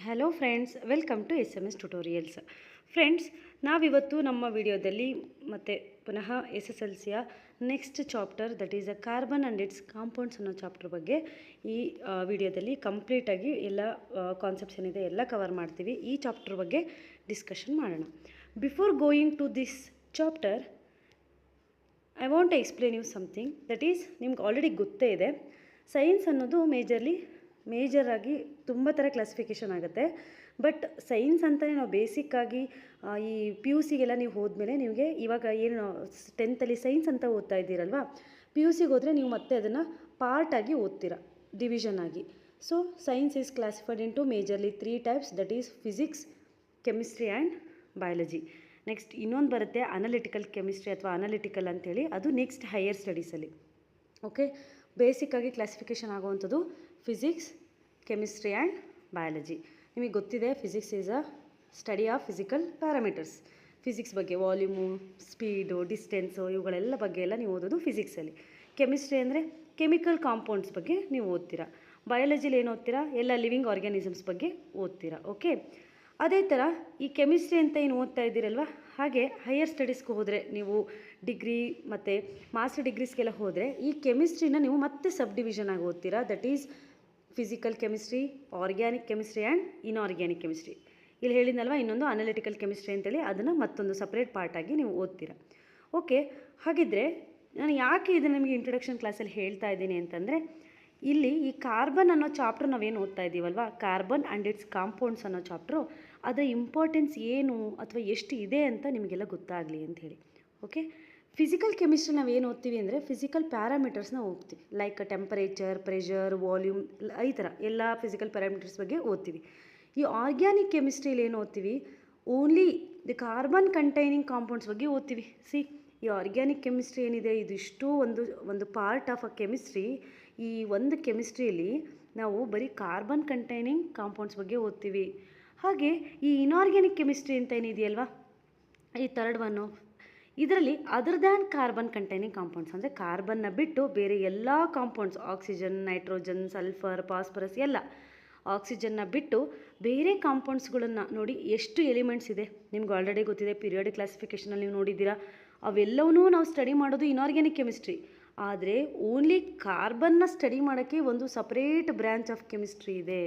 Hello friends, welcome to SMS tutorials. Friends, ನಾವಿವತ್ತು ನಮ್ಮ ವಿಡಿಯೋದಲ್ಲಿ ಮತ್ತೆ ಪುನಃ SSLCಯ next chapter that is a carbon and its compounds ಅನ್ನೋ ಚಾಪ್ಟರ್ ಬಗ್ಗೆ ಈ ವಿಡಿಯೋದಲ್ಲಿ ಕಂಪ್ಲೀಟಾಗಿ ಎಲ್ಲ ಕಾನ್ಸೆಪ್ಟ್ಸ್ ಏನಿದೆ ಎಲ್ಲ ಕವರ್ ಮಾಡ್ತೀವಿ. ಈ ಚಾಪ್ಟರ್ ಬಗ್ಗೆ ಡಿಸ್ಕಷನ್ ಮಾಡೋಣ. Before going to this chapter I want to explain you something that is ನಿಮ್ಗೆ ಆಲ್ರೆಡಿ ಗೊತ್ತೇ ಇದೆ. ಸೈನ್ಸ್ ಅನ್ನೋದು ಮೇಜರಾಗಿ ತುಂಬ ಥರ ಕ್ಲಾಸಿಫಿಕೇಷನ್ ಆಗುತ್ತೆ. ಬಟ್ ಸೈನ್ಸ್ ಅಂತಲೇ ನಾವು ಬೇಸಿಕ್ಕಾಗಿ ಈ PUCಗೆಲ್ಲ ನೀವು ಹೋದ್ಮೇಲೆ ನಿಮಗೆ ಇವಾಗ ಏನು 10th ಸೈನ್ಸ್ ಅಂತ ಓದ್ತಾ ಇದ್ದೀರಲ್ವ, PUCಗೆ ಹೋದರೆ ನೀವು ಮತ್ತೆ ಅದನ್ನು ಪಾರ್ಟಾಗಿ ಓದ್ತೀರ, ಡಿವಿಷನ್ ಆಗಿ. So science is classified into majorly 3 types, that is physics, chemistry and biology. Next ಇನ್ನೊಂದು ಬರುತ್ತೆ ಅನಾಲಿಟಿಕಲ್ ಕೆಮಿಸ್ಟ್ರಿ ಅಥವಾ ಅನಾಲಿಟಿಕಲ್ ಅಂತೇಳಿ, ಅದು ನೆಕ್ಸ್ಟ್ ಹೈಯರ್ ಸ್ಟಡೀಸಲ್ಲಿ. ಓಕೆ, ಬೇಸಿಕ್ಕಾಗಿ ಕ್ಲಾಸಿಫಿಕೇಷನ್ ಆಗುವಂಥದ್ದು ಫಿಸಿಕ್ಸ್, ಕೆಮಿಸ್ಟ್ರಿ ಆ್ಯಂಡ್ ಬಯಾಲಜಿ. ನಿಮಗೆ ಗೊತ್ತಿದೆ, physics is a study of physical parameters. Physics ಬಗ್ಗೆ volume, speed, distance ಇವುಗಳೆಲ್ಲ ಬಗ್ಗೆ ಎಲ್ಲ ನೀವು ಓದೋದು ಫಿಸಿಕ್ಸಲ್ಲಿ. ಕೆಮಿಸ್ಟ್ರಿ ಅಂದರೆ ಕೆಮಿಕಲ್ ಕಾಂಪೌಂಡ್ಸ್ ಬಗ್ಗೆ ನೀವು ಓದ್ತೀರಾ. ಬಯಾಲಜಿಲಿ ಏನು ಓದ್ತೀರಾ? ಎಲ್ಲ ಲಿವಿಂಗ್ ಆರ್ಗ್ಯಾನಿಸಮ್ಸ್ ಬಗ್ಗೆ ಓದ್ತೀರಾ. ಓಕೆ, ಅದೇ ಥರ ಈ ಕೆಮಿಸ್ಟ್ರಿ ಅಂತ ಏನು ಓದ್ತಾ ಇದ್ದೀರಲ್ವ, ಹಾಗೆ ಹೈಯರ್ ಸ್ಟಡೀಸ್ಗೆ ಹೋದರೆ ನೀವು ಡಿಗ್ರಿ ಮತ್ತು ಮಾಸ್ಟರ್ ಡಿಗ್ರೀಸ್ಗೆಲ್ಲ ಹೋದರೆ ಈ ಕೆಮಿಸ್ಟ್ರಿನ ನೀವು ಮತ್ತೆ ಸಬ್ ಡಿವಿಷನ್ ಆಗಿ ಓದ್ತೀರಾ. That is physical chemistry, organic chemistry and inorganic chemistry. ಇಲ್ಲಿ ಹೇಳಿದ್ನಲ್ವ ಇನ್ನೊಂದು ಅನಾಲಿಟಿಕಲ್ ಕೆಮಿಸ್ಟ್ರಿ ಅಂತೇಳಿ, ಅದನ್ನು ಮತ್ತೊಂದು ಸಪ್ರೇಟ್ ಪಾರ್ಟಾಗಿ ನೀವು ಓದ್ತೀರಾ. ಓಕೆ, ಹಾಗಿದ್ದರೆ ನಾನು ಯಾಕೆ ಇದನ್ನು ನಿಮಗೆ ಇಂಟ್ರೊಡಕ್ಷನ್ ಕ್ಲಾಸಲ್ಲಿ ಹೇಳ್ತಾ ಇದ್ದೀನಿ ಅಂತಂದರೆ, ಇಲ್ಲಿ ಈ ಕಾರ್ಬನ್ ಅನ್ನೋ ಚಾಪ್ಟರ್ ನಾವೇನು ಓದ್ತಾ ಇದ್ದೀವಲ್ವ, ಕಾರ್ಬನ್ ಆ್ಯಂಡ್ ಇಟ್ಸ್ ಕಾಂಪೌಂಡ್ಸ್ ಅನ್ನೋ ಚಾಪ್ಟ್ರು, ಅದರ ಇಂಪಾರ್ಟೆನ್ಸ್ ಏನು ಅಥವಾ ಎಷ್ಟು ಇದೆ ಅಂತ ನಿಮಗೆಲ್ಲ ಗೊತ್ತಾಗಲಿ ಅಂಥೇಳಿ. ಓಕೆ, ಫಿಸಿಕಲ್ ಕೆಮಿಸ್ಟ್ರಿ ನಾವು ಏನು ಓದ್ತೀವಿ ಅಂದರೆ ಫಿಸಿಕಲ್ ಪ್ಯಾರಾಮೀಟರ್ಸ್ನ ಓದ್ತೀವಿ. ಲೈಕ್ ಟೆಂಪರೇಚರ್, ಪ್ರೆಷರ್, ವಾಲ್ಯೂಮ್, ಈ ಥರ ಎಲ್ಲ ಫಿಸಿಕಲ್ ಪ್ಯಾರಾಮೀಟರ್ಸ್ ಬಗ್ಗೆ ಓದ್ತೀವಿ. ಈ ಆರ್ಗ್ಯಾನಿಕ್ ಕೆಮಿಸ್ಟ್ರಿಯಲ್ಲಿ ಏನು ಓದ್ತೀವಿ? Only the carbon containing compounds ಬಗ್ಗೆ ಓದ್ತೀವಿ. ಈ ಆರ್ಗ್ಯಾನಿಕ್ ಕೆಮಿಸ್ಟ್ರಿ ಏನಿದೆ, ಇದಿಷ್ಟು ಒಂದು ಪಾರ್ಟ್ ಆಫ್ ಅ ಕೆಮಿಸ್ಟ್ರಿ. ಈ ಒಂದು ಕೆಮಿಸ್ಟ್ರಿಯಲ್ಲಿ ನಾವು ಬರೀ ಕಾರ್ಬನ್ ಕಂಟೈನಿಂಗ್ ಕಾಂಪೌಂಡ್ಸ್ ಬಗ್ಗೆ ಓದ್ತೀವಿ. ಹಾಗೆ ಈ ಇನ್ಆರ್ಗ್ಯಾನಿಕ್ ಕೆಮಿಸ್ಟ್ರಿ ಅಂತ ಏನಿದೆಯಲ್ವಾ, ಈ ಥರ್ಡ್ ಒನ್ನು, ಇದರಲ್ಲಿ other than carbon containing compounds ಅಂದರೆ ಕಾರ್ಬನ್ನ ಬಿಟ್ಟು ಬೇರೆ ಎಲ್ಲ compounds, oxygen, nitrogen, sulphur, phosphorus ಎಲ್ಲ, ಆಕ್ಸಿಜನ್ನ ಬಿಟ್ಟು ಬೇರೆ ಕಾಂಪೌಂಡ್ಸ್ಗಳನ್ನು ನೋಡಿ ಎಷ್ಟು ಎಲಿಮೆಂಟ್ಸ್ ಇದೆ ನಿಮ್ಗೆ ಆಲ್ರೆಡಿ ಗೊತ್ತಿದೆ. ಪೀರಿಯಾಡಿಕ್ ಕ್ಲಾಸಿಫಿಕೇಷನಲ್ಲಿ ನೀವು ನೋಡಿದ್ದೀರಾ. ಅವೆಲ್ಲವನ್ನೂ ನಾವು ಸ್ಟಡಿ ಮಾಡೋದು ಇನ್ಆರ್ಗ್ಯಾನಿಕ್ ಕೆಮಿಸ್ಟ್ರಿ. ಆದರೆ ಓನ್ಲಿ ಕಾರ್ಬನ್ನ ಸ್ಟಡಿ ಮಾಡೋಕ್ಕೆ ಒಂದು ಸಪ್ರೇಟ್ ಬ್ರ್ಯಾಂಚ್ ಆಫ್ ಕೆಮಿಸ್ಟ್ರಿ ಇದೆ.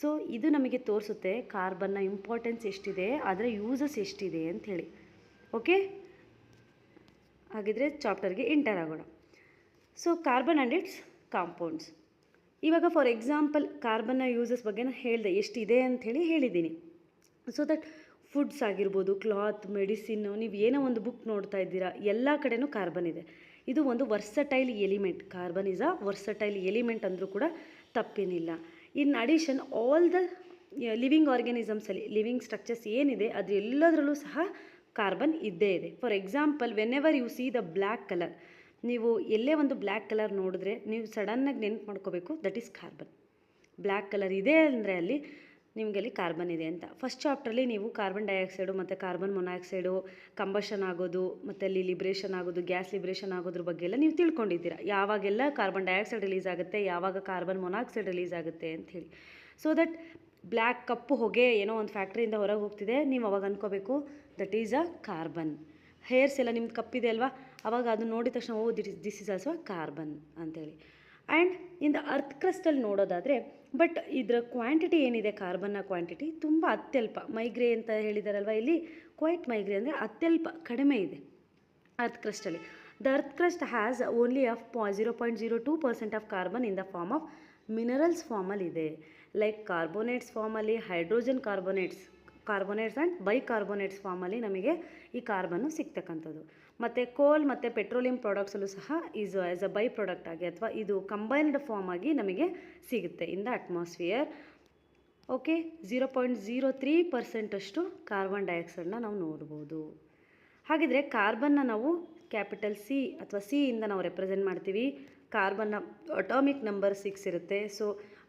ಸೊ ಇದು ನಮಗೆ ತೋರಿಸುತ್ತೆ ಕಾರ್ಬನ್ನ ಇಂಪಾರ್ಟೆನ್ಸ್ ಎಷ್ಟಿದೆ, ಅದರ ಯೂಸಸ್ ಎಷ್ಟಿದೆ ಅಂಥೇಳಿ. ಓಕೆ, ಹಾಗಿದ್ರೆ ಚಾಪ್ಟರ್ಗೆ ಎಂಟರ್ ಆಗೋಣ. So carbon and its compounds. ಇವಾಗ ಫಾರ್ ಎಕ್ಸಾಂಪಲ್ ಕಾರ್ಬನ್ನ ಯೂಸಸ್ ಬಗ್ಗೆ ನಾನು ಹೇಳಿದೆ, ಎಷ್ಟಿದೆ ಅಂಥೇಳಿ ಹೇಳಿದ್ದೀನಿ. ಸೊ ದಟ್ ಫುಡ್ಸ್ ಆಗಿರ್ಬೋದು, ಕ್ಲಾತ್, ಮೆಡಿಸಿನ್ನು, ನೀವು ಏನೋ ಒಂದು ಬುಕ್ ನೋಡ್ತಾ ಇದ್ದೀರಾ, ಎಲ್ಲ ಕಡೆನೂ ಕಾರ್ಬನ್ ಇದೆ. ಇದು ಒಂದು versatile element. Carbon is a versatile element ಅಂದರೂ ಕೂಡ ತಪ್ಪೇನಿಲ್ಲ. In addition all the living ಆರ್ಗ್ಯಾನಿಸಮ್ಸಲ್ಲಿ, ಲಿವಿಂಗ್ ಸ್ಟ್ರಕ್ಚರ್ಸ್ ಏನಿದೆ ಅದು ಎಲ್ಲದರಲ್ಲೂ ಸಹ ಕಾರ್ಬನ್ ಇದ್ದೇ ಇದೆ. For example, whenever you see the black colour, ನೀವು ಎಲ್ಲೇ ಒಂದು ಬ್ಲ್ಯಾಕ್ ಕಲರ್ ನೋಡಿದ್ರೆ ನೀವು ಸಡನ್ನಾಗಿ ನೆನ್ಪು ಮಾಡ್ಕೋಬೇಕು, that is carbon. Black colour ಇದೆ ಅಂದರೆ ಅಲ್ಲಿ ನಿಮಗಲ್ಲಿ ಕಾರ್ಬನ್ ಇದೆ ಅಂತ. ಫಸ್ಟ್ ಚಾಪ್ಟ್ರಲ್ಲಿ ನೀವು ಕಾರ್ಬನ್ ಡೈಆಕ್ಸೈಡು ಮತ್ತು ಕಾರ್ಬನ್ ಮೊನಾಕ್ಸೈಡು ಕಂಬಷನ್ ಆಗೋದು, ಮತ್ತು ಅಲ್ಲಿ ಲಿಬ್ರೇಷನ್ ಆಗೋದು, ಗ್ಯಾಸ್ ಲಿಬ್ರೇಷನ್ ಆಗೋದ್ರ ಬಗ್ಗೆ ಎಲ್ಲ ನೀವು ತಿಳ್ಕೊಂಡಿದ್ದೀರಾ. ಯಾವಾಗೆಲ್ಲ ಕಾರ್ಬನ್ ಡೈಆಕ್ಸೈಡ್ ರಿಲೀಸ್ ಆಗುತ್ತೆ, ಯಾವಾಗ ಕಾರ್ಬನ್ ಮೊನಾಕ್ಸೈಡ್ ರಿಲೀಸ್ ಆಗುತ್ತೆ ಅಂಥೇಳಿ. ಸೊ ದಟ್ ಬ್ಲ್ಯಾಕ್ ಕಪ್ಪು ಹೊಗೆ ಏನೋ ಒಂದು ಫ್ಯಾಕ್ಟ್ರಿಯಿಂದ ಹೊರಗೆ ಹೋಗ್ತಿದೆ, ನೀವು ಅವಾಗ ಅಂದ್ಕೋಬೇಕು that is a carbon. Hairs ಎಲ್ಲ ನಿಮ್ದು ಕಪ್ಪಿದೆ ಅಲ್ವಾ, ಅವಾಗ ಅದು ನೋಡಿದ ತಕ್ಷಣ ಓ ದಿಸ್ ಈಸ್ ಆಲ್ಸೋ ಕಾರ್ಬನ್ ಅಂತೇಳಿ. ಆ್ಯಂಡ್ ಇನ್ ದ ಅರ್ತ್ ಕ್ರಸ್ಟಲ್ಲಿ ನೋಡೋದಾದರೆ, ಬಟ್ ಇದರ ಕ್ವಾಂಟಿಟಿ ಏನಿದೆ, ಕಾರ್ಬನ್ನ ಕ್ವಾಂಟಿಟಿ ತುಂಬ ಅತ್ಯಲ್ಪ. ಮೈಗ್ರೆ ಅಂತ ಹೇಳಿದಾರಲ್ವ ಇಲ್ಲಿ, ಕ್ವೈಟ್ ಮೈಗ್ರೆ ಅಂದರೆ ಅತ್ಯಲ್ಪ ಕಡಿಮೆ ಇದೆ ಅರ್ತ್ ಕ್ರಸ್ಟಲ್ಲಿ. The earth crust has only of 0.02% of carbon in the form of minerals ಫಾರ್ಮಲ್ಲಿ ಇದೆ. ಲೈಕ್ ಕಾರ್ಬೋನೇಟ್ಸ್ ಫಾರ್ಮಲ್ಲಿ, ಹೈಡ್ರೋಜನ್ ಕಾರ್ಬೋನೇಟ್ಸ್ ಆ್ಯಂಡ್ ಬೈಕಾರ್ಬೋನೇಟ್ಸ್ ಫಾರ್ಮಲ್ಲಿ ನಮಗೆ ಈ ಕಾರ್ಬನ್ನು ಸಿಗ್ತಕ್ಕಂಥದ್ದು. ಮತ್ತು ಕೋಲ್ ಮತ್ತು ಪೆಟ್ರೋಲಿಯಂ ಪ್ರಾಡಕ್ಟ್ಸಲ್ಲೂ ಸಹ is as a by product ಆಗಿ ಅಥವಾ ಇದು ಕಂಬೈನ್ಡ್ ಫಾರ್ಮ್ ಆಗಿ ನಮಗೆ ಸಿಗುತ್ತೆ ಇನ್ ದ ಅಟ್ಮಾಸ್ಫಿಯರ್. ಓಕೆ, 0.03% ಅಷ್ಟು ಕಾರ್ಬನ್ ಡೈಆಕ್ಸೈಡನ್ನ ನಾವು ನೋಡ್ಬೋದು. ಹಾಗಿದ್ರೆ ಕಾರ್ಬನ್ನ ನಾವು ಕ್ಯಾಪಿಟಲ್ C ಅಥವಾ C ಇಂದ ನಾವು ರೆಪ್ರೆಸೆಂಟ್ ಮಾಡ್ತೀವಿ. ಕಾರ್ಬನ್ನ ಅಟಾಮಿಕ್ ನಂಬರ್ 6 ಇರುತ್ತೆ. ಸೊ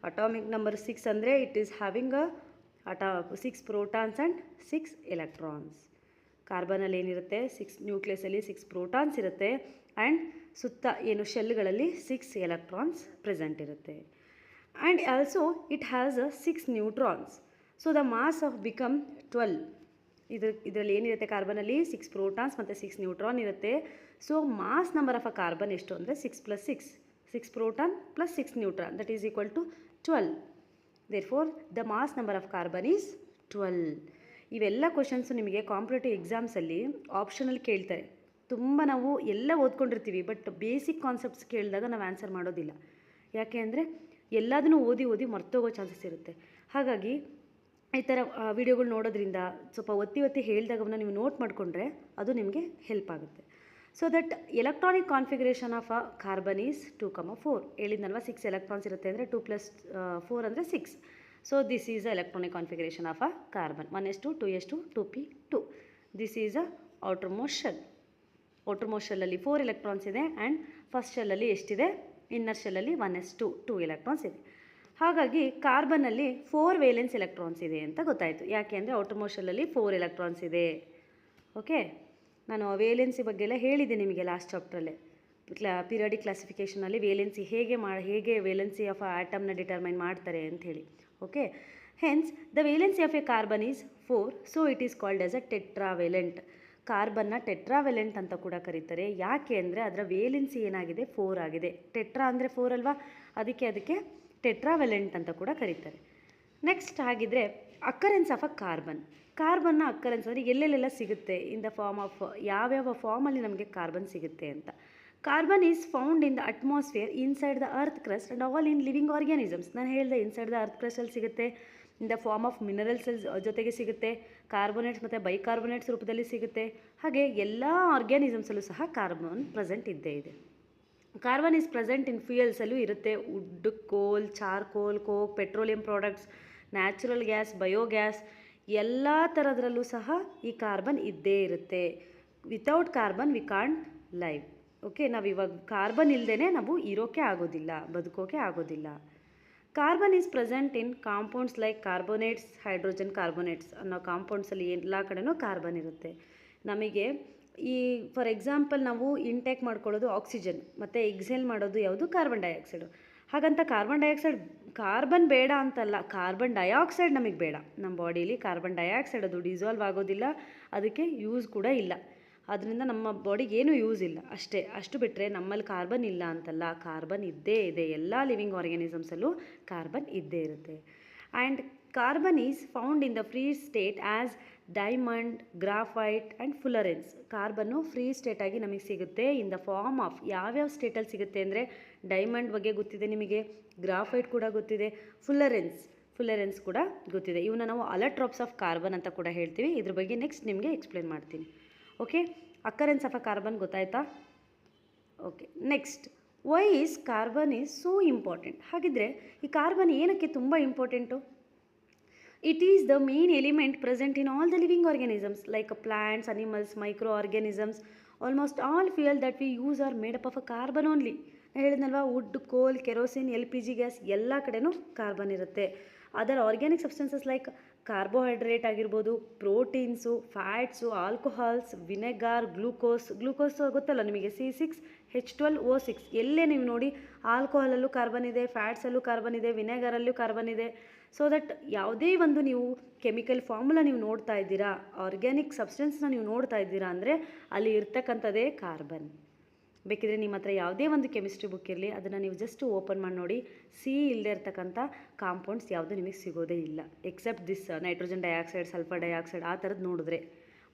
ಅಟಾಮಿಕ್ ನಂಬರ್ 6 ಅಂದರೆ it is having 6 protons and 6 electrons. ಕಾರ್ಬನಲ್ಲಿ ಏನಿರುತ್ತೆ, 6 ನ್ಯೂಕ್ಲಿಯಸಲ್ಲಿ 6 ಪ್ರೋಟಾನ್ಸ್ ಇರುತ್ತೆ, ಆ್ಯಂಡ್ ಸುತ್ತ ಏನು ಶೆಲ್ಗಳಲ್ಲಿ 6 ಎಲೆಕ್ಟ್ರಾನ್ಸ್ ಪ್ರೆಸೆಂಟ್ ಇರುತ್ತೆ. And also it has 6 neutrons. So the mass of become 12. ಇದರಲ್ಲಿ ಏನಿರುತ್ತೆ, ಕಾರ್ಬನಲ್ಲಿ 6 ಪ್ರೋಟಾನ್ಸ್ ಮತ್ತು 6 ನ್ಯೂಟ್ರಾನ್ ಇರುತ್ತೆ. So mass number of a carbon ಎಷ್ಟು ಅಂದರೆ 6 + 6, 6 proton plus 6 neutron, that is equal to 12. Therefore the mass number of carbon is 12. ಇವೆಲ್ಲ questions ನಿಮಗೆ competitive ಎಕ್ಸಾಮ್ಸಲ್ಲಿ ಆಪ್ಷನಲ್ಲಿ ಕೇಳ್ತಾರೆ. ತುಂಬ ನಾವು ಎಲ್ಲ ಓದ್ಕೊಂಡಿರ್ತೀವಿ, ಬಟ್ ಬೇಸಿಕ್ ಕಾನ್ಸೆಪ್ಟ್ಸ್ ಕೇಳಿದಾಗ ನಾವು ಆನ್ಸರ್ ಮಾಡೋದಿಲ್ಲ. ಯಾಕೆ ಅಂದರೆ ಎಲ್ಲದನ್ನೂ ಓದಿ ಮರ್ತೋಗೋ ಚಾನ್ಸಸ್ ಇರುತ್ತೆ. ಹಾಗಾಗಿ ಈ ಥರ ವಿಡಿಯೋಗಳು ನೋಡೋದ್ರಿಂದ ಸ್ವಲ್ಪ ಒತ್ತಿ ಹೇಳಿದಾಗವನ್ನ ನೀವು ನೋಟ್ ಮಾಡಿಕೊಂಡ್ರೆ ಅದು ನಿಮಗೆ ಹೆಲ್ಪ್ ಆಗುತ್ತೆ. So that electronic configuration of a carbon is 2,4. ಹೇಳಿದ್ನಲ್ವ 6 ಎಲೆಕ್ಟ್ರಾನ್ಸ್ ಇರುತ್ತೆ ಅಂದರೆ 2 + 4 ಅಂದರೆ 6. So this is a electronic configuration of a carbon. 1s2 2s2 2p2. This is a outermost shell. Outermost ಶೆಲ್ಲಲ್ಲಿ 4 electrons ಇದೆ and first ಶೆಲ್ಲಲ್ಲಿ ಎಷ್ಟಿದೆ, inner ಶೆಲ್ಲಲ್ಲಿ 1s2 2 electrons ಇದೆ. ಹಾಗಾಗಿ ಕಾರ್ಬನ್ನಲ್ಲಿ 4 ವೇಲೆನ್ಸ್ ಎಲೆಕ್ಟ್ರಾನ್ಸ್ ಇದೆ ಅಂತ ಗೊತ್ತಾಯಿತು. ಯಾಕೆ ಅಂದರೆ ಔಟರ್ ಮೋಸ್ಟ್ ಶೆಲ್ಲಲ್ಲಿ 4 ಎಲೆಕ್ಟ್ರಾನ್ಸ್ ಇದೆ. ಓಕೆ, ನಾನು ವೇಲೆನ್ಸಿ ಬಗ್ಗೆ ಎಲ್ಲ ಹೇಳಿದ್ದೆ ನಿಮಗೆ ಲಾಸ್ಟ್ ಚಾಪ್ಟ್ರಲ್ಲೇ. ಪೀರಿಯಾಡಿಕ್ ಕ್ಲಾಸಿಫಿಕೇಷನಲ್ಲಿ ವೇಲೆನ್ಸಿ ಹೇಗೆ ವೇಲೆನ್ಸಿ ಆಫ್ ಆಟಮ್ನ ಡಿಟರ್ಮೈನ್ ಮಾಡ್ತಾರೆ ಅಂಥೇಳಿ. Okay, hence the valency of a carbon is 4. So it is called as a tetravalent. ಕಾರ್ಬನ್ನ ಟೆಟ್ರಾವೆಲೆಂಟ್ ಅಂತ ಕೂಡ ಕರೀತಾರೆ. ಯಾಕೆ ಅಂದರೆ ಅದರ ವೇಲೆನ್ಸಿ ಏನಾಗಿದೆ 4 ಆಗಿದೆ. ಟೆಟ್ರಾ ಅಂದರೆ 4 ಅಲ್ವಾ, ಅದಕ್ಕೆ ಟೆಟ್ರಾವೆಲೆಂಟ್ ಅಂತ ಕೂಡ ಕರೀತಾರೆ. ನೆಕ್ಸ್ಟ್ ಆಗಿದ್ದರೆ ಅಕ್ಕರೆನ್ಸ್ ಆಫ್ ಅ ಕಾರ್ಬನ್ನ ಅಕ್ಕರೆನ್ಸ್ ಅಂದರೆ ಎಲ್ಲೆಲ್ಲೆಲ್ಲ ಸಿಗುತ್ತೆ, ಇನ್ ದ ಫಾರ್ಮ್ ಆಫ್ ಯಾವ್ಯಾವ ಫಾರ್ಮಲ್ಲಿ ನಮಗೆ ಕಾರ್ಬನ್ ಸಿಗುತ್ತೆ ಅಂತ. Carbon is found in the atmosphere inside the earth crust and all in living organisms. ನಾನು ಹೇಳಿದೆ ಇನ್ಸೈಡ್ ದ ಅರ್ತ್ ಕ್ರಸ್ಟಲ್ಲಿ ಸಿಗುತ್ತೆ, in the form of minerals ಜೊತೆಗೆ ಸಿಗುತ್ತೆ, ಕಾರ್ಬೋನೇಟ್ಸ್ ಮತ್ತು ಬೈಕಾರ್ಬೋನೇಟ್ಸ್ ರೂಪದಲ್ಲಿ ಸಿಗುತ್ತೆ. ಹಾಗೆ ಎಲ್ಲ ಆರ್ಗ್ಯಾನಿಸಮ್ಸಲ್ಲೂ ಸಹ ಕಾರ್ಬನ್ ಪ್ರೆಸೆಂಟ್ ಇದ್ದೇ ಇದೆ. ಕಾರ್ಬನ್ ಈಸ್ ಪ್ರೆಸೆಂಟ್ ಇನ್ ಫ್ಯೂಯಲ್ಸಲ್ಲೂ ಇರುತ್ತೆ. ವುಡ್, ಕೋಲ್, charcoal, coke, petroleum products, natural gas, biogas ಎಲ್ಲ ಥರದ್ರಲ್ಲೂ ಸಹ ಈ ಕಾರ್ಬನ್ ಇದ್ದೇ ಇರುತ್ತೆ. Without carbon we can't live. Okay, ನಾವು ಇವಾಗ ಕಾರ್ಬನ್ ಇಲ್ಲದೇ ನಾವು ಇರೋಕ್ಕೆ ಆಗೋದಿಲ್ಲ, ಬದುಕೋಕೆ ಆಗೋದಿಲ್ಲ. Carbon is present in compounds like carbonates, hydrogen carbonates ಅನ್ನೋ ಕಾಂಪೌಂಡ್ಸಲ್ಲಿ ಎಲ್ಲ ಕಡೆನೂ ಕಾರ್ಬನ್ ಇರುತ್ತೆ. ನಮಗೆ ಈ ಫಾರ್ ಎಕ್ಸಾಂಪಲ್ ನಾವು ಇಂಟೇಕ್ ಮಾಡ್ಕೊಳ್ಳೋದು ಆಕ್ಸಿಜನ್ ಮತ್ತು ಎಕ್ಸೇಲ್ ಮಾಡೋದು ಯಾವುದು, ಕಾರ್ಬನ್ ಡೈಆಕ್ಸೈಡು. ಹಾಗಂತ ಕಾರ್ಬನ್ ಬೇಡ ಅಂತಲ್ಲ, ಕಾರ್ಬನ್ ಡೈಆಕ್ಸೈಡ್ ನಮಗೆ ಬೇಡ. ನಮ್ಮ ಬಾಡೀಲಿ ಕಾರ್ಬನ್ ಡೈಆಕ್ಸೈಡ್ ಅದು ಡಿಸಾಲ್ವ್ ಆಗೋದಿಲ್ಲ, ಅದಕ್ಕೆ ಯೂಸ್ ಕೂಡ ಇಲ್ಲ. ಅದರಿಂದ ನಮ್ಮ ಬಾಡಿಗೆ ಏನೂ ಯೂಸ್ ಇಲ್ಲ ಅಷ್ಟು ಬಿಟ್ಟರೆ ನಮ್ಮಲ್ಲಿ ಕಾರ್ಬನ್ ಇಲ್ಲ ಅಂತಲ್ಲ, ಕಾರ್ಬನ್ ಇದ್ದೇ ಇದೆ. ಎಲ್ಲ ಲಿವಿಂಗ್ ಆರ್ಗ್ಯಾನಿಸಮ್ಸಲ್ಲೂ ಕಾರ್ಬನ್ ಇದ್ದೇ ಇರುತ್ತೆ. And carbon is found in the free state as diamond, graphite and fullerenes. ಕಾರ್ಬನ್ನು ಫ್ರೀ ಸ್ಟೇಟಾಗಿ ನಮಗೆ ಸಿಗುತ್ತೆ ಇನ್ ದ ಫಾರ್ಮ್ ಆಫ್ ಯಾವ್ಯಾವ ಸ್ಟೇಟಲ್ಲಿ ಸಿಗುತ್ತೆ ಅಂದರೆ ಡೈಮಂಡ್ ಬಗ್ಗೆ ಗೊತ್ತಿದೆ ನಿಮಗೆ, ಗ್ರಾಫೈಟ್ ಕೂಡ ಗೊತ್ತಿದೆ, ಫುಲರೆನ್ಸ್ ಕೂಡ ಗೊತ್ತಿದೆ. ಇವನ್ನ ನಾವು ಅಲಟ್ರಾಪ್ಸ್ ಆಫ್ ಕಾರ್ಬನ್ ಅಂತ ಕೂಡ ಹೇಳ್ತೀವಿ. ಇದ್ರ ಬಗ್ಗೆ ನೆಕ್ಸ್ಟ್ ನಿಮಗೆ ಎಕ್ಸ್ಪ್ಲೇನ್ ಮಾಡ್ತೀನಿ. Okay, occurrence of a carbon ಗೊತ್ತಾಯ್ತಾ? Okay, next why is carbon is so important. ಹಾಗಿದ್ರೆ ಈ ಕಾರ್ಬನ್ ಏನಕ್ಕೆ ತುಂಬ important? It is the main element present in all the living organisms like plants, animals, micro organisms. Almost all fuel that we use are made up of a carbon only. ನಾನು ಹೇಳಿದ್ನಲ್ವಾ, wood, coal, kerosene, LPG gas ಎಲ್ಲ ಕಡೆನೂ carbon ಇರುತ್ತೆ. Other organic substances like carbohydrate ಆಗಿರ್ಬೋದು, proteins, fats, alcohols, vinegar, glucose ಗೊತ್ತಲ್ಲ ನಿಮಗೆ, C6H12O6. ಎಲ್ಲೇ ನೀವು ನೋಡಿ ಆಲ್ಕೋಹಾಲಲ್ಲೂ ಕಾರ್ಬನ್ ಇದೆ, ಫ್ಯಾಟ್ಸಲ್ಲೂ ಕಾರ್ಬನ್ ಇದೆ, ವಿನೆಗಾರಲ್ಲೂ ಕಾರ್ಬನ್ ಇದೆ. ಸೊ ದಟ್ ಯಾವುದೇ ಒಂದು ನೀವು ಕೆಮಿಕಲ್ ಫಾರ್ಮುಲಾ ನೀವು ನೋಡ್ತಾ ಇದ್ದೀರಾ, ಆರ್ಗ್ಯಾನಿಕ್ ಸಬ್ಸ್ಟೆನ್ಸ್ನ ನೀವು ನೋಡ್ತಾ ಇದ್ದೀರಾ ಅಂದರೆ ಅಲ್ಲಿ ಇರ್ತಕ್ಕಂಥದ್ದೇ ಕಾರ್ಬನ್. ಬೇಕಿದ್ರೆ ನಿಮ್ಮ ಹತ್ರ ಯಾವುದೇ ಒಂದು ಕೆಮಿಸ್ಟ್ರಿ ಬುಕ್ ಇರಲಿ, ಅದನ್ನು ನೀವು ಜಸ್ಟ್ ಓಪನ್ ಮಾಡಿ ನೋಡಿ, ಸಿ ಇಲ್ಲದೆ ಇರ್ತಕ್ಕಂಥ ಕಾಂಪೌಂಡ್ಸ್ ಯಾವುದು ನಿಮಗೆ ಸಿಗೋದೇ ಇಲ್ಲ except this nitrogen dioxide, sulphur dioxide ಆ ಥರದ್ದು ನೋಡಿದ್ರೆ.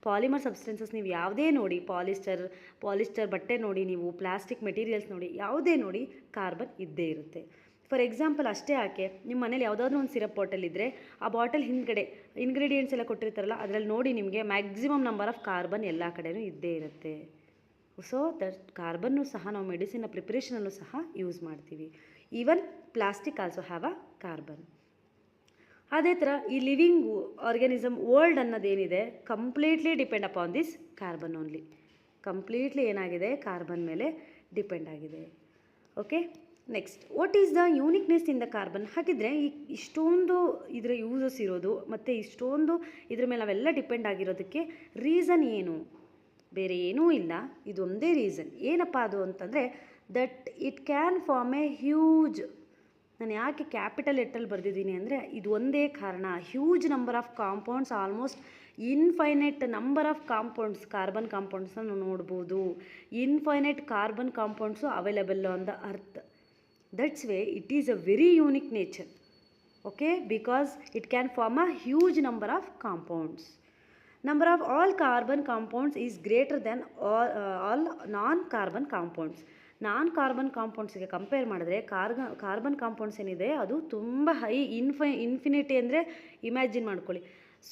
ಪಾಲಿಮರ್ ಸಬ್ಸ್ಟೆನ್ಸಸ್ ನೀವು ಯಾವುದೇ ನೋಡಿ, ಪಾಲಿಸ್ಟರ್ ಬಟ್ಟೆ ನೋಡಿ, ನೀವು ಪ್ಲಾಸ್ಟಿಕ್ ಮೆಟೀರಿಯಲ್ಸ್ ನೋಡಿ, ಯಾವುದೇ ನೋಡಿ ಕಾರ್ಬನ್ ಇದ್ದೇ ಇರುತ್ತೆ. ಫಾರ್ ಎಕ್ಸಾಂಪಲ್ ಅಷ್ಟೇ ಯಾಕೆ, ನಿಮ್ಮ ಮನೇಲಿ ಯಾವುದಾದ್ರೂ ಒಂದು ಸಿರಪ್ ಬಾಟಲ್ ಇದ್ದರೆ ಆ ಬಾಟಲ್ ಹಿಂದ್ಗಡೆ ಇಂಗ್ರೀಡಿಯೆಂಟ್ಸ್ ಎಲ್ಲ ಕೊಟ್ಟಿರ್ತಾರಲ್ಲ, ಅದರಲ್ಲಿ ನೋಡಿ ನಿಮಗೆ ಮ್ಯಾಕ್ಸಿಮಮ್ ನಂಬರ್ ಆಫ್ ಕಾರ್ಬನ್ ಎಲ್ಲ ಕಡೆಯೂ ಇದ್ದೇ ಇರುತ್ತೆ. ಸೊ ದಟ್ ಕಾರ್ಬನ್ನು ಸಹ ನಾವು ಮೆಡಿಸಿನ್ನ ಪ್ರಿಪ್ರೇಷನಲ್ಲೂ ಸಹ ಯೂಸ್ ಮಾಡ್ತೀವಿ. Even plastic also have a carbon. ಅದೇ ಥರ ಈ ಲಿವಿಂಗ್ ಆರ್ಗ್ಯಾನಿಸಮ್ ವರ್ಲ್ಡ್ ಅನ್ನೋದೇನಿದೆ completely depend upon this carbon only. Completely ಏನಾಗಿದೆ, ಕಾರ್ಬನ್ ಮೇಲೆ ಡಿಪೆಂಡ್ ಆಗಿದೆ. Okay, next what is the uniqueness in the carbon. ಹಾಗಿದ್ರೆ ಇಷ್ಟೊಂದು ಇದರ ಯೂಸಸ್ ಇರೋದು ಮತ್ತು ಇಷ್ಟೊಂದು ಇದ್ರ ಮೇಲೆ ನಾವೆಲ್ಲ ಡಿಪೆಂಡ್ ಆಗಿರೋದಕ್ಕೆ ರೀಸನ್ ಏನು? ಬೇರೆ ಏನೂ ಇಲ್ಲ, ಇದೊಂದೇ ರೀಸನ್. ಏನಪ್ಪ ಅದು ಅಂತಂದರೆ that it can form a huge ನಾನು ಯಾಕೆ ಕ್ಯಾಪಿಟಲ್ ಲೆಟ್ರಲ್ಲಿ ಬರೆದಿದ್ದೀನಿ ಅಂದರೆ ಇದು ಒಂದೇ ಕಾರಣ. Huge number of compounds, almost infinite number of compounds, carbon ಕಾಂಪೌಂಡ್ಸ್ನ ನಾವು ನೋಡ್ಬೋದು. ಇನ್ಫೈನೈಟ್ carbon compounds available on the earth. That's way it is a very unique nature. Okay, because it can form a huge number of compounds. Number of all carbon compounds is greater than all non-carbon compounds. Non-carbon ಕಾಂಪೌಂಡ್ಸ್ಗೆ compare ಮಾಡಿದ್ರೆ carbon compounds ಏನಿದೆ ಅದು ತುಂಬ high infinity ಅಂದರೆ imagine ಮಾಡ್ಕೊಳ್ಳಿ.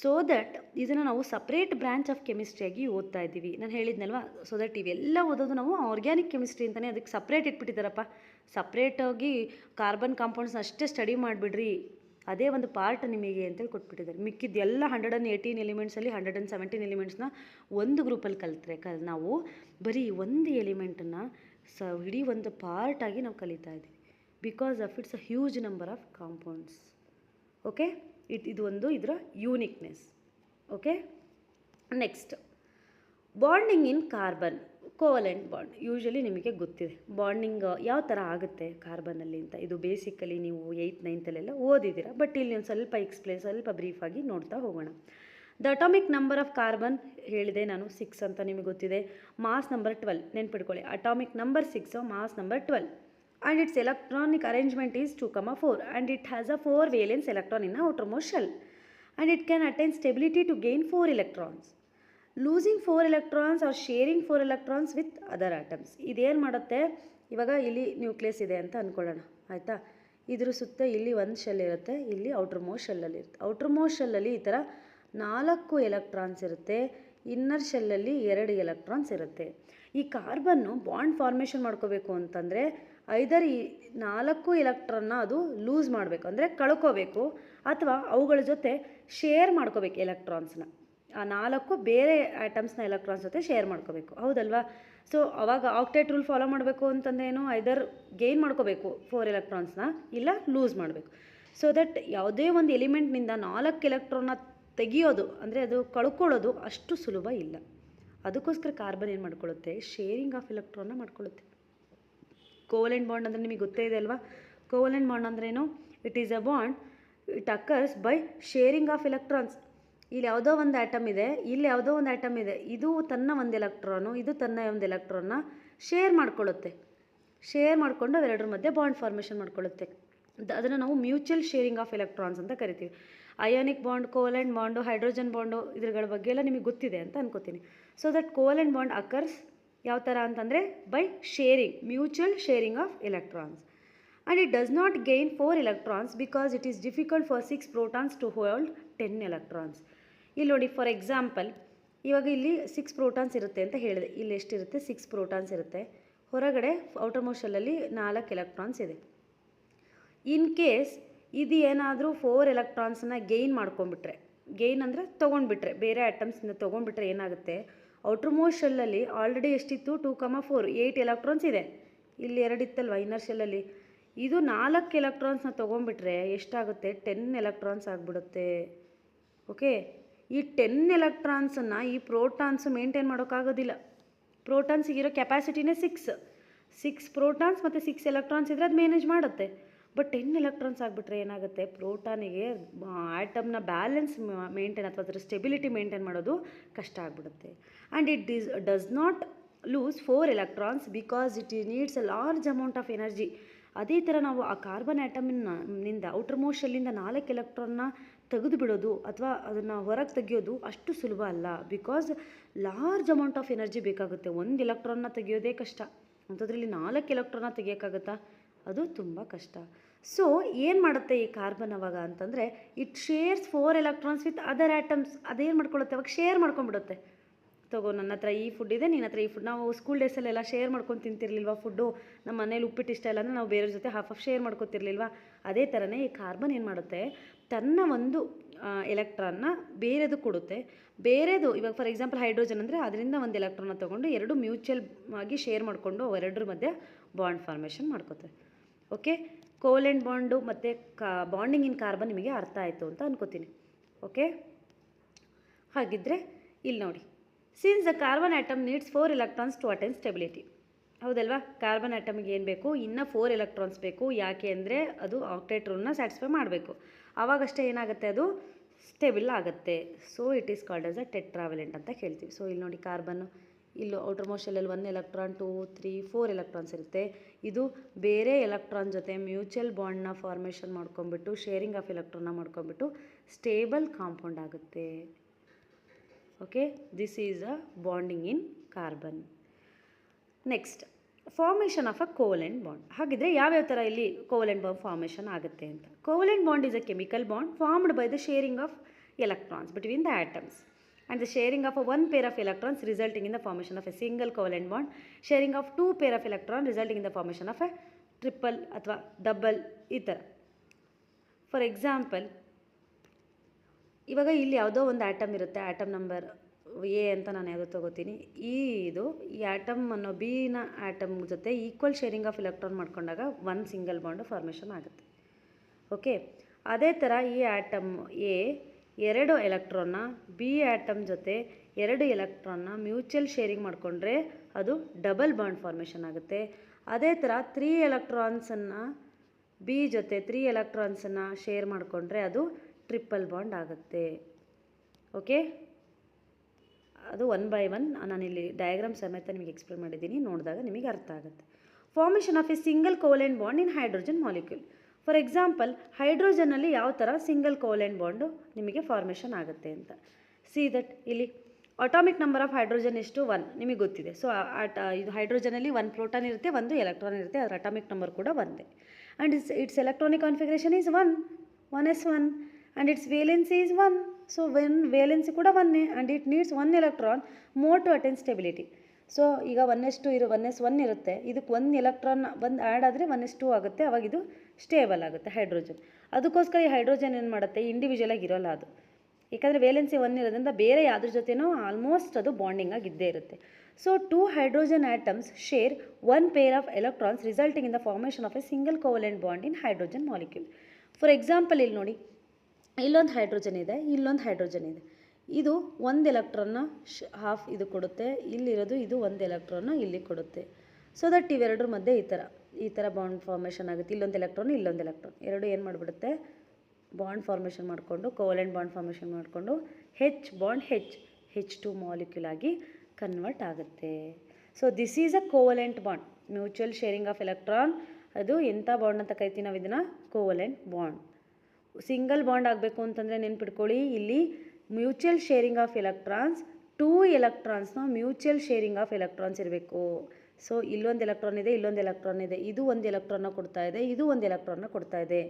So that ಇದನ್ನು ನಾವು separate branch of ಕೆಮಿಸ್ಟ್ರಿಯಾಗಿ ಓದ್ತಾ ಇದ್ದೀವಿ. ನಾನು ಹೇಳಿದ್ನಲ್ವ, ಸೊ ದಟ್ ಇವೆಲ್ಲ ಓದೋದು ನಾವು ಆರ್ಗ್ಯಾನಿಕ್ ಕೆಮಿಸ್ಟ್ರಿ ಅಂತಲೇ ಅದಕ್ಕೆ ಸಪ್ರೇಟ್ ಇಟ್ಬಿಟ್ಟಿದ್ದಾರಪ್ಪ. ಸಪ್ರೇಟಾಗಿ ಕಾರ್ಬನ್ ಕಾಂಪೌಂಡ್ಸ್ನ ಅಷ್ಟೇ ಸ್ಟಡಿ ಮಾಡಿಬಿಡ್ರಿ, ಅದೇ ಒಂದು ಪಾರ್ಟ್ ನಿಮಗೆ ಅಂತೇಳಿ ಕೊಟ್ಬಿಟ್ಟಿದ್ದಾರೆ. ಮಿಕ್ಕಿದ್ದೆಲ್ಲ 118 ಎಲಿಮೆಂಟ್ಸಲ್ಲಿ 117 ಎಲಿಮೆಂಟ್ಸ್ನ ಒಂದು ಗ್ರೂಪಲ್ಲಿ ಕಲಿತ್ರೆ ನಾವು ಬರೀ ಒಂದು ಎಲಿಮೆಂಟನ್ನು ಇಡೀ ಒಂದು ಪಾರ್ಟಾಗಿ ನಾವು ಕಲಿತಾ ಇದ್ದೀವಿ. Because of it's a huge number of compounds. Okay, ಇದು ಒಂದು ಇದರ uniqueness. Okay, next bonding in carbon, covalent bond. Usually ನಿಮಗೆ ಗೊತ್ತಿದೆ ಬಾಂಡಿಂಗ್ ಯಾವ ಥರ ಆಗುತ್ತೆ ಕಾರ್ಬನಲ್ಲಿ ಅಂತ. ಇದು ಬೇಸಿಕಲಿ ನೀವು 8th 9th ಓದಿದ್ದೀರಾ, ಬಟ್ ಇಲ್ಲಿ ಒಂದು ಸ್ವಲ್ಪ ಬ್ರೀಫಾಗಿ ನೋಡ್ತಾ ಹೋಗೋಣ. The atomic number of carbon ಹೇಳಿದೆ ನಾನು 6 ಅಂತ ನಿಮಗೆ ಗೊತ್ತಿದೆ. ಮಾಸ್ ನಂಬರ್ 12 ನೆನ್ಪಿಟ್ಕೊಳ್ಳಿ. Atomic number 6, mass number 12. And it's electronic arrangement is 2,4 and it has a 4 valence electron in outermost shell and it can attain stability to gain 4 electrons. Losing 4 electrons or sharing 4 electrons with other atoms. ಇದೇನು ಮಾಡುತ್ತೆ, ಇವಾಗ ಇಲ್ಲಿ nucleus ಇದೆ ಅಂತ ಅಂದ್ಕೊಳ್ಳೋಣ, ಆಯಿತಾ. ಇದ್ರ ಸುತ್ತ ಇಲ್ಲಿ ಒಂದು ಶೆಲ್ ಇರುತ್ತೆ, ಇಲ್ಲಿ ಔಟರ್ಮೋಸ್ಟ್ ಶೆಲ್ಲಲ್ಲಿ ಇರುತ್ತೆ. ಔಟರ್ಮೋಸ್ಟ್ ಶೆಲ್ಲಲ್ಲಿ ಈ ಥರ 4 ಎಲೆಕ್ಟ್ರಾನ್ಸ್ ಇರುತ್ತೆ, ಇನ್ನರ್ ಶೆಲ್ಲಲ್ಲಿ 2 ಎಲೆಕ್ಟ್ರಾನ್ಸ್ ಇರುತ್ತೆ. ಈ ಕಾರ್ಬನ್ನು ಬಾಂಡ್ ಫಾರ್ಮೇಷನ್ ಮಾಡ್ಕೋಬೇಕು ಅಂತಂದರೆ ಐದರ್ ಈ 4 ಎಲೆಕ್ಟ್ರಾನ್ನ ಅದು ಲೂಸ್ ಮಾಡಬೇಕು, ಅಂದರೆ ಕಳ್ಕೋಬೇಕು, ಅಥವಾ ಅವುಗಳ ಜೊತೆ ಶೇರ್ ಮಾಡ್ಕೋಬೇಕು ಎಲೆಕ್ಟ್ರಾನ್ಸ್ನ. ಆ 4 ಬೇರೆ ಆಟಮ್ಸ್ನ ಎಲೆಕ್ಟ್ರಾನ್ಸ್ ಜೊತೆ ಶೇರ್ ಮಾಡ್ಕೋಬೇಕು, ಹೌದಲ್ವಾ. ಸೊ ಅವಾಗ ಆಕ್ಟೇಟ್ ರೂಲ್ ಫಾಲೋ ಮಾಡಬೇಕು ಅಂತಂದೇನು, ಐದರ್ ಗೇನ್ ಮಾಡ್ಕೋಬೇಕು 4 ಎಲೆಕ್ಟ್ರಾನ್ಸ್ನ, ಇಲ್ಲ ಲೂಸ್ ಮಾಡಬೇಕು. ಸೊ ದಟ್ ಯಾವುದೇ ಒಂದು ಎಲಿಮೆಂಟ್ನಿಂದ 4 ಎಲೆಕ್ಟ್ರಾನ್ನ ತೆಗಿಯೋದು, ಅಂದರೆ ಅದು ಕಳ್ಕೊಳ್ಳೋದು ಅಷ್ಟು ಸುಲಭ ಇಲ್ಲ. ಅದಕ್ಕೋಸ್ಕರ ಕಾರ್ಬನ್ ಏನು ಮಾಡ್ಕೊಳ್ಳುತ್ತೆ, ಶೇರಿಂಗ್ ಆಫ್ ಎಲೆಕ್ಟ್ರಾನ್ನ ಮಾಡ್ಕೊಳ್ಳುತ್ತೆ. ಕೋವಲೆಂಟ್ ಬಾಂಡ್ ಅಂದರೆ ನಿಮಗೆ ಗೊತ್ತೇ ಇದೆ ಅಲ್ವಾ. ಕೋವಲೆಂಟ್ ಬಾಂಡ್ ಅಂದ್ರೇನು, it is a bond, it occurs by sharing of electrons. ಇಲ್ಲಿ ಯಾವುದೋ ಒಂದು ಆಟಮ್ ಇದೆ, ಇಲ್ಲಿ ಯಾವುದೋ ಒಂದು ಆಟಮ್ ಇದೆ, ಇದು ತನ್ನ ಒಂದು ಎಲೆಕ್ಟ್ರಾನು, ಇದು ತನ್ನ ಒಂದು ಎಲೆಕ್ಟ್ರಾನ್ನ ಶೇರ್ ಮಾಡ್ಕೊಳ್ಳುತ್ತೆ. ಶೇರ್ ಮಾಡಿಕೊಂಡು ಅವೆರಡರ ಮಧ್ಯೆ ಬಾಂಡ್ ಫಾರ್ಮೇಷನ್ ಮಾಡ್ಕೊಳ್ಳುತ್ತೆ. ಅದನ್ನು ನಾವು ಮ್ಯೂಚುವಲ್ ಶೇರಿಂಗ್ ಆಫ್ ಎಲೆಕ್ಟ್ರಾನ್ಸ್ ಅಂತ ಕರಿತೀವಿ. Ionic bond, covalent bond, hydrogen bond ಇದ್ರಗಳ ಬಗ್ಗೆ ಎಲ್ಲ ನಿಮಗೆ ಗೊತ್ತಿದೆ ಅಂತ ಅನ್ಕೋತೀನಿ. So that covalent bond occurs ಯಾವ ಥರ ಅಂತಂದರೆ by sharing, mutual sharing of electrons. And it does not gain 4 electrons because it is difficult for 6 protons to hold 10 electrons. ಇಲ್ಲಿ ನೋಡಿ, ಫಾರ್ ಎಕ್ಸಾಂಪಲ್ ಇವಾಗ ಇಲ್ಲಿ 6 protons ಇರುತ್ತೆ ಅಂತ ಹೇಳಿದೆ. ಇಲ್ಲಿ ಎಷ್ಟಿರುತ್ತೆ, 6 protons ಇರುತ್ತೆ. ಹೊರಗಡೆ ಔಟರ್ಮೋಸ್ಟ್ ಶೆಲ್ಲಲ್ಲಿ 4 electrons ಇದೆ. ಇನ್ ಕೇಸ್ ಇದು ಏನಾದರೂ 4 electronsನ ಗೇನ್ ಮಾಡ್ಕೊಂಡ್ಬಿಟ್ರೆ, ಗೇನ್ ಅಂದರೆ ತೊಗೊಂಡ್ಬಿಟ್ರೆ, ಬೇರೆ ಆಟಮ್ಸಿಂದ ತೊಗೊಂಡ್ಬಿಟ್ರೆ ಏನಾಗುತ್ತೆ, ಔಟರ್ಮೋಸ್ಟ್ ಶೆಲ್ಲಲ್ಲಿ ಆಲ್ರೆಡಿ ಎಷ್ಟಿತ್ತು 2,4 8 electrons ಇದೆ. ಇಲ್ಲಿ 2 ಇತ್ತಲ್ವ ಇನ್ನರ್ ಶೆಲ್ಲಲ್ಲಿ, ಇದು 4 electronsನ ತೊಗೊಂಡ್ಬಿಟ್ರೆ ಎಷ್ಟಾಗುತ್ತೆ, 10 electrons ಆಗಿಬಿಡುತ್ತೆ. ಓಕೆ, ಈ 10 electronsನ್ನು ಈ ಪ್ರೋಟಾನ್ಸು ಮೇಂಟೈನ್ ಮಾಡೋಕ್ಕಾಗೋದಿಲ್ಲ. ಪ್ರೋಟಾನ್ಸಿಗಿರೋ ಕೆಪಾಸಿಟಿನೇ 6 ಪ್ರೋಟಾನ್ಸ್ ಮತ್ತು 6 electrons ಇದ್ದರೆ ಅದು ಮ್ಯಾನೇಜ್ ಮಾಡುತ್ತೆ. ಬಟ್ 10 electrons ಆಗಿಬಿಟ್ರೆ ಏನಾಗುತ್ತೆ, ಪ್ರೋಟಾನಿಗೆ ಆಟಮ್ನ ಬ್ಯಾಲೆನ್ಸ್ ಮೇಂಟೈನ್ ಅಥವಾ ಅದರ ಸ್ಟೆಬಿಲಿಟಿ ಮೇಂಟೈನ್ ಮಾಡೋದು ಕಷ್ಟ ಆಗಿಬಿಡುತ್ತೆ. And it does not lose 4 electrons because it needs a large amount of energy. ಅದೇ ಥರ ನಾವು ಆ ಕಾರ್ಬನ್ ಆಟಮ್ನಿಂದ ಔಟರ್ಮೋಸ್ಟ್ ಶೆಲ್ಲಿಂದ 4 electronನ ತೆಗೆದು ಬಿಡೋದು ಅಥವಾ ಅದನ್ನು ಹೊರಗೆ ತೆಗಿಯೋದು ಅಷ್ಟು ಸುಲಭ ಅಲ್ಲ. Because large amount of energy ಬೇಕಾಗುತ್ತೆ. 1 electronನ ತೆಗಿಯೋದೇ ಕಷ್ಟ, ಅಂಥದ್ರಲ್ಲಿ 4 electronನ ತೆಗಿಯೋಕ್ಕಾಗುತ್ತಾ, ಅದು ತುಂಬ ಕಷ್ಟ. ಸೊ ಏನು ಮಾಡುತ್ತೆ ಈ ಕಾರ್ಬನ್ ಅವಾಗ ಅಂತಂದರೆ, it shares 4 electrons with other atoms. ಅದೇನು ಮಾಡ್ಕೊಳ್ಳುತ್ತೆ, ಅವಾಗ ಶೇರ್ ಮಾಡ್ಕೊಂಡ್ಬಿಡುತ್ತೆ. ತಗೋ, ನನ್ನ ಹತ್ರ ಈ ಫುಡ್ ಇದೆ, ನಿನ್ನ ಹತ್ರ ಈ ಫುಡ್. ನಾವು ಸ್ಕೂಲ್ ಡೇಸಲ್ಲೆಲ್ಲ ಶೇರ್ ಮಾಡ್ಕೊಂಡು ತಿಂತಿರ್ಲಿಲ್ವಾ ಫುಡ್ಡು. ನಮ್ಮ ಮನೇಲಿ ಉಪ್ಪಿಟ್ಟು ಇಷ್ಟ ಇಲ್ಲ ಅಂದರೆ ನಾವು ಬೇರೆಯವ್ರ ಜೊತೆ ಹಾಫ್ ಶೇರ್ ಮಾಡ್ಕೊತಿರ್ಲಿಲ್ವಾ. ಅದೇ ಥರನೇ ಈ ಕಾರ್ಬನ್ ಏನು ಮಾಡುತ್ತೆ, ತನ್ನ ಒಂದು ಎಲೆಕ್ಟ್ರಾನ್ನ ಬೇರೆದು ಕೊಡುತ್ತೆ. ಬೇರೆದು ಇವಾಗ ಫಾರ್ ಎಕ್ಸಾಂಪಲ್ ಹೈಡ್ರೋಜನ್ ಅಂದರೆ ಅದರಿಂದ ಒಂದು ಎಲೆಕ್ಟ್ರಾನ್ನ ತೊಗೊಂಡು 2 ಮ್ಯೂಚುವಲ್ ಆಗಿ ಶೇರ್ ಮಾಡಿಕೊಂಡು ಅವೆರಡರ ಮಧ್ಯೆ ಬಾಂಡ್ ಫಾರ್ಮೇಷನ್ ಮಾಡ್ಕೋತಾರೆ. ಓಕೆ, ಕೋವಲೆಂಟ್ ಬಾಂಡು ಮತ್ತು ಬಾಂಡಿಂಗ್ ಇನ್ ಕಾರ್ಬನ್ ನಿಮಗೆ ಅರ್ಥ ಆಯಿತು ಅಂತ ಅನ್ಕೋತೀನಿ. ಓಕೆ, ಹಾಗಿದ್ದರೆ ಇಲ್ಲಿ ನೋಡಿ, since the carbon atom needs 4 electrons to attain stability. ಹೌದಲ್ವಾ? ಕಾರ್ಬನ್ ಆಟಮಿಗೆ ಏನು ಬೇಕು? ಇನ್ನೂ 4 ಎಲೆಕ್ಟ್ರಾನ್ಸ್ ಬೇಕು. ಯಾಕೆ ಅಂದರೆ ಅದು ಆಕ್ಟೇಟ್ ರೂಲ್ನ ಸ್ಯಾಟಿಸ್ಫೈ ಮಾಡಬೇಕು. ಆವಾಗಷ್ಟೇ ಏನಾಗುತ್ತೆ, ಅದು ಸ್ಟೇಬಲ್ ಆಗುತ್ತೆ. So it is called as a tetravalent ಅಂತ ಹೇಳ್ತೀವಿ. ಸೊ ಇಲ್ಲಿ ನೋಡಿ ಕಾರ್ಬನ್ನು, ಇಲ್ಲೂ ಔಟರ್ ಮೋಸ್ಟ್ ಶೆಲ್ಲಲ್ಲಿ 1 ಎಲೆಕ್ಟ್ರಾನ್ 2 3 4 ಎಲೆಕ್ಟ್ರಾನ್ಸ್ ಇರುತ್ತೆ. ಇದು ಬೇರೆ ಎಲೆಕ್ಟ್ರಾನ್ ಜೊತೆ ಮ್ಯೂಚುವಲ್ ಬಾಂಡ್ನ ಫಾರ್ಮೇಷನ್ ಮಾಡ್ಕೊಂಬಿಟ್ಟು ಶೇರಿಂಗ್ ಆಫ್ ಎಲೆಕ್ಟ್ರಾನ್ನ ಮಾಡ್ಕೊಂಬಿಟ್ಟು ಸ್ಟೇಬಲ್ ಕಾಂಪೌಂಡ್ ಆಗುತ್ತೆ. Okay, this is a bonding in carbon. Next, formation of a covalent bond. ಹಾಗಿದ್ರೆ ಯಾವ್ಯಾವ ಥರ ಇಲ್ಲಿ ಕೋವೆಲೆಂಟ್ ಬಾಂಡ್ ಫಾರ್ಮೇಷನ್ ಆಗುತ್ತೆ ಅಂತ. Covalent bond is a chemical bond formed by the sharing of electrons between the atoms and the sharing of one pair of electrons resulting in the formation of a single covalent bond, sharing of 2 pair of electrons resulting in the formation of a triple ಅಥವಾ double ಈ ಥರ. For example, ಇವಾಗ ಇಲ್ಲಿ ಯಾವುದೋ ಒಂದು atom ಇರುತ್ತೆ, atom number A ಅಂತ ನಾನು ಯಾವುದೋ ತಗೋತೀನಿ. ಈ ಆಟಮ್ ಅನ್ನೋ ಬಿನ ಆಟಮ್ ಜೊತೆ ಈಕ್ವಲ್ ಶೇರಿಂಗ್ ಆಫ್ ಎಲೆಕ್ಟ್ರಾನ್ ಮಾಡ್ಕೊಂಡಾಗ ಒಂದು ಸಿಂಗಲ್ ಬಾಂಡ್ ಫಾರ್ಮೇಷನ್ ಆಗುತ್ತೆ. ಓಕೆ, ಅದೇ ಥರ ಈ ಆಟಮ್ ಎ 2 ಎಲೆಕ್ಟ್ರಾನ್ನ ಬಿ ಆಟಮ್ ಜೊತೆ 2 ಎಲೆಕ್ಟ್ರಾನ್ನ ಮ್ಯೂಚುವಲ್ ಶೇರಿಂಗ್ ಮಾಡಿಕೊಂಡ್ರೆ ಅದು ಡಬಲ್ ಬಾಂಡ್ ಫಾರ್ಮೇಷನ್ ಆಗುತ್ತೆ. ಅದೇ ಥರ 3 ಎಲೆಕ್ಟ್ರಾನ್ಸನ್ನು ಬಿ ಜೊತೆ 3 ಎಲೆಕ್ಟ್ರಾನ್ಸನ್ನು ಶೇರ್ ಮಾಡಿಕೊಂಡ್ರೆ ಅದು ಟ್ರಿಪಲ್ ಬಾಂಡ್ ಆಗುತ್ತೆ. ಓಕೆ, ಅದು 1 by 1 ನಾನಿಲ್ಲಿ ಡಯಾಗ್ರಾಮ್ ಸಮೇತ ನಿಮಗೆ ಎಕ್ಸ್ಪ್ಲೇನ್ ಮಾಡಿದ್ದೀನಿ, ನೋಡಿದಾಗ ನಿಮಗೆ ಅರ್ಥ ಆಗುತ್ತೆ. Formation of a single covalent bond in hydrogen molecule. For example, ಹೈಡ್ರೋಜನಲ್ಲಿ ಯಾವ ಥರ ಸಿಂಗಲ್ ಕೋವೆಲೆಂಟ್ ಬಾಂಡು ನಿಮಗೆ ಫಾರ್ಮೇಷನ್ ಆಗುತ್ತೆ ಅಂತ. ಸಿ ದಟ್ ಇಲ್ಲಿ ಅಟಾಮಿಕ್ ನಂಬರ್ ಆಫ್ ಹೈಡ್ರೋಜನ್ ಎಷ್ಟು? 1 ನಿಮಗೆ ಗೊತ್ತಿದೆ. ಸೊ ಇದು ಹೈಡ್ರೋಜನಲ್ಲಿ 1 ಪ್ರೋಟಾನ್ ಇರುತ್ತೆ, 1 ಎಲೆಕ್ಟ್ರಾನ್ ಇರುತ್ತೆ, ಅದರ ಅಟಾಮಿಕ್ ನಂಬರ್ ಕೂಡ ಒಂದೇ. And it's electronic configuration is 1s1 and it's valency is 1. So valency ಕೂಡ 1 and it needs 1 electron more to attain stability. So ಈಗ 1s1 ಇರುತ್ತೆ, ಇದಕ್ಕೆ 1 ಎಲೆಕ್ಟ್ರಾನ್ ಬಂದು ಆ್ಯಡ್ ಆದರೆ 1s2 ಆಗುತ್ತೆ, ಅವಾಗ ಇದು ಸ್ಟೇಬಲ್ ಆಗುತ್ತೆ ಹೈಡ್ರೋಜನ್. ಅದಕ್ಕೋಸ್ಕರ ಈ ಹೈಡ್ರೋಜನ್ ಏನು ಮಾಡುತ್ತೆ, ಇಂಡಿವಿಜುವಲಾಗಿ ಇರೋಲ್ಲ ಅದು, ಯಾಕಂದರೆ ವೇಲೆನ್ಸಿ 1 ಇರೋದ್ರಿಂದ ಬೇರೆ ಯಾವ್ದ್ರ ಜೊತೆನೋ ಆಲ್ಮೋಸ್ಟ್ ಅದು ಬಾಂಡಿಂಗ್ ಆಗಿ ಇದ್ದೇ ಇರುತ್ತೆ. So 2 hydrogen atoms share 1 pair of electrons resulting in the formation of a single covalent bond in hydrogen molecule. For example, ಇಲ್ಲಿ ನೋಡಿ, ಇಲ್ಲೊಂದು ಹೈಡ್ರೋಜನ್ ಇದೆ, ಇಲ್ಲೊಂದು ಹೈಡ್ರೋಜನ್ ಇದೆ. ಇದು 1 ಎಲೆಕ್ಟ್ರಾನ್ನ ಹಾಫ್ ಇದು ಕೊಡುತ್ತೆ, ಇಲ್ಲಿರೋದು ಇದು 1 ಎಲೆಕ್ಟ್ರಾನ್ನ ಇಲ್ಲಿ ಕೊಡುತ್ತೆ. ಸೊ ದಟ್ ಇವೆರಡರ ಮಧ್ಯೆ ಈ ಥರ ಬಾಂಡ್ ಫಾರ್ಮೇಷನ್ ಆಗುತ್ತೆ. ಇಲ್ಲೊಂದು ಎಲೆಕ್ಟ್ರಾನ್, ಇಲ್ಲೊಂದು ಎಲೆಕ್ಟ್ರಾನ್, ಎರಡು ಏನು ಮಾಡಿಬಿಡುತ್ತೆ, ಬಾಂಡ್ ಫಾರ್ಮೇಷನ್ ಮಾಡಿಕೊಂಡು ಕೋವೆಲೆಂಟ್ ಬಾಂಡ್ ಫಾರ್ಮೇಷನ್ ಮಾಡಿಕೊಂಡು H2 ಮಾಲಿಕ್ಯೂಲ್ ಆಗಿ ಕನ್ವರ್ಟ್ ಆಗುತ್ತೆ. So this is a covalent bond, mutual sharing of electron. ಅದು ಎಂಥ ಬಾಂಡ್ ಅಂತ ಕರಿತೀವಿ ನಾವು ಇದನ್ನು? Covalent bond. ಸಿಂಗಲ್ ಬಾಂಡ್ ಆಗಬೇಕು ಅಂತಂದರೆ ನೆನ್ಪಿಟ್ಕೊಳ್ಳಿ, ಇಲ್ಲಿ ಮ್ಯೂಚುವಲ್ ಶೇರಿಂಗ್ ಆಫ್ ಎಲೆಕ್ಟ್ರಾನ್ಸ್ 2 ಎಲೆಕ್ಟ್ರಾನ್ಸ್ನ ಮ್ಯೂಚುವಲ್ ಶೇರಿಂಗ್ ಆಫ್ ಎಲೆಕ್ಟ್ರಾನ್ಸ್ ಇರಬೇಕು. ಸೊ ಇಲ್ಲೊಂದು ಎಲೆಕ್ಟ್ರಾನ್ ಇದೆ, ಇಲ್ಲೊಂದು ಎಲೆಕ್ಟ್ರಾನ್ ಇದೆ, ಇದು 1 ಎಲೆಕ್ಟ್ರಾನ್ನ ಕೊಡ್ತಾ ಇದೆ, ಇದು 1 ಎಲೆಕ್ಟ್ರಾನ್ನ ಕೊಡ್ತಾ ಇದೆ.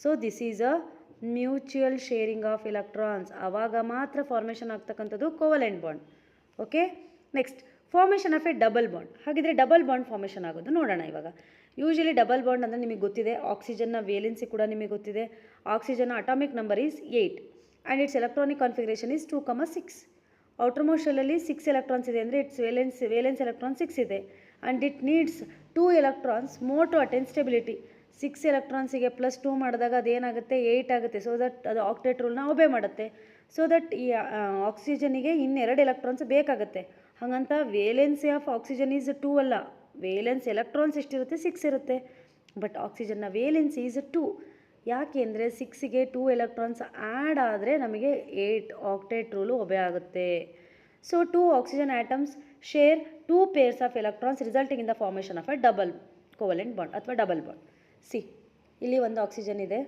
So this is a mutual sharing of electrons. ಆವಾಗ ಮಾತ್ರ ಫಾರ್ಮೇಷನ್ ಆಗ್ತಕ್ಕಂಥದ್ದು covalent bond. Okay, next, formation of a double bond. ಹಾಗಿದ್ರೆ ಡಬಲ್ ಬಾಂಡ್ ಫಾರ್ಮೇಷನ್ ಆಗೋದು ನೋಡೋಣ ಇವಾಗ. ಯೂಶಲಿ ಡಬಲ್ ಬಾಂಡ್ ಅಂದರೆ ನಿಮಗೆ ಗೊತ್ತಿದೆ, ಆಕ್ಸಿಜನ್ನ ವೇಲೆನ್ಸಿ ಕೂಡ ನಿಮಗೆ ಗೊತ್ತಿದೆ. ಆಕ್ಸಿಜನ್ನ atomic number is 8 and it's electronic configuration is 2,6. Outermost ಶೆಲ್ಲಲ್ಲಿ 6 ಎಲೆಕ್ಟ್ರಾನ್ಸ್ ಇದೆ ಅಂದರೆ ಇಟ್ಸ್ ವೇಲೆನ್ಸ್ ಎಲೆಕ್ಟ್ರಾನ್ 6 ಇದೆ and it needs 2 electrons more to attain stability. 6 ಎಲೆಕ್ಟ್ರಾನ್ಸಿಗೆ +2 ಮಾಡಿದಾಗ ಅದೇನಾಗುತ್ತೆ, 8 ಆಗುತ್ತೆ. ಸೊ ದಟ್ ಅದು ಆಕ್ಟೇಟ್ ರೂಲ್ನ ಒಬೇ ಮಾಡುತ್ತೆ. ಸೊ ದಟ್ ಈ ಆಕ್ಸಿಜನಿಗೆ ಇನ್ನೆರಡು ಎಲೆಕ್ಟ್ರಾನ್ಸ್ ಬೇಕಾಗುತ್ತೆ. ಹಾಗಂತ ವೇಲೆನ್ಸಿ ಆಫ್ ಆಕ್ಸಿಜನ್ ಈಸ್ 2 ಅಲ್ಲ, ವೇಲೆನ್ಸ್ ಎಲೆಕ್ಟ್ರಾನ್ಸ್ ಎಷ್ಟಿರುತ್ತೆ, 6 ಇರುತ್ತೆ. ಬಟ್ ಆಕ್ಸಿಜನ್ನ ವೇಲೆನ್ಸಿ ಈಸ್ 2. ಯಾಕೆ ಅಂದರೆ 6ಗೆ 2 ಎಲೆಕ್ಟ್ರಾನ್ಸ್ ಆ್ಯಡ್ ಆದರೆ ನಮಗೆ 8 ಆಕ್ಟೇಟ್ ರೂಲು ಒಬೆ ಆಗುತ್ತೆ. So 2 oxygen atoms share 2 pairs of electrons resulting in the formation of a double covalent bond ಅಥವಾ ಡಬಲ್ ಬಾಂಡ್. ಸಿ, ಇಲ್ಲಿ ಒಂದು ಆಕ್ಸಿಜನ್ ಇದೆ,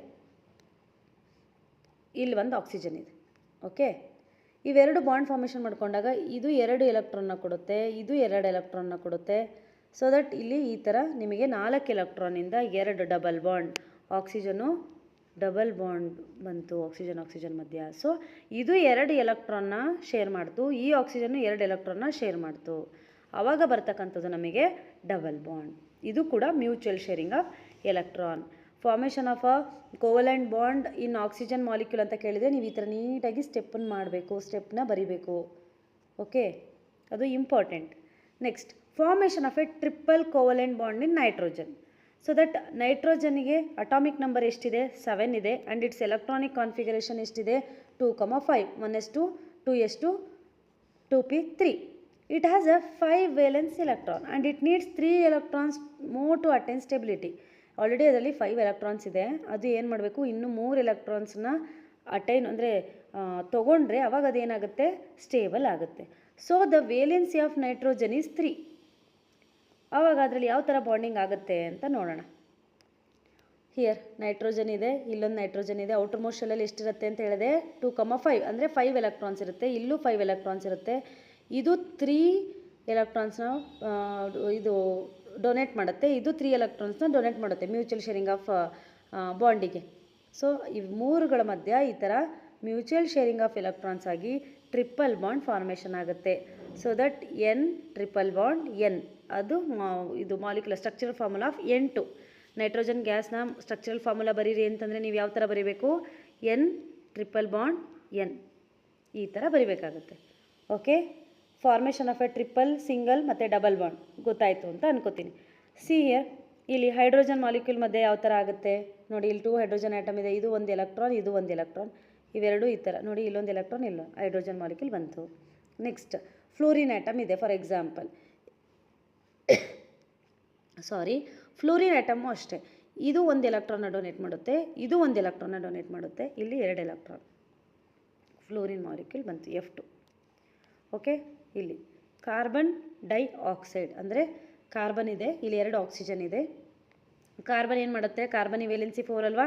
ಇಲ್ಲಿ ಒಂದು ಆಕ್ಸಿಜನ್ ಇದೆ. ಓಕೆ, ಇವೆರಡು ಬಾಂಡ್ ಫಾರ್ಮೇಷನ್ ಮಾಡ್ಕೊಂಡಾಗ ಇದು 2 ಎಲೆಕ್ಟ್ರಾನ್ನ ಕೊಡುತ್ತೆ, ಇದು 2 ಎಲೆಕ್ಟ್ರಾನ್ನ ಕೊಡುತ್ತೆ. ಸೊ ದಟ್ ಇಲ್ಲಿ ಈ ಥರ ನಿಮಗೆ 4 ಎಲೆಕ್ಟ್ರಾನಿಂದ 2 double bond, oxygen double bond ಬಂತು ಆಕ್ಸಿಜನ್ ಮಧ್ಯ. ಸೊ ಇದು 2 ಎಲೆಕ್ಟ್ರಾನ್ನ ಶೇರ್ ಮಾಡ್ತು, ಈ ಆಕ್ಸಿಜನ್ನು 2 ಎಲೆಕ್ಟ್ರಾನ್ನ ಶೇರ್ ಮಾಡ್ತು. ಆವಾಗ ಬರ್ತಕ್ಕಂಥದ್ದು ನಮಗೆ ಡಬಲ್ ಬಾಂಡ್. ಇದು ಕೂಡ mutual sharing of electron. Formation of a covalent bond in oxygen molecule ಅಂತ ಕೇಳಿದರೆ ನೀವು ಈ ಥರ ನೀಟಾಗಿ ಸ್ಟೆಪ್ಪನ್ನು ಮಾಡಬೇಕು, ಸ್ಟೆಪ್ನ ಬರಿಬೇಕು. ಓಕೆ, ಅದು important. Next, formation of a triple covalent bond in nitrogen. So that ನೈಟ್ರೋಜನ್ಗೆ ಅಟಾಮಿಕ್ ನಂಬರ್ ಎಷ್ಟಿದೆ, 7 ಇದೆ ಆ್ಯಂಡ್ ಇಟ್ಸ್ ಎಲೆಕ್ಟ್ರಾನಿಕ್ ಕಾನ್ಫಿಗರೇಷನ್ ಎಷ್ಟಿದೆ, 2,5, 1s2 2s2 2p3. It has a 5 valence electron and it needs 3 electrons more to attain stability. Already ಅದರಲ್ಲಿ 5 electrons ಇದೆ, ಅದು ಏನು ಮಾಡಬೇಕು, ಇನ್ನೂ 3 ಎಲೆಕ್ಟ್ರಾನ್ಸ್ನ ಅಟೈನ್ ಅಂದರೆ ತೊಗೊಂಡ್ರೆ ಅವಾಗ ಅದೇನಾಗುತ್ತೆ, ಸ್ಟೇಬಲ್ ಆಗುತ್ತೆ. So the valency of nitrogen is 3. ಆವಾಗ ಅದರಲ್ಲಿ ಯಾವ ಥರ ಬಾಂಡಿಂಗ್ ಆಗುತ್ತೆ ಅಂತ ನೋಡೋಣ. ಹಿಯರ್ ನೈಟ್ರೋಜನ್ ಇದೆ, ಇಲ್ಲೊಂದು ನೈಟ್ರೋಜನ್ ಇದೆ. ಔಟರ್ ಮೋಸ್ಟ್ ಶೆಲ್ಲಲ್ಲಿ ಎಷ್ಟಿರುತ್ತೆ ಅಂತ ಹೇಳಿದೆ, 2,5 ಅಂದರೆ 5 ಎಲೆಕ್ಟ್ರಾನ್ಸ್ ಇರುತ್ತೆ. ಇಲ್ಲೂ 5 ಎಲೆಕ್ಟ್ರಾನ್ಸ್ ಇರುತ್ತೆ. ಇದು 3 ಎಲೆಕ್ಟ್ರಾನ್ಸ್ನ ಇದು ಡೊನೇಟ್ ಮಾಡುತ್ತೆ, ಇದು 3 ಎಲೆಕ್ಟ್ರಾನ್ಸ್ನ ಡೊನೇಟ್ ಮಾಡುತ್ತೆ ಮ್ಯೂಚುವಲ್ ಶೇರಿಂಗ್ ಆಫ್ ಬಾಂಡಿಗೆ. ಸೊ ಇವು ಮೂರುಗಳ ಮಧ್ಯ ಈ ಥರ ಮ್ಯೂಚುವಲ್ ಶೇರಿಂಗ್ ಆಫ್ ಎಲೆಕ್ಟ್ರಾನ್ಸ್ ಆಗಿ ಟ್ರಿಪಲ್ ಬಾಂಡ್ ಫಾರ್ಮೇಷನ್ ಆಗುತ್ತೆ. So that N triple bond N ಅದು ಇದು molecular structural formula of N2. Nitrogen ಗ್ಯಾಸ್ನ ಸ್ಟ್ರಕ್ಚರಲ್ ಫಾರ್ಮುಲಾ ಬರೀರಿ ಅಂತಂದರೆ ನೀವು ಯಾವ ಥರ ಬರೀಬೇಕು, N ಟ್ರಿಪಲ್ ಬಾಂಡ್ N ಈ ಥರ ಬರಿಬೇಕಾಗುತ್ತೆ. Okay, formation of a triple, single ಮತ್ತು ಡಬಲ್ ಬಾಂಡ್ ಗೊತ್ತಾಯಿತು ಅಂತ ಅನ್ಕೋತೀನಿ. ಸಿ ಹಿಯರ್, ಇಲ್ಲಿ ಹೈಡ್ರೋಜನ್ ಮಾಲಿಕ್ಯೂಲ್ ಮಧ್ಯೆ ಯಾವ ಥರ ಆಗುತ್ತೆ ನೋಡಿ. ಇಲ್ಲಿ 2 ಹೈಡ್ರೋಜನ್ ಆಟಮ್ ಇದೆ, ಇದು ಒಂದು ಎಲೆಕ್ಟ್ರಾನ್, ಇದು ಒಂದು ಎಲೆಕ್ಟ್ರಾನ್, ಇವೆರಡು ಈ ಥರ ನೋಡಿ. ಇಲ್ಲೊಂದು ಎಲೆಕ್ಟ್ರಾನ್, ಇಲ್ಲ ಹೈಡ್ರೋಜನ್ ಮಾಲಿಕ್ಯೂಲ್ ಬಂತು. ನೆಕ್ಸ್ಟ್ ಫ್ಲೋರಿನ್ ಆಟಮ್ ಇದೆ ಫಾರ್ ಎಕ್ಸಾಂಪಲ್. ಫ್ಲೋರಿನ್ ಆಟಮು ಅಷ್ಟೇ, ಇದು ಒಂದು ಎಲೆಕ್ಟ್ರಾನ್ನ ಡೊನೇಟ್ ಮಾಡುತ್ತೆ, ಇದು ಒಂದು ಎಲೆಕ್ಟ್ರಾನ್ನ ಡೊನೇಟ್ ಮಾಡುತ್ತೆ. ಇಲ್ಲಿ 2 ಎಲೆಕ್ಟ್ರಾನ್, ಫ್ಲೋರಿನ್ ಮಾಲಿಕ್ಯೂಲ್ ಬಂತು F2. ಓಕೆ, ಇಲ್ಲಿ ಕಾರ್ಬನ್ ಡೈಆಕ್ಸೈಡ್ ಅಂದರೆ ಕಾರ್ಬನ್ ಇದೆ, ಇಲ್ಲಿ 2 ಆಕ್ಸಿಜನ್ ಇದೆ. ಕಾರ್ಬನ್ ಏನು ಮಾಡುತ್ತೆ, ಕಾರ್ಬನ್ ವೇಲೆನ್ಸಿ 4 ಅಲ್ವಾ,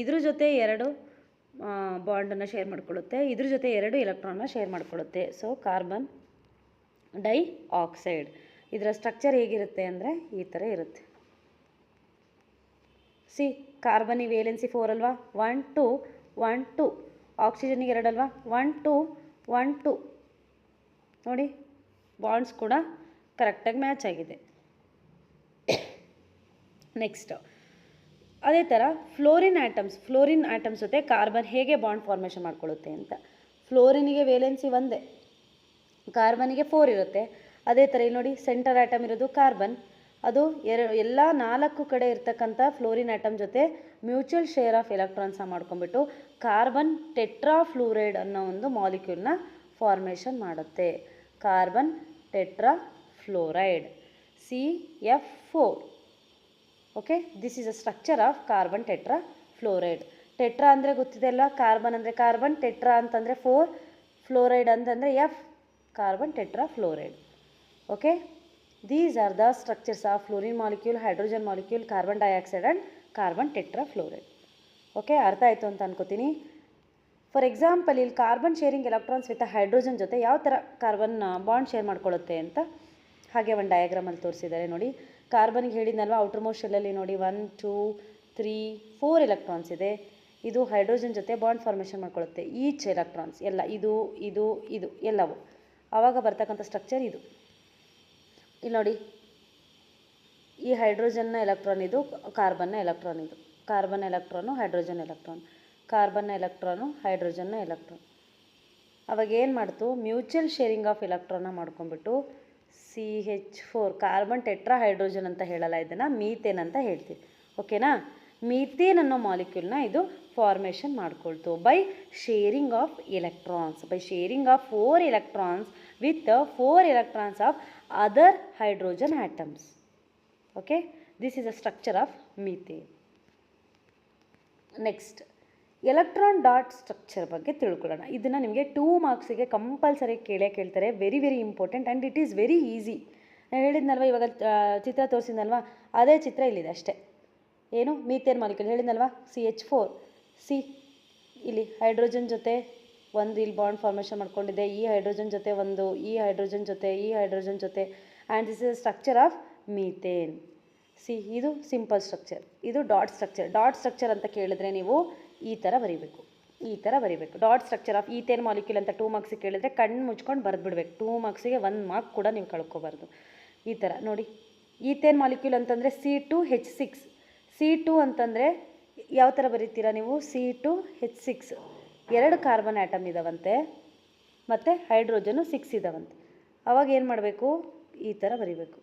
ಇದ್ರ ಜೊತೆ 2 ಬಾಂಡನ್ನು ಶೇರ್ ಮಾಡ್ಕೊಳ್ಳುತ್ತೆ, ಇದ್ರ ಜೊತೆ 2 ಎಲೆಕ್ಟ್ರಾನ್ನ ಶೇರ್ ಮಾಡ್ಕೊಳ್ಳುತ್ತೆ. ಸೊ ಕಾರ್ಬನ್ ಡೈಆಕ್ಸೈಡ್ ಇದರ ಸ್ಟ್ರಕ್ಚರ್ ಹೇಗಿರುತ್ತೆ ಅಂದರೆ ಈ ಥರ ಇರುತ್ತೆ. ಸಿ, ಕಾರ್ಬನ್ ವೇಲೆನ್ಸಿ 4 ಅಲ್ವಾ, 1 2 1 2, ಆಕ್ಸಿಜನ್ಗೆ 2 ಅಲ್ವಾ, 1 2 1 2 ನೋಡಿ, ಬಾಂಡ್ಸ್ ಕೂಡ ಕರೆಕ್ಟಾಗಿ ಮ್ಯಾಚ್ ಆಗಿದೆ. ನೆಕ್ಸ್ಟ್ ಅದೇ ಥರ ಫ್ಲೋರಿನ್ ಆಟಮ್ಸ್ ಜೊತೆ ಕಾರ್ಬನ್ ಹೇಗೆ ಬಾಂಡ್ ಫಾರ್ಮೇಷನ್ ಮಾಡ್ಕೊಳ್ಳುತ್ತೆ ಅಂತ. ಫ್ಲೋರಿನಿಗೆ ವೇಲೆನ್ಸಿ 1, ಕಾರ್ಬನಿಗೆ 4 ಇರುತ್ತೆ. ಅದೇ ಥರ ಇಲ್ಲಿ ನೋಡಿ, ಸೆಂಟರ್ ಆಟಮ್ ಇರೋದು ಕಾರ್ಬನ್, ಅದು ಎಲ್ಲ 4 ಕಡೆ ಇರ್ತಕ್ಕಂಥ ಫ್ಲೋರಿನ್ ಆಟಮ್ ಜೊತೆ ಮ್ಯೂಚುವಲ್ ಶೇರ್ ಆಫ್ ಎಲೆಕ್ಟ್ರಾನ್ಸ್ನ ಮಾಡ್ಕೊಂಡ್ಬಿಟ್ಟು ಕಾರ್ಬನ್ ಟೆಟ್ರಾಫ್ಲೂರೈಡ್ ಅನ್ನೋ ಒಂದು ಮಾಲಿಕ್ಯೂಲ್ನ ಫಾರ್ಮೇಷನ್ ಮಾಡುತ್ತೆ. Carbon ಟೆಟ್ರಾಫ್ಲೋರೈಡ್ CF4. Okay, this is a structure of carbon ಟೆಟ್ರಾಫ್ಲೋರೈಡ್. Tetra ಅಂದರೆ ಗೊತ್ತಿದೆ ಅಲ್ಲ, ಕಾರ್ಬನ್ ಅಂದರೆ ಕಾರ್ಬನ್, ಟೆಟ್ರಾ ಅಂತಂದರೆ 4, ಫ್ಲೋರೈಡ್ ಅಂತಂದರೆ F, carbon tetrafluoride. Okay, these are the structures of fluorine molecule, hydrogen molecule, carbon dioxide and carbon tetrafluoride. Okay, ಅರ್ಥ ಆಯಿತು ಅಂತ ಅನ್ಕೋತೀನಿ. ಫಾರ್ ಎಕ್ಸಾಂಪಲ್, ಇಲ್ಲಿ carbon sharing electrons with hydrogen ಜೊತೆ ಯಾವ ಥರ ಕಾರ್ಬನ್ ಬಾಂಡ್ ಶೇರ್ ಮಾಡ್ಕೊಳ್ಳುತ್ತೆ ಅಂತ ಹಾಗೆ ಒಂದು ಡಯಾಗ್ರಾಮಲ್ಲಿ ತೋರಿಸಿದ್ದಾರೆ ನೋಡಿ. ಕಾರ್ಬನ್ಗೆ ಹೇಳಿದ್ನಲ್ವ, ಔಟರ್ ಮೋಸ್ಟ್ ಶೆಲ್ಲಲ್ಲಿ ನೋಡಿ 1 2 3 4 ಎಲೆಕ್ಟ್ರಾನ್ಸ್ ಇದೆ. ಇದು ಹೈಡ್ರೋಜನ್ ಜೊತೆ ಬಾಂಡ್ ಫಾರ್ಮೇಷನ್ ಮಾಡ್ಕೊಳ್ಳುತ್ತೆ. ಈಚ್ ಎಲೆಕ್ಟ್ರಾನ್ಸ್ ಎಲ್ಲ ಇದು ಇದು ಇದು ಎಲ್ಲವೂ ಆವಾಗ ಬರ್ತಕ್ಕಂಥ ಸ್ಟ್ರಕ್ಚರ್ ಇದು. ಇಲ್ಲಿ ನೋಡಿ, ಈ ಹೈಡ್ರೋಜನ್ನ ಎಲೆಕ್ಟ್ರಾನ್ ಇದು, ಕಾರ್ಬನ್ನ ಎಲೆಕ್ಟ್ರಾನ್ ಇದು, ಕಾರ್ಬನ್ ಎಲೆಕ್ಟ್ರಾನು ಹೈಡ್ರೋಜನ್ ಎಲೆಕ್ಟ್ರಾನ್, ಕಾರ್ಬನ್ನ ಎಲೆಕ್ಟ್ರಾನು ಹೈಡ್ರೋಜನ್ನ ಎಲೆಕ್ಟ್ರಾನ್. ಅವಾಗ ಏನು ಮಾಡ್ತು, ಮ್ಯೂಚುವಲ್ ಶೇರಿಂಗ್ ಆಫ್ ಎಲೆಕ್ಟ್ರಾನ್ನ ಮಾಡ್ಕೊಂಡ್ಬಿಟ್ಟು CH4 ಕಾರ್ಬನ್ ಟೆಟ್ರಾ ಹೈಡ್ರೋಜನ್ ಅಂತ ಹೇಳಲ್ಲ, ಇದನ್ನು ಮೀಥೇನ್ ಅಂತ ಹೇಳ್ತೀವಿ. ಓಕೆನಾ, ಮೀಥೇನ್ ಅನ್ನೋ ಮಾಲಿಕ್ಯೂಲ್ನ ಇದು ಫಾರ್ಮೇಷನ್ ಮಾಡ್ಕೊಳ್ತು by sharing of electrons, by sharing of 4 electrons with 4 electrons of other hydrogen atoms. Okay, this is a structure of methane. Next electron dot structure ಬಗ್ಗೆ ತಿಳ್ಕೊಳ್ಳೋಣ. ಇದನ್ನು ನಿಮಗೆ 2 ಮಾರ್ಕ್ಸಿಗೆ ಕಂಪಲ್ಸರಿ ಕೇಳ್ತಾರೆ. Very very important and it is very easy. ನಾನು ಹೇಳಿದ್ನಲ್ವ, ಇವಾಗ ಚಿತ್ರ ತೋರಿಸಿದ್ನಲ್ವ, ಅದೇ ಚಿತ್ರ ಇಲ್ಲಿದೆ ಅಷ್ಟೇ. ಏನು, ಮೀಥೇನ್ ಮಾಲಿಕ್ಯೂಲ್ ಹೇಳಿದ್ನಲ್ವ, CH4. ಸಿ, ಇಲ್ಲಿ ಹೈಡ್ರೋಜನ್ ಜೊತೆ ಒಂದು ಇಲ್ಲಿ ಬಾಂಡ್ ಫಾರ್ಮೇಷನ್ ಮಾಡ್ಕೊಂಡಿದೆ, ಈ ಹೈಡ್ರೋಜನ್ ಜೊತೆ ಒಂದು, ಈ ಹೈಡ್ರೋಜನ್ ಜೊತೆ, ಈ ಹೈಡ್ರೋಜನ್ ಜೊತೆ, and this is structure of methane. C, ಇದು ಸಿಂಪಲ್ ಸ್ಟ್ರಕ್ಚರ್, ಇದು ಡಾಟ್ ಸ್ಟ್ರಕ್ಚರ್. ಡಾಟ್ ಸ್ಟ್ರಕ್ಚರ್ ಅಂತ ಕೇಳಿದ್ರೆ ನೀವು ಈ ಥರ ಬರೀಬೇಕು, ಈ ಥರ ಬರೀಬೇಕು. Dot structure of ethane molecule ಅಂತ 2 ಮಾರ್ಕ್ಸಿಗೆ ಕೇಳಿದ್ರೆ ಕಣ್ಣು ಮುಚ್ಕೊಂಡು ಬರೆದ್ಬಿಡ್ಬೇಕು. 2 ಮಾರ್ಕ್ಸಿಗೆ 1 ಮಾರ್ಕ್ ಕೂಡ ನೀವು ಕಳ್ಕೊಬಾರ್ದು. ಈ ಥರ ನೋಡಿ, ಈಥೇನ್ ಮಾಲಿಕ್ಯೂಲ್ ಅಂತಂದರೆ C2H6. C2 ಅಂತಂದರೆ ಯಾವ ಥರ ಬರೀತೀರಾ ನೀವು, C2H6, 2 ಕಾರ್ಬನ್ ಆಟಮ್ ಇದಾವಂತೆ ಮತ್ತು ಹೈಡ್ರೋಜನು 6 ಇದಾವಂತೆ. ಅವಾಗ ಏನು ಮಾಡಬೇಕು, ಈ ಥರ ಬರೀಬೇಕು.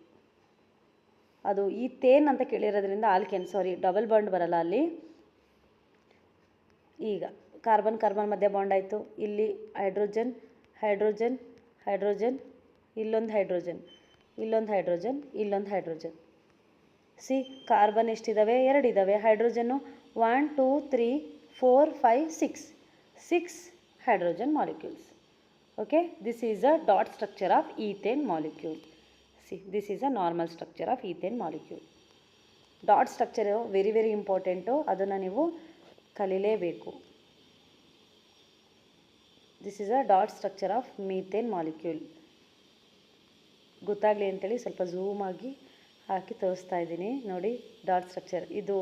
ಅದು ಈಥೇನ್ ಅಂತ ಕೇಳಿರೋದ್ರಿಂದ ಆಲ್ಕೇನ್, ಸಾರಿ ಡಬಲ್ ಬಾಂಡ್ ಬರಲ್ಲ ಅಲ್ಲಿ. ಈಗ ಕಾರ್ಬನ್ ಕಾರ್ಬನ್ ಮಧ್ಯೆ ಬಾಂಡ್ ಆಯಿತು, ಇಲ್ಲಿ ಹೈಡ್ರೋಜನ್ ಹೈಡ್ರೋಜನ್ ಹೈಡ್ರೋಜನ್ ಇಲ್ಲೊಂದು ಹೈಡ್ರೋಜನ್, ಇಲ್ಲೊಂದು ಹೈಡ್ರೋಜನ್, ಇಲ್ಲೊಂದು ಹೈಡ್ರೋಜನ್. ಸಿ ಕಾರ್ಬನ್ ಎಷ್ಟಿದ್ದಾವೆ? 2 ಇದ್ದಾವೆ. ಹೈಡ್ರೋಜನ್ನು 1 2 3 4 5 6 hydrogen molecules. Okay, this is a dot structure of ethane molecule. See, this is a normal structure of ethane molecule. Dot structure very very important, ಅದನ್ನು ನೀವು ಕಲಿಲೇಬೇಕು. This is a dot structure of methane molecule. ಗೊತ್ತಾಗಲಿ ಅಂತೇಳಿ ಸ್ವಲ್ಪ zoom ಆಗಿ ಹಾಕಿ ತೋರಿಸ್ತಾ ಇದ್ದೀನಿ ನೋಡಿ. Dot structure ಇದು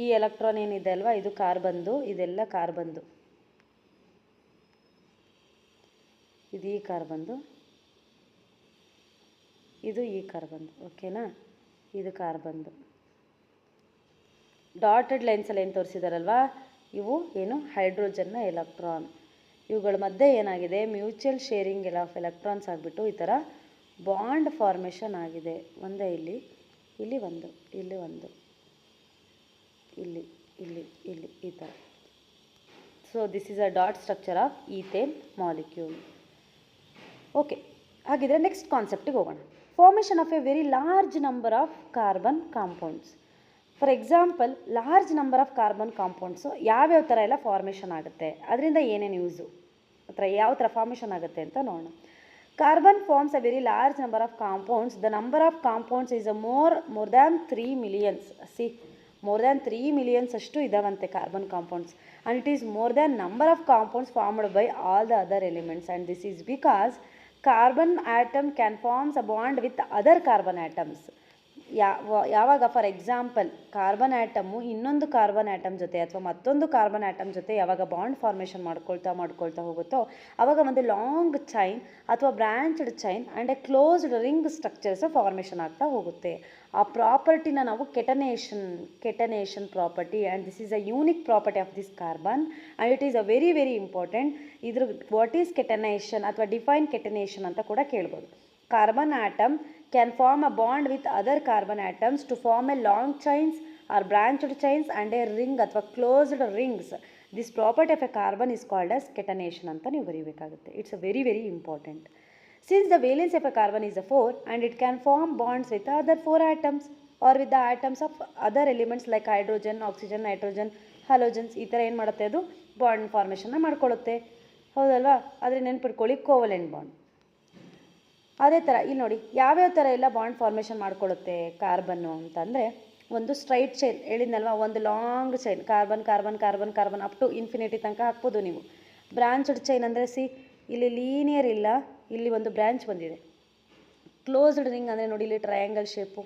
ಈ ಎಲೆಕ್ಟ್ರಾನ್ ಏನಿದೆ ಅಲ್ವಾ, ಇದು ಕಾರ್ಬನ್ದು, ಇದೆಲ್ಲ ಕಾರ್ಬನ್ದು, ಇದು ಈ ಕಾರ್ಬನ್ದು, ಇದು ಈ ಕಾರ್ಬನ್ದು. ಓಕೆನಾ? ಇದು ಕಾರ್ಬನ್ದು. ಡಾಟೆಡ್ ಲೈನ್ಸಲ್ಲಿ ಏನು ತೋರಿಸಿದಾರಲ್ವಾ, ಇವು ಏನು ಹೈಡ್ರೋಜನ್ನ ಎಲೆಕ್ಟ್ರಾನ್. ಇವುಗಳ ಮಧ್ಯೆ ಏನಾಗಿದೆ, ಮ್ಯೂಚುವಲ್ ಶೇರಿಂಗ್ ಆಫ್ ಎಲೆಕ್ಟ್ರಾನ್ಸ್ ಆಗಿಬಿಟ್ಟು ಈ ಥರ ಬಾಂಡ್ ಫಾರ್ಮೇಷನ್ ಆಗಿದೆ. ಒಂದೇ ಇಲ್ಲಿ, ಇಲ್ಲಿ ಒಂದು, ಇಲ್ಲಿ ಒಂದು, ಇಲ್ಲಿ ಇಲ್ಲಿ ಇಲ್ಲಿ ಈ ಥರ. So this is a dot structure of ethane molecule. Okay, ಹಾಗಿದ್ರೆ ನೆಕ್ಸ್ಟ್ ಕಾನ್ಸೆಪ್ಟಿಗೆ ಹೋಗೋಣ. Formation of A very large number of carbon compounds. For example, large number of carbon compounds ಯಾವ್ಯಾವ ಥರ ಎಲ್ಲ ಫಾರ್ಮೇಷನ್ ಆಗುತ್ತೆ, ಅದರಿಂದ ಏನೇನು ಯೂಸು, ಯಾವ ಥರ ಫಾರ್ಮೇಷನ್ ಆಗುತ್ತೆ ಅಂತ ನೋಡೋಣ. Carbon forms a very large number of compounds. The number of compounds is more than 3 millions. See, more than 3 millions ಅಷ್ಟು ಇದಾವಂತೆ carbon compounds. And it is more than number of compounds formed by all the other elements. And this is because carbon atom can form a bond with other carbon atoms. ಯಾವಾಗ for example carbon ಆ್ಯಟಮು ಇನ್ನೊಂದು carbon atom ಜೊತೆ ಅಥವಾ ಮತ್ತೊಂದು carbon atom ಜೊತೆ ಯಾವಾಗ bond formation ಮಾಡ್ಕೊಳ್ತಾ ಹೋಗುತ್ತೋ ಆವಾಗ ಒಂದು ಲಾಂಗ್ ಚೈನ್ ಅಥವಾ branched chain and a closed ring structures formation ಆಗ್ತಾ ಹೋಗುತ್ತೆ. ಆ ಪ್ರಾಪರ್ಟಿನ ನಾವು catenation property, and this is a unique property of this carbon and it is a very very important. ಇದ್ರ ವಾಟ್ ಈಸ್ ಕೆಟನೇಷನ್ ಅಥವಾ define catenation ಅಂತ ಕೂಡ ಕೇಳ್ಬೋದು. Carbon atom can form a bond with other carbon atoms to form a long chains or branched chains and a ring ಅಥವಾ closed rings. This property of a carbon is called as catenation ಅಂತ ನೀವು ಬರೀಬೇಕಾಗುತ್ತೆ. It's a very very important. Since the valence of a carbon is a 4 and it can form bonds with other 4 atoms or with the atoms of other elements like hydrogen, oxygen, nitrogen, halogens. ಈ ಥರ ಏನು ಮಾಡುತ್ತೆ, ಅದು bond ಫಾರ್ಮೇಷನ್ನ ಮಾಡ್ಕೊಳ್ಳುತ್ತೆ. ಹೌದಲ್ವಾ? ಆದರೆ ನೆನ್ಪಿಟ್ಕೊಳ್ಳಿ, covalent bond. ಅದೇ ಥರ ಇಲ್ಲಿ ನೋಡಿ ಯಾವ್ಯಾವ ಥರ ಎಲ್ಲ ಬಾಂಡ್ ಫಾರ್ಮೇಷನ್ ಮಾಡ್ಕೊಳ್ಳುತ್ತೆ ಕಾರ್ಬನ್ನು ಅಂತಂದರೆ, ಒಂದು ಸ್ಟ್ರೈಟ್ ಚೈನ್ ಹೇಳಿದ್ನಲ್ವ, ಒಂದು long chain carbon carbon carbon carbon up to infinity ತನಕ ಹಾಕ್ಬೋದು ನೀವು. ಬ್ರಾಂಚ್ಡ್ ಚೈನ್ ಅಂದರೆ ಸಿ ಇಲ್ಲಿ ಲೀನಿಯರ್ ಇಲ್ಲ, ಇಲ್ಲಿ ಒಂದು ಬ್ರಾಂಚ್ ಬಂದಿದೆ. ಕ್ಲೋಸ್ಡ್ ರಿಂಗ್ ಅಂದರೆ ನೋಡಿ, ಇಲ್ಲಿ ಟ್ರಯಾಂಗಲ್ ಶೇಪು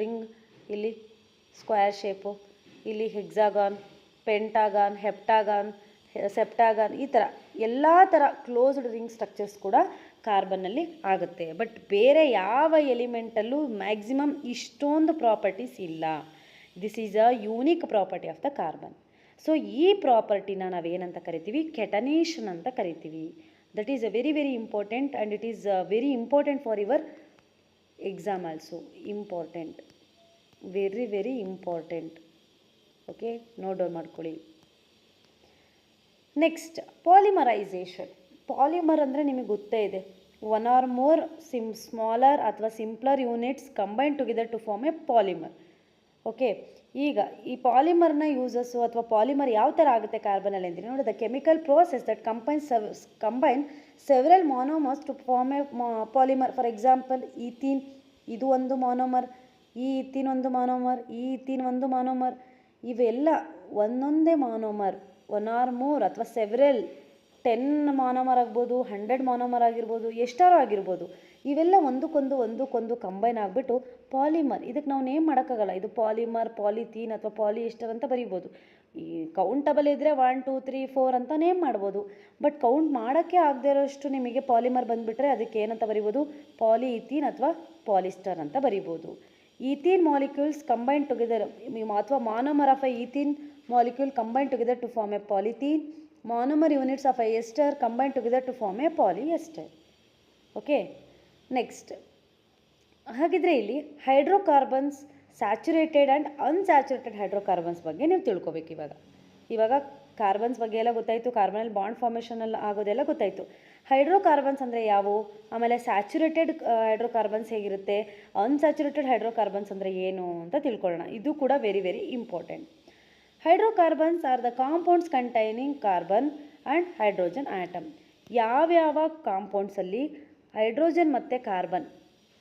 ರಿಂಗ್, ಇಲ್ಲಿ ಸ್ಕ್ವೇರ್ ಶೇಪು, ಇಲ್ಲಿ ಹೆಕ್ಸಾಗಾನ್, ಪೆಂಟಾಗಾನ್, ಹೆಪ್ಟಾಗಾನ್, ಸೆಪ್ಟಾಗಾನ್, ಈ ಥರ ಎಲ್ಲ ಥರ ಕ್ಲೋಸ್ಡ್ ರಿಂಗ್ ಸ್ಟ್ರಕ್ಚರ್ಸ್ ಕೂಡ ಕಾರ್ಬನ್ನಲ್ಲಿ ಆಗುತ್ತೆ. ಬಟ್ ಬೇರೆ ಯಾವ ಎಲಿಮೆಂಟಲ್ಲೂ ಮ್ಯಾಕ್ಸಿಮಮ್ ಇಷ್ಟೊಂದು ಪ್ರಾಪರ್ಟೀಸ್ ಇಲ್ಲ. This is a unique property of the carbon. So ಈ ಪ್ರಾಪರ್ಟಿನ ನಾವೇನಂತ ಕರಿತೀವಿ, ಕೆಟನೇಷನ್ ಅಂತ ಕರಿತೀವಿ. That is a very very important and it is very important for your exam also. Important, very very important. Okay, note down ಮಾಡ್ಕೊಳ್ಳಿ. Next, polymerisation. Polymer ಅಂದರೆ ನಿಮಗೆ ಗೊತ್ತೇ ಇದೆ, ಒನ್ ಆರ್ ಮೋರ್ ಸ್ಮಾಲರ್ ಅಥವಾ simpler units combine together to form a polymer. Okay, ಈಗ ಈ ಪಾಲಿಮರ್ನ uses ಅಥವಾ polymer ಯಾವ ಥರ ಆಗುತ್ತೆ ಕಾರ್ಬನಲ್ಲಿ ಅಂದರೆ ನೋಡಿ, the chemical process that combine several monomers to form a polymer. For example ethene, ಇದು ಒಂದು ಮಾನೋಮರ್, ಈ ಈಥೀನ್ ಒಂದು ಮಾನೋಮರ್, ಈ ಈಥೀನ್ ಒಂದು ಮಾನೋಮರ್. ಇವೆಲ್ಲ ಒಂದೊಂದೇ ಮಾನೋಮರ್, ಒನ್ ಆರ್ ಮೋರ್ ಅಥವಾ ಸೆವೆರಲ್ 10 ಮಾನೋಮರ್ ಆಗ್ಬೋದು, 100 ಮಾನೋಮರ್ ಆಗಿರ್ಬೋದು, ಎಷ್ಟಾರು ಆಗಿರ್ಬೋದು. ಇವೆಲ್ಲ ಒಂದಕ್ಕೊಂದು ಕಂಬೈನ್ ಆಗಿಬಿಟ್ಟು ಪಾಲಿಮರ್. ಇದಕ್ಕೆ ನಾವು ನೇಮ್ ಮಾಡೋಕ್ಕಾಗಲ್ಲ, ಇದು ಪಾಲಿಮರ್, ಪಾಲಿಥೀನ್ ಅಥವಾ ಪಾಲಿಯೆಸ್ಟರ್ ಅಂತ ಬರೀಬೋದು. ಈ ಕೌಂಟಬಲ್ ಇದ್ದರೆ 1 2 3 4 ಅಂತ ನೇಮ್ ಮಾಡ್ಬೋದು. ಬಟ್ ಕೌಂಟ್ ಮಾಡೋಕ್ಕೆ ಆಗದೇ ಇರೋಷ್ಟು ನಿಮಗೆ ಪಾಲಿಮರ್ ಬಂದುಬಿಟ್ರೆ ಅದಕ್ಕೆ ಏನಂತ ಬರೀಬೋದು, ಪಾಲಿಥೀನ್ ಅಥವಾ ಪಾಲಿಸ್ಟರ್ ಅಂತ ಬರೀಬೋದು. ಈಥೀನ್ ಮಾಲಿಕ್ಯೂಲ್ಸ್ ಕಂಬೈನ್ ಟುಗೆದರ್ ಅಥವಾ monomer of a ethene molecule combine together to form a polythene. Monomer units of a ester combine together to form a polyester. Okay, next, ಹಾಗಿದ್ರೆ ಇಲ್ಲಿ hydrocarbons, saturated and unsaturated hydrocarbons ಬಗ್ಗೆ ನೀವು ತಿಳ್ಕೊಬೇಕು. ಇವಾಗ carbons ಬಗ್ಗೆ ಎಲ್ಲ ಗೊತ್ತಾಯಿತು, ಕಾರ್ಬನಲ್ಲಿ ಬಾಂಡ್ ಫಾರ್ಮೇಷನಲ್ಲಿ ಆಗೋದೆಲ್ಲ ಗೊತ್ತಾಯಿತು. ಹೈಡ್ರೋಕಾರ್ಬನ್ಸ್ ಅಂದರೆ ಯಾವುವು, ಆಮೇಲೆ ಸ್ಯಾಚುರೇಟೆಡ್ ಹೈಡ್ರೋಕಾರ್ಬನ್ಸ್ ಹೇಗಿರುತ್ತೆ, ಅನ್ಸ್ಯಾಚುರೇಟೆಡ್ ಹೈಡ್ರೋಕಾರ್ಬನ್ಸ್ ಅಂದರೆ ಏನು ಅಂತ ತಿಳ್ಕೊಳ್ಳೋಣ. ಇದು ಕೂಡ very very important. Hydrocarbons are the compounds containing carbon and hydrogen atom. ಯಾವ್ಯಾವ ಕಾಂಪೌಂಡ್ಸಲ್ಲಿ ಹೈಡ್ರೋಜನ್ ಮತ್ತು carbon,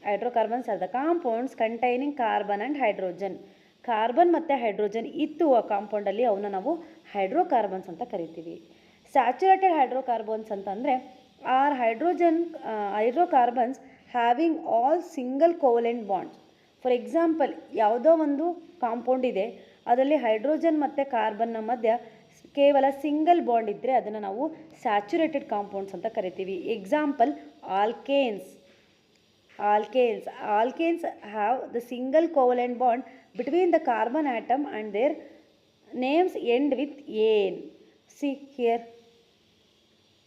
hydrocarbons are the compounds containing carbon and hydrogen, carbon ಮತ್ತು ಹೈಡ್ರೋಜನ್ ಇತ್ತು ಆ ಕಾಂಪೌಂಡಲ್ಲಿ, ಅವನ್ನ ನಾವು ಹೈಡ್ರೋಕಾರ್ಬನ್ಸ್ ಅಂತ ಕರಿತೀವಿ. ಸ್ಯಾಚುರೇಟೆಡ್ ಹೈಡ್ರೋಕಾರ್ಬನ್ಸ್ ಅಂತಂದರೆ are hydrocarbons having all single covalent bonds. For example, ಯಾವುದೋ ಒಂದು ಕಾಂಪೌಂಡ್ ಇದೆ, ಅದರಲ್ಲಿ ಹೈಡ್ರೋಜನ್ ಮತ್ತು ಕಾರ್ಬನ್ನ ಮಧ್ಯ ಕೇವಲ ಸಿಂಗಲ್ ಬಾಂಡ್ ಇದ್ದರೆ ಅದನ್ನು ನಾವು ಸ್ಯಾಚುರೇಟೆಡ್ ಕಾಂಪೌಂಡ್ಸ್ ಅಂತ ಕರಿತೀವಿ. Example, alkanes have the single covalent bond between the carbon atom and their names end with ane. See here,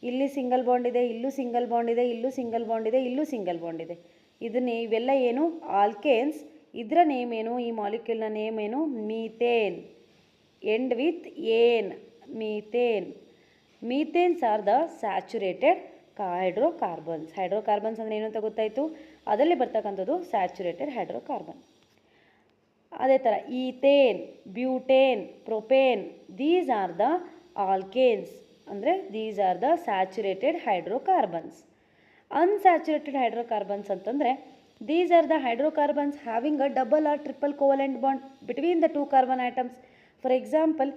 ಇಲ್ಲಿ ಸಿಂಗಲ್ ಬಾಂಡ್ ಇದೆ, ಇಲ್ಲೂ ಸಿಂಗಲ್ ಬಾಂಡ್ ಇದೆ, ಇಲ್ಲೂ ಸಿಂಗಲ್ ಬಾಂಡ್ ಇದೆ, ಇಲ್ಲೂ ಸಿಂಗಲ್ ಬಾಂಡ್ ಇದೆ. ಇದನ್ನೇ ಇವೆಲ್ಲ ಏನು ಆಲ್ಕೇನ್ಸ್. ಇದರ ನೇಮ್ ಏನು, ಈ ಮಾಲಿಕ್ಯೂಲ್ನ ನೇಮ್ ಏನು, ಮೀಥೇನ್. ಎಂಡ್ ವಿತ್ ಏನ್, methane. Methanes are the saturated hydrocarbons. Hydrocarbons ಅಂದರೆ ಏನು ಅಂತ ಗೊತ್ತಾಯಿತು, ಅದರಲ್ಲಿ ಬರ್ತಕ್ಕಂಥದ್ದು ಸ್ಯಾಚುರೇಟೆಡ್ ಹೈಡ್ರೋಕಾರ್ಬನ್. ಅದೇ ಥರ ethane, butane, propane, these are the alkanes, ಅಂದರೆ these are the saturated hydrocarbons. Unsaturated hydrocarbons ಅಂತಂದರೆ these are the hydrocarbons having a double or triple covalent bond between the two carbon atoms. For example,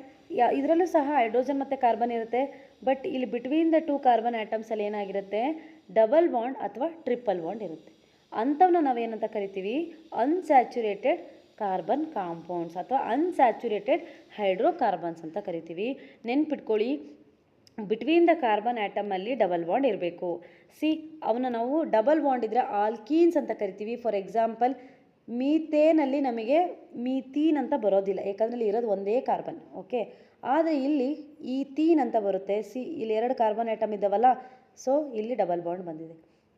ಇದರಲ್ಲೂ ಸಹ hydrogen ಮತ್ತು carbon ಇರುತ್ತೆ, but ಇಲ್ಲಿ between the two carbon ಐಟಮ್ಸಲ್ಲಿ ಏನಾಗಿರುತ್ತೆ, double bond ಅಥವಾ triple bond ಇರುತ್ತೆ. ಅಂಥವನ್ನ ನಾವೇನಂತ ಕರಿತೀವಿ, ಅನ್ಸ್ಯಾಚುರೇಟೆಡ್ ಕಾರ್ಬನ್ ಕಾಂಪೌಂಡ್ಸ್ ಅಥವಾ ಅನ್ಸ್ಯಾಚುರೇಟೆಡ್ ಹೈಡ್ರೋಕಾರ್ಬನ್ಸ್ ಅಂತ ಕರಿತೀವಿ. ನೆನ್ಪಿಟ್ಕೊಳ್ಳಿ, ಬಿಟ್ವೀನ್ ದ ಕಾರ್ಬನ್ ಆಟಮಲ್ಲಿ ಡಬಲ್ ಬಾಂಡ್ ಇರಬೇಕು. ಅವನ್ನ ನಾವು ಡಬಲ್ ಬಾಂಡ್ ಇದ್ದರೆ ಆಲ್ಕೀನ್ಸ್ ಅಂತ ಕರಿತೀವಿ. ಫಾರ್ ಎಕ್ಸಾಂಪಲ್, ಮೀಥೇನಲ್ಲಿ ನಮಗೆ ಮೀಥೀನ್ ಅಂತ ಬರೋದಿಲ್ಲ, ಯಾಕಂದರೆ ಇಲ್ಲಿ ಇರೋದು ಒಂದೇ ಕಾರ್ಬನ್. ಓಕೆ, ಆದರೆ ಇಲ್ಲಿ ಈಥೀನ್ ಅಂತ ಬರುತ್ತೆ. ಇಲ್ಲಿ 2 ಕಾರ್ಬನ್ ಆಟಮ್ ಇದ್ದಾವಲ್ಲ, ಸೊ ಇಲ್ಲಿ ಡಬಲ್ ಬಾಂಡ್ ಬಂದಿದೆ.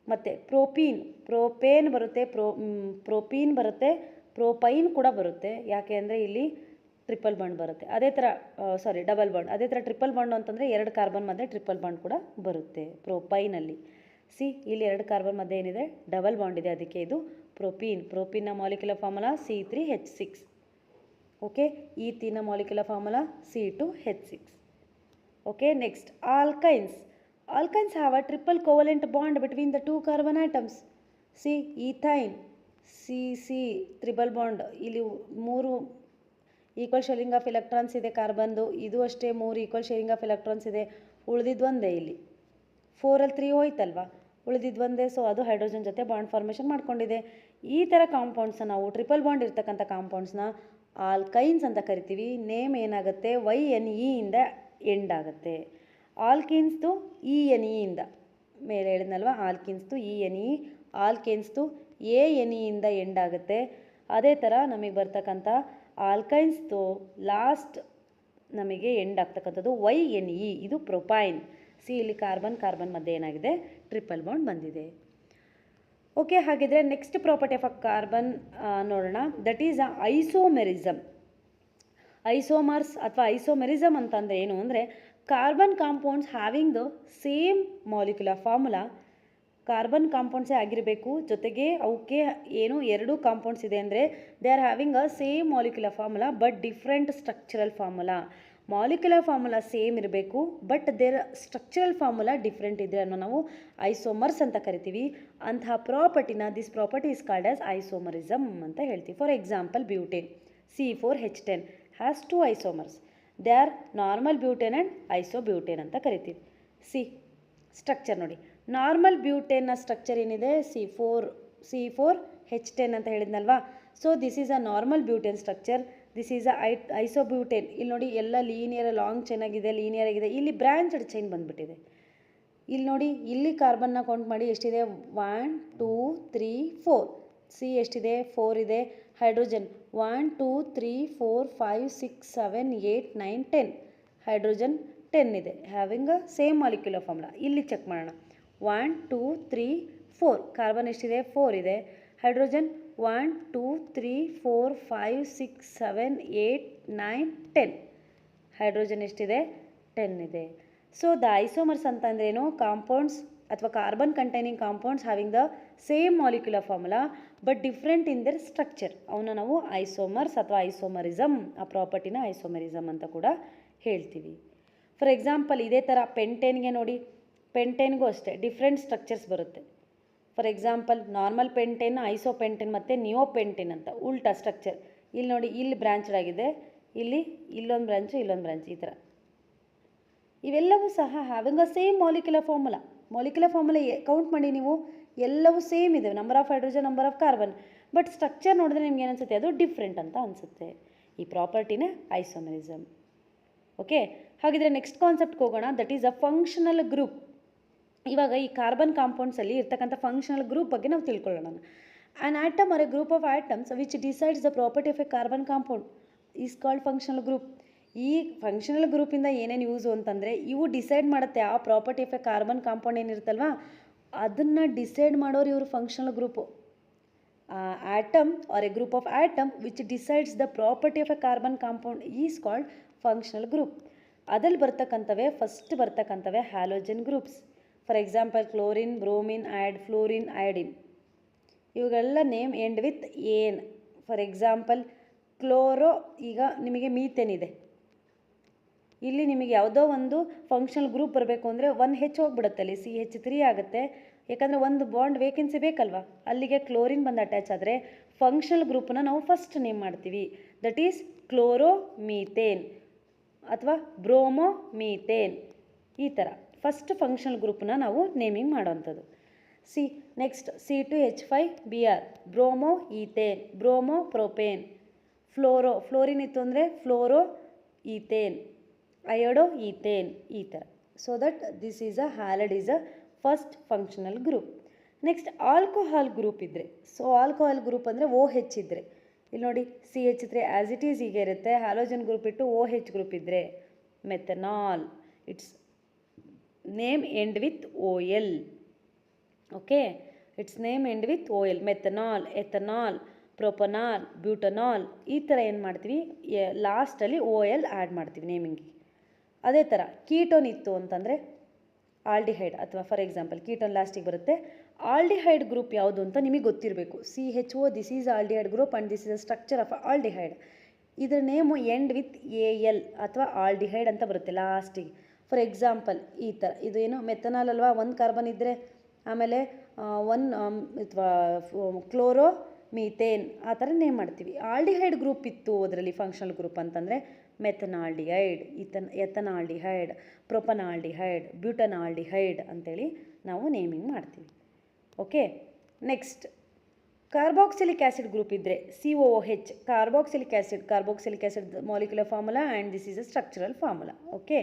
ಮತ್ತು ಪ್ರೋಪೇನ್ ಬರುತ್ತೆ, ಪ್ರೋಪೀನ್ ಬರುತ್ತೆ, ಪ್ರೋಪೈನ್ ಕೂಡ ಬರುತ್ತೆ. ಯಾಕೆ ಅಂದರೆ ಇಲ್ಲಿ ಟ್ರಿಪಲ್ ಬಾಂಡ್ ಬರುತ್ತೆ. ಅದೇ ಥರ ಡಬಲ್ ಬಾಂಡ್. ಅದೇ ಥರ ಟ್ರಿಪಲ್ ಬಾಂಡ್ ಅಂತಂದರೆ 2 ಕಾರ್ಬನ್ ಮಧ್ಯೆ ಟ್ರಿಪಲ್ ಬಾಂಡ್ ಕೂಡ ಬರುತ್ತೆ ಪ್ರೋಪೈನಲ್ಲಿ. ಇಲ್ಲಿ 2 ಕಾರ್ಬನ್ ಮಧ್ಯೆ ಏನಿದೆ, ಡಬಲ್ ಬಾಂಡ್ ಇದೆ, ಅದಕ್ಕೆ ಇದು ಪ್ರೋಪೀನ್ನ ಮಾಲಿಕ್ಯುಲರ್ ಫಾರ್ಮುಲಾ C3H6. ಓಕೆ, ಈಥೀನ್ನ molecular formula C2H6. Okay, next alkynes have a triple covalent bond between the 2 carbon atoms. Ethyne, C triple bond. ಇಲ್ಲಿ 3 ಈಕ್ವಲ್ ಶೇರಿಂಗ್ ಆಫ್ ಎಲೆಕ್ಟ್ರಾನ್ಸ್ ಇದೆ ಕಾರ್ಬನ್ದು, ಇದು ಅಷ್ಟೇ 3 ಈಕ್ವಲ್ ಶೇರಿಂಗ್ ಆಫ್ ಎಲೆಕ್ಟ್ರಾನ್ಸ್ ಇದೆ. ಉಳಿದಿದ್ದು ಒಂದೇ, ಇಲ್ಲಿ 4ಅಲ್ಲಿ 3 ಹೋಯ್ತಲ್ವಾ, ಉಳಿದಿದ್ದು ಒಂದೇ. ಸೊ ಅದು ಹೈಡ್ರೋಜನ್ ಜೊತೆ ಬಾಂಡ್ ಫಾರ್ಮೇಷನ್ ಮಾಡ್ಕೊಂಡಿದೆ. ಈ ಥರ ಕಾಂಪೌಂಡ್ಸ್ನ ನಾವು ಟ್ರಿಪಲ್ ಬಾಂಡ್ ಇರ್ತಕ್ಕಂಥ ಕಾಂಪೌಂಡ್ಸ್ನ ಆಲ್ಕೈನ್ಸ್ ಅಂತ ಕರಿತೀವಿ. ನೇಮ್ ಏನಾಗುತ್ತೆ, YNE ಇಂದ ಎಂಡ್ ಆಗುತ್ತೆ. ಆಲ್ಕೀನ್ಸ್ದು ENE ಇಂದ, ಮೇಲೆ ಹೇಳಿದ್ನಲ್ವ, ಆಲ್ಕೀನ್ಸ್ದು ENE, ಆಲ್ಕೇನ್ಸ್ದು ANE ಇಂದ ಎಂಡ್ ಆಗುತ್ತೆ. ಅದೇ ಥರ ನಮಗೆ ಬರ್ತಕ್ಕಂಥ ಆಲ್ಕೈನ್ಸ್ದು ಲಾಸ್ಟ್ ನಮಗೆ ಎಂಡ್ ಆಗ್ತಕ್ಕಂಥದ್ದು YNE, ಇದು ಪ್ರೊಪೈನ್. ಇಲ್ಲಿ ಕಾರ್ಬನ್ ಮಧ್ಯೆ ಏನಾಗಿದೆ, ಟ್ರಿಪಲ್ ಬಾಂಡ್ ಬಂದಿದೆ. ಓಕೆ, ಹಾಗಿದ್ರೆ next property of a carbon ನೋಡೋಣ. That is isomerism. ಐಸೋಮರ್ಸ್ ಅಥವಾ ಐಸೋಮೆರಿಸಮ್ ಅಂತಂದರೆ ಏನು ಅಂದರೆ, carbon compounds having the same molecular formula. Carbon ಕಾಂಪೌಂಡ್ಸೇ ಆಗಿರಬೇಕು, ಜೊತೆಗೆ ಅವಕ್ಕೆ ಏನು 2 ಕಾಂಪೌಂಡ್ಸ್ ಇದೆ ಅಂದರೆ they are having a same molecular formula but different structural formula. Molecular formula same ಇರಬೇಕು, but their structural formula different ಇದ್ದರೆ ಅನ್ನೋ ನಾವು ಐಸೋಮರ್ಸ್ ಅಂತ ಕರಿತೀವಿ. ಅಂತಹ ಪ್ರಾಪರ್ಟಿನ this property is called as isomerism ಅಂತ ಹೇಳ್ತೀವಿ. For example, butane C4H10 has 2 isomers. They are normal butane and isobutane ಅಂತ ಕರಿತೀವಿ. ಸ್ಟ್ರಕ್ಚರ್ ನೋಡಿ, ನಾರ್ಮಲ್ ಬ್ಯೂಟೇನ್ನ ಸ್ಟ್ರಕ್ಚರ್ ಏನಿದೆ, C4H10 ಅಂತ ಹೇಳಿದ್ನಲ್ವಾ. So this is a normal butane structure. This is a isobutane. ಇಲ್ಲಿ ನೋಡಿ, ಎಲ್ಲ ಲೀನಿಯರ್ ಲಾಂಗ್ ಚೈನ್ ಆಗಿದೆ, ಲೀನಿಯರ್ ಆಗಿದೆ. ಇಲ್ಲಿ ಬ್ರಾಂಚ್ಡ್ ಚೈನ್ ಬಂದುಬಿಟ್ಟಿದೆ. ಇಲ್ಲಿ ನೋಡಿ, ಇಲ್ಲಿ ಕಾರ್ಬನ್ನ ಕೌಂಟ್ ಮಾಡಿ ಎಷ್ಟಿದೆ, 1 2 3 4. ಎಷ್ಟಿದೆ, 4 ಇದೆ. ಹೈಡ್ರೋಜನ್ 1 2 3 4 5 6 7 8 9 10. ಹೈಡ್ರೋಜನ್ 10 ಇದೆ, having a same molecular formula. ಇಲ್ಲಿ ಚೆಕ್ ಮಾಡೋಣ, 1 2 3 4. ಕಾರ್ಬನ್ ಎಷ್ಟಿದೆ, 4 ಇದೆ. ಹೈಡ್ರೋಜನ್ 1 2 3 4 5 6 7 8 9 10. ಹೈಡ್ರೋಜನ್ ಎಷ್ಟಿದೆ, 10 ಇದೆ. ಸೊ ದ ಐಸೋಮರ್ಸ್ ಅಂತಂದ್ರೆ ಏನು, ಕಾಂಪೌಂಡ್ಸ್ ಅಥವಾ carbon containing compounds having the same molecular formula but different in their structure, ಅವನ್ನ ನಾವು ಐಸೋಮರ್ಸ್ ಅಥವಾ ಐಸೋಮರಿಸಮ್, ಆ ಪ್ರಾಪರ್ಟಿನ ಐಸೋಮರಿಸಮ್ ಅಂತ ಕೂಡ ಹೇಳ್ತೀವಿ. ಫಾರ್ ಎಕ್ಸಾಂಪಲ್ ಇದೇ ಥರ ಪೆಂಟೇನ್ಗೆ ನೋಡಿ, ಪೆಂಟೇನ್ಗೂ ಅಷ್ಟೇ ಡಿಫ್ರೆಂಟ್ ಸ್ಟ್ರಕ್ಚರ್ಸ್ ಬರುತ್ತೆ. ಫಾರ್ ಎಕ್ಸಾಂಪಲ್ ನಾರ್ಮಲ್ ಪೆಂಟೇನ್, ಐಸೋಪೆಂಟೇನ್ ಮತ್ತು ನಿಯೋಪೆಂಟೇನ್ ಅಂತ ಉಲ್ಟಾ ಸ್ಟ್ರಕ್ಚರ್. ಇಲ್ಲಿ ನೋಡಿ, ಇಲ್ಲಿ ಬ್ರಾಂಚ್ ಆಗಿದೆ, ಇಲ್ಲಿ ಇಲ್ಲೊಂದು ಬ್ರಾಂಚು ಇಲ್ಲೊಂದು ಬ್ರಾಂಚ್, ಈ ಥರ. ಇವೆಲ್ಲವೂ ಸಹ having a same molecular formula. Molecular formula count ಮಾಡಿ ನೀವು, ಎಲ್ಲವೂ ಸೇಮ್ ಇದೆ, number of hydrogen, number of carbon, but structure ನೋಡಿದ್ರೆ ನಿಮ್ಗೆ ಏನು ಅನಿಸುತ್ತೆ, ಅದು ಡಿಫ್ರೆಂಟ್ ಅಂತ ಅನಿಸುತ್ತೆ. ಈ ಪ್ರಾಪರ್ಟಿನೇ ಐಸೋಮರಿಸಮ್. ಓಕೆ, ಹಾಗಿದ್ರೆ ನೆಕ್ಸ್ಟ್ ಕಾನ್ಸೆಪ್ಟ್ಗೆ ಹೋಗೋಣ, that is a functional group. ಇವಾಗ ಈ ಕಾರ್ಬನ್ ಕಾಂಪೌಂಡ್ಸಲ್ಲಿ ಇರ್ತಕ್ಕಂಥ ಫಂಕ್ಷನಲ್ ಗ್ರೂಪ್ ಬಗ್ಗೆ ನಾವು ತಿಳ್ಕೊಳ್ಳೋಣ. An atom or a group of atoms which decides the property of a carbon compound is called functional group. ಈ ಫಂಕ್ಷನಲ್ ಗ್ರೂಪಿಂದ ಏನೇನು ಯೂಸು ಅಂತಂದರೆ, ಇವು ಡಿಸೈಡ್ ಮಾಡುತ್ತೆ ಆ property of a carbon compound ಏನಿರುತ್ತಲ್ವ, ಅದನ್ನು ಡಿಸೈಡ್ ಮಾಡೋರು ಇವರು functional group. Atom or a group of atom which decides the property of a carbon compound is called functional group. ಅದಲ್ಲಿ ಬರ್ತಕ್ಕಂಥವೇ ಫಸ್ಟ್ ಬರ್ತಕ್ಕಂಥವೇ halogen groups. For example chlorine, bromine, fluorine, iodine, ಇವುಗಳೆಲ್ಲ name end with ಏನ್. For example chloro, ಈಗ ನಿಮಗೆ methane ಇದೆ, ಇಲ್ಲಿ ನಿಮಗೆ ಯಾವುದೋ ಒಂದು ಫಂಕ್ಷನಲ್ ಗ್ರೂಪ್ ಬರಬೇಕು ಅಂದರೆ 1H ಹೋಗ್ಬಿಡುತ್ತೆ, ಅಲ್ಲಿ CH3 ಆಗುತ್ತೆ, ಯಾಕಂದರೆ ಒಂದು ಬಾಂಡ್ ವೇಕೆನ್ಸಿ ಬೇಕಲ್ವ, ಅಲ್ಲಿಗೆ ಕ್ಲೋರಿನ್ ಬಂದು ಅಟ್ಯಾಚ್ ಆದರೆ ಫಂಕ್ಷನಲ್ ಗ್ರೂಪನ್ನ ನಾವು ಫಸ್ಟ್ ನೇಮ್ ಮಾಡ್ತೀವಿ, ದಟ್ ಈಸ್ ಕ್ಲೋರೋ ಮೀಥೇನ್ ಅಥವಾ ಬ್ರೋಮೋ ಮೀಥೇನ್. ಈ ಥರ ಫಸ್ಟ್ ಫಂಕ್ಷನಲ್ ಗ್ರೂಪನ್ನ ನಾವು ನೇಮಿಂಗ್ ಮಾಡೋವಂಥದ್ದು. Next C2H5Br, bromo ethane, bromo propane. Fluorine ಇತ್ತು ಅಂದರೆ ಫ್ಲೋರೋ ಈಥೇನ್, ಅಯೋಡೋ ಈಥೇನ್, ಈ ಥರ. So that this is a halide is a first functional group. Next alcohol group ಇದ್ದರೆ, ಸೊ ಆಲ್ಕೋಹಾಲ್ ಗ್ರೂಪ್ ಅಂದರೆ OH ಇದ್ದರೆ, ಇಲ್ಲಿ ನೋಡಿ CH3 ಆ್ಯಸ್ ಇಟ್ ಈಸ್ ಹೀಗೆ ಇರುತ್ತೆ, ಹ್ಯಾಲೋಜನ್ ಗ್ರೂಪ್ ಇಟ್ಟು OH ಗ್ರೂಪ್ ಇದ್ದರೆ methanol, its name end with OL. Okay, its name end with OL. Methanol, ethanol, propanol, butanol, ಈ ಥರ ಏನು ಮಾಡ್ತೀವಿ, ಲಾಸ್ಟಲ್ಲಿ OL ಆ್ಯಡ್ ಮಾಡ್ತೀವಿ ನೇಮಿಂಗಿಗೆ. ಅದೇ ಥರ ಕೀಟೋನ್ ಇತ್ತು ಅಂತಂದರೆ ಆಲ್ಡಿಹೈಡ್, ಅಥವಾ ಫಾರ್ ಎಕ್ಸಾಂಪಲ್ ಕೀಟೋನ್ ಲಾಸ್ಟಿಗೆ ಬರುತ್ತೆ. ಆಲ್ಡಿಹೈಡ್ ಗ್ರೂಪ್ ಯಾವುದು ಅಂತ ನಿಮಗೆ ಗೊತ್ತಿರಬೇಕು. CHO, this is aldehyde group and this is a structure of aldehyde. ಇದರ ನೇಮು ಎಂಡ್ ವಿತ್ AL ಅಥವಾ ಆಲ್ಡಿಹೈಡ್ ಅಂತ ಬರುತ್ತೆ ಲಾಸ್ಟಿಗೆ. ಫಾರ್ ಎಕ್ಸಾಂಪಲ್ ಈ ಥರ, ಇದು ಏನು ಮೆಥನಾಲ್ ಅಲ್ವಾ, ಒಂದು ಕಾರ್ಬನ್ ಇದ್ದರೆ ಆಮೇಲೆ ಅಥವಾ ಕ್ಲೋರೋ ಮೀಥೇನ್, ಆ ಥರ ನೇಮ್ ಮಾಡ್ತೀವಿ. ಆಲ್ಡಿಹೈಡ್ ಗ್ರೂಪ್ ಇತ್ತು ಅದರಲ್ಲಿ ಫಂಕ್ಷನಲ್ ಗ್ರೂಪ್ ಅಂತಂದರೆ ಮೆಥನಾಲ್ಡಿಹೈಡ್, ಎಥನಾಲ್ಡಿಹೈಡ್, ಪ್ರೊಪನಾಲ್ಡಿಹೈಡ್, ಬ್ಯೂಟನಾಲ್ಡಿಹೈಡ್ ಅಂತೇಳಿ ನಾವು ನೇಮಿಂಗ್ ಮಾಡ್ತೀವಿ. Okay, next carboxylic acid group ಇದ್ದರೆ COOH, carboxylic acid molecular formula and this is a structural formula. Okay,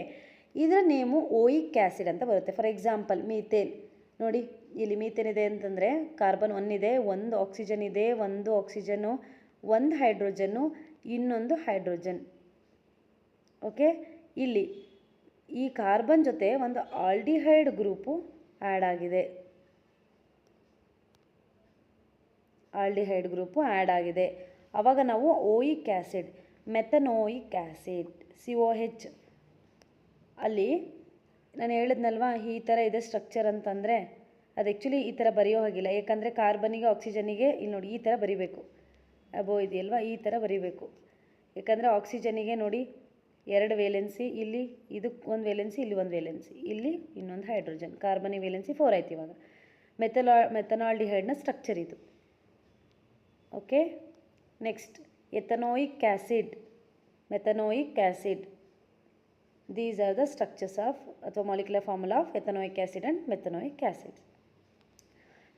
ಇದರ ನೇಮು ಓಯಿಕ್ ಆ್ಯಸಿಡ್ ಅಂತ ಬರುತ್ತೆ. ಫಾರ್ ಎಕ್ಸಾಂಪಲ್ ಮೀಥೇನ್ ನೋಡಿ, ಇಲ್ಲಿ ಮೀಥೇನ್ ಇದೆ ಅಂತಂದರೆ ಕಾರ್ಬನ್ 1 ಇದೆ, ಒಂದು ಆಕ್ಸಿಜನ್ ಇದೆ, ಒಂದು ಆಕ್ಸಿಜನ್ನು, ಒಂದು ಹೈಡ್ರೋಜನ್ನು, ಇನ್ನೊಂದು ಹೈಡ್ರೋಜನ್. ಓಕೆ, ಇಲ್ಲಿ ಈ ಕಾರ್ಬನ್ ಜೊತೆ ಒಂದು ಆಲ್ಡಿಹೈಡ್ ಗ್ರೂಪು ಆ್ಯಡ್ ಆಗಿದೆ, ಆವಾಗ ನಾವು ಓಯಿಕ್ ಆ್ಯಸಿಡ್, ಮೆಥನೋಯಿಕ್ ಆ್ಯಸಿಡ್, COH. ಅಲ್ಲಿ ನಾನು ಹೇಳಿದ್ನಲ್ವ ಈ ಥರ ಇದೆ ಸ್ಟ್ರಕ್ಚರ್ ಅಂತಂದರೆ, ಅದು ಆ್ಯಕ್ಚುಲಿ ಈ ಥರ ಬರೆಯೋ ಹಾಗಿಲ್ಲ, ಯಾಕಂದರೆ ಕಾರ್ಬನಿಗೆ ಆಕ್ಸಿಜನಿಗೆ ಇಲ್ಲಿ ನೋಡಿ ಈ ಥರ ಬರಿಬೇಕು, ಅಬೋ ಇದೆಯಲ್ವ, ಈ ಥರ ಬರಿಬೇಕು. ಯಾಕಂದರೆ ಆಕ್ಸಿಜನಿಗೆ ನೋಡಿ 2 ವೇಲೆನ್ಸಿ, ಇಲ್ಲಿ ಇದಕ್ಕೆ 1 ವೇಲೆನ್ಸಿ, ಇಲ್ಲಿ 1 ವೇಲೆನ್ಸಿ, ಇಲ್ಲಿ ಇನ್ನೊಂದು ಹೈಡ್ರೋಜನ್, ಕಾರ್ಬನಿಗೆ ವೇಲೆನ್ಸಿ 4 ಆಯ್ತು. ಇವಾಗ ಮೆಥನಾಲ್ಡಿಹೈಡ್ನ ಸ್ಟ್ರಕ್ಚರ್ ಇದು. Okay, next ethanoic acid, these are the structures of ಅಥವಾ molecular formula of ethanoic acid and methanoic acid.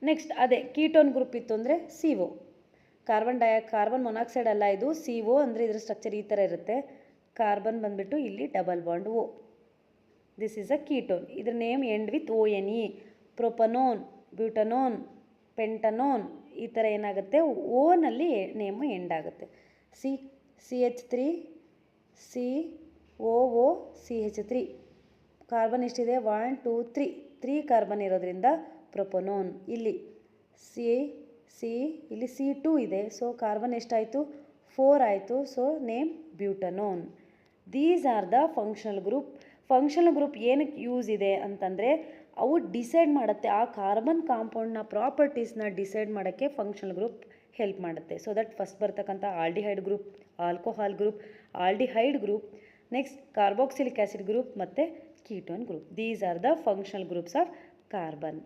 Next ಅದೇ ಕೀಟೋನ್ ಗ್ರೂಪ್ ಇತ್ತು ಅಂದರೆ CO, ಕಾರ್ಬನ್ ಮೊನಾಕ್ಸೈಡ್ ಅಲ್ಲ ಇದು, CO ಅಂದರೆ ಇದರ ಸ್ಟ್ರಕ್ಚರ್ ಈ ಥರ ಇರುತ್ತೆ, ಕಾರ್ಬನ್ ಬಂದುಬಿಟ್ಟು ಇಲ್ಲಿ double bond O, this is a ketone. ಇದ್ರ name end with ONE, propanone, butanone, pentanone, ಈ ಥರ ಏನಾಗುತ್ತೆ ಓನಲ್ಲಿ ನೇಮು ಎಂಡ್ ಆಗುತ್ತೆ. CH3, COO, CH3, ಕಾರ್ಬನ್ ಎಷ್ಟಿದೆ 1 2 3 ಕಾರ್ಬನ್ ಇರೋದ್ರಿಂದ ಪ್ರೊಪನೋನ್. ಇಲ್ಲಿ ಇಲ್ಲಿ C2 ಇದೆ, ಸೊ ಕಾರ್ಬನ್ ಎಷ್ಟಾಯಿತು 4 ಆಯಿತು, so name butanone. These are the functional group functional group ಏನಕ್ಕೆ ಯೂಸ್ ಇದೆ ಅಂತಂದರೆ ಅವು ಡಿಸೈಡ್ ಮಾಡುತ್ತೆ, ಆ ಕಾರ್ಬನ್ ಕಾಂಪೌಂಡ್ನ ಪ್ರಾಪರ್ಟೀಸ್ನ ಡಿಸೈಡ್ ಮಾಡೋಕ್ಕೆ ಫಂಕ್ಷನಲ್ ಗ್ರೂಪ್ ಹೆಲ್ಪ್ ಮಾಡುತ್ತೆ. ಸೊ ದಟ್ ಫಸ್ಟ್ ಬರ್ತಕ್ಕಂಥ aldehyde group, alcohol group, aldehyde group, next carboxylic acid group ಮತ್ತು ketone group. These are the functional groups of carbon.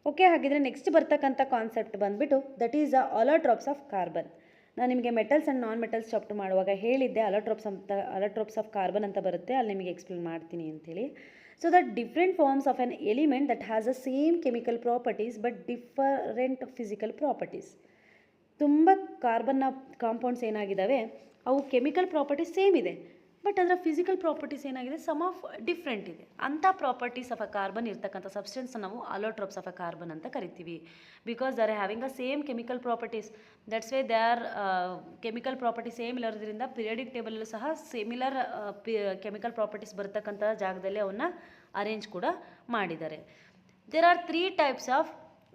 Okay, ಹಾಗಿದ್ರೆ ನೆಕ್ಸ್ಟ್ ಬರ್ತಕ್ಕಂಥ ಕಾನ್ಸೆಪ್ಟ್ ಬಂದುಬಿಟ್ಟು that is the allotropes of carbon. ನಾನು ನಿಮಗೆ metals and non metals chapter ಮಾಡುವಾಗ ಹೇಳಿದ್ದೆ ಅಲೋಟ್ರೋಪ್ಸ್ of carbon ಅಂತ ಬರುತ್ತೆ, ಅಲ್ಲಿ ನಿಮಗೆ ಎಕ್ಸ್ಪ್ಲೇನ್ ಮಾಡ್ತೀನಿ ಅಂತೇಳಿ. So that different forms of an element that has a same chemical properties but different physical properties. ತುಂಬ ಕಾರ್ಬನ್ನ ಕಾಂಪೌಂಡ್ಸ್ ಏನಾಗಿದ್ದಾವೆ ಅವು ಕೆಮಿಕಲ್ ಪ್ರಾಪರ್ಟೀಸ್ ಸೇಮ್ ಇದೆ, ಬಟ್ ಅದರ ಫಿಸಿಕಲ್ ಪ್ರಾಪರ್ಟೀಸ್ ಏನಾಗಿದೆ ಸಮ್ ಆಫ್ ಡಿಫ್ರೆಂಟ್ ಇದೆ. ಅಂಥ ಪ್ರಾಪರ್ಟೀಸ್ ಆಫ್ ಅ ಕಾರ್ಬನ್ ಇರ್ತಕ್ಕಂಥ ಸಬ್ಸ್ಟೆನ್ಸ್ ನಾವು ಅಲೋಟ್ರೋಪ್ಸ್ ಆಫ್ ಅ ಕಾರ್ಬನ್ ಅಂತ ಕರಿತೀವಿ. Because they are having a same chemical properties, that's way they are chemical property same ಇರೋದ್ರಿಂದ ಪಿರಿಯಾಡಿಕ್ ಟೇಬಲಲ್ಲೂ ಸಹ ಸಿಮಿಲರ್ ಕೆಮಿಕಲ್ ಪ್ರಾಪರ್ಟೀಸ್ ಬರ್ತಕ್ಕಂಥ ಜಾಗದಲ್ಲಿ ಅವನ್ನ ಅರೇಂಜ್ ಕೂಡ ಮಾಡಿದ್ದಾರೆ. There are 3 types of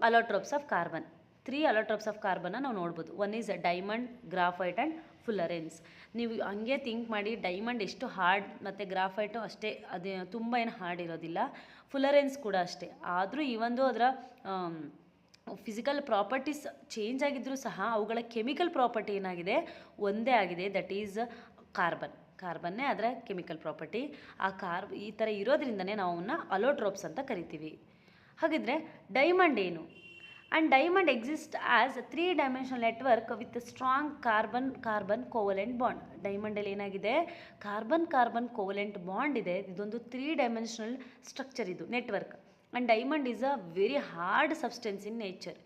allotropes of carbon. 3 allotropes of ಕಾರ್ಬನ್ನ ನಾವು ನೋಡ್ಬೋದು. One is diamond, graphite and fullerenes. ನೀವು ಹಂಗೆ ಥಿಂಕ್ ಮಾಡಿ, ಡೈಮಂಡ್ ಎಷ್ಟು ಹಾರ್ಡ್ ಮತ್ತು ಗ್ರಾಫೈಟು ಅಷ್ಟೇ, ಅದು ತುಂಬ ಏನು ಹಾರ್ಡ್ ಇರೋದಿಲ್ಲ. ಫುಲ್ಲರೆನ್ಸ್ ಕೂಡ ಅಷ್ಟೇ. ಆದರೂ ಈ ಒಂದು ಅದರ ಫಿಸಿಕಲ್ ಪ್ರಾಪರ್ಟೀಸ್ ಚೇಂಜ್ ಆಗಿದ್ದರೂ ಸಹ ಅವುಗಳ ಕೆಮಿಕಲ್ ಪ್ರಾಪರ್ಟಿ ಏನಾಗಿದೆ ಒಂದೇ ಆಗಿದೆ, ದಟ್ ಈಸ್ ಕಾರ್ಬನ್ನೇ ಅದರ ಕೆಮಿಕಲ್ ಪ್ರಾಪರ್ಟಿ. ಈ ಥರ ಇರೋದ್ರಿಂದನೇ ನಾವು ಅವನ್ನ ಅಲೋಟ್ರೋಪ್ಸ್ ಅಂತ ಕರಿತೀವಿ. ಹಾಗಿದ್ರೆ ಡೈಮಂಡ್ ಏನು? And diamond exists as a 3-dimensional network with a strong carbon covalent bond. ಡೈಮಂಡಲ್ಲಿ ಏನಾಗಿದೆ, ಕಾರ್ಬನ್ ಕೋವಲೆಂಟ್ ಬಾಂಡ್ ಇದೆ. ಇದೊಂದು 3-dimensional ಸ್ಟ್ರಕ್ಚರ್, ಇದು network. And diamond is a very hard substance in nature.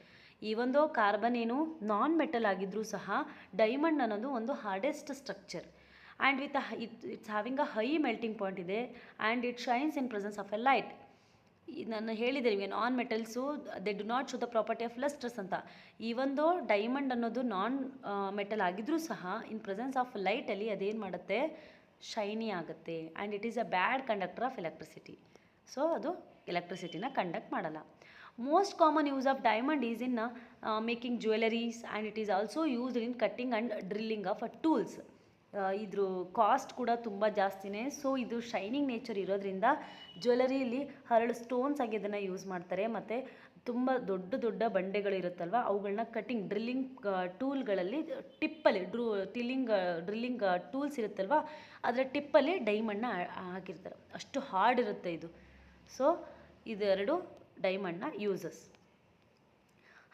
ಈ ಒಂದು ಕಾರ್ಬನ್ ಏನು ನಾನ್ ಮೆಟಲ್ ಆಗಿದ್ರೂ ಸಹ diamond ಅನ್ನೋದು ಒಂದು hardest structure. And with its having a high melting point ಇದೆ. And it shines in presence of a light. ನಾನು ಹೇಳಿದೆ ನಿಮಗೆ, non metals they do not show the property of lustrous ಅಂತ. ಈ ಒಂದು ಡೈಮಂಡ್ ಅನ್ನೋದು ನಾನ್ ಮೆಟಲ್ ಆಗಿದ್ರೂ ಸಹ ಇನ್ ಪ್ರೆಸೆನ್ಸ್ ಆಫ್ ಲೈಟಲ್ಲಿ ಅದೇನು ಮಾಡುತ್ತೆ, ಶೈನಿ ಆಗುತ್ತೆ. And it is a bad conductor of electricity. So ಅದು ಎಲೆಕ್ಟ್ರಿಸಿಟಿನ ಕಂಡಕ್ಟ್ ಮಾಡಲ್ಲ. Most common use of diamond is in making jewelleries and it is also used in cutting and drilling of a tools. ಇದ್ರ cost ಕೂಡ ತುಂಬ ಜಾಸ್ತಿನೇ. So ಇದು shining nature ಇರೋದ್ರಿಂದ ಜ್ಯುವೆಲರಿಯಲ್ಲಿ ಹರಳು stones ಆಗಿ ಅದನ್ನು ಯೂಸ್ ಮಾಡ್ತಾರೆ. ಮತ್ತು ತುಂಬ ದೊಡ್ಡ ಬಂಡೆಗಳು ಇರುತ್ತಲ್ವ, ಅವುಗಳನ್ನ ಕಟ್ಟಿಂಗ್ ಡ್ರಿಲ್ಲಿಂಗ್ ಟೂಲ್ಗಳಲ್ಲಿ ಟಿಪ್ಪಲ್ಲಿ ಡ್ರಿಲ್ಲಿಂಗ್ ಟೂಲ್ಸ್ ಇರುತ್ತಲ್ವ, ಅದರ ಟಿಪ್ಪಲ್ಲಿ ಡೈಮಂಡ್ನ ಹಾಕಿರ್ತಾರೆ. ಅಷ್ಟು ಹಾರ್ಡ್ ಇರುತ್ತೆ ಇದು. ಸೊ ಇದೆರಡು ಡೈಮಂಡ್ನ ಯೂಸಸ್.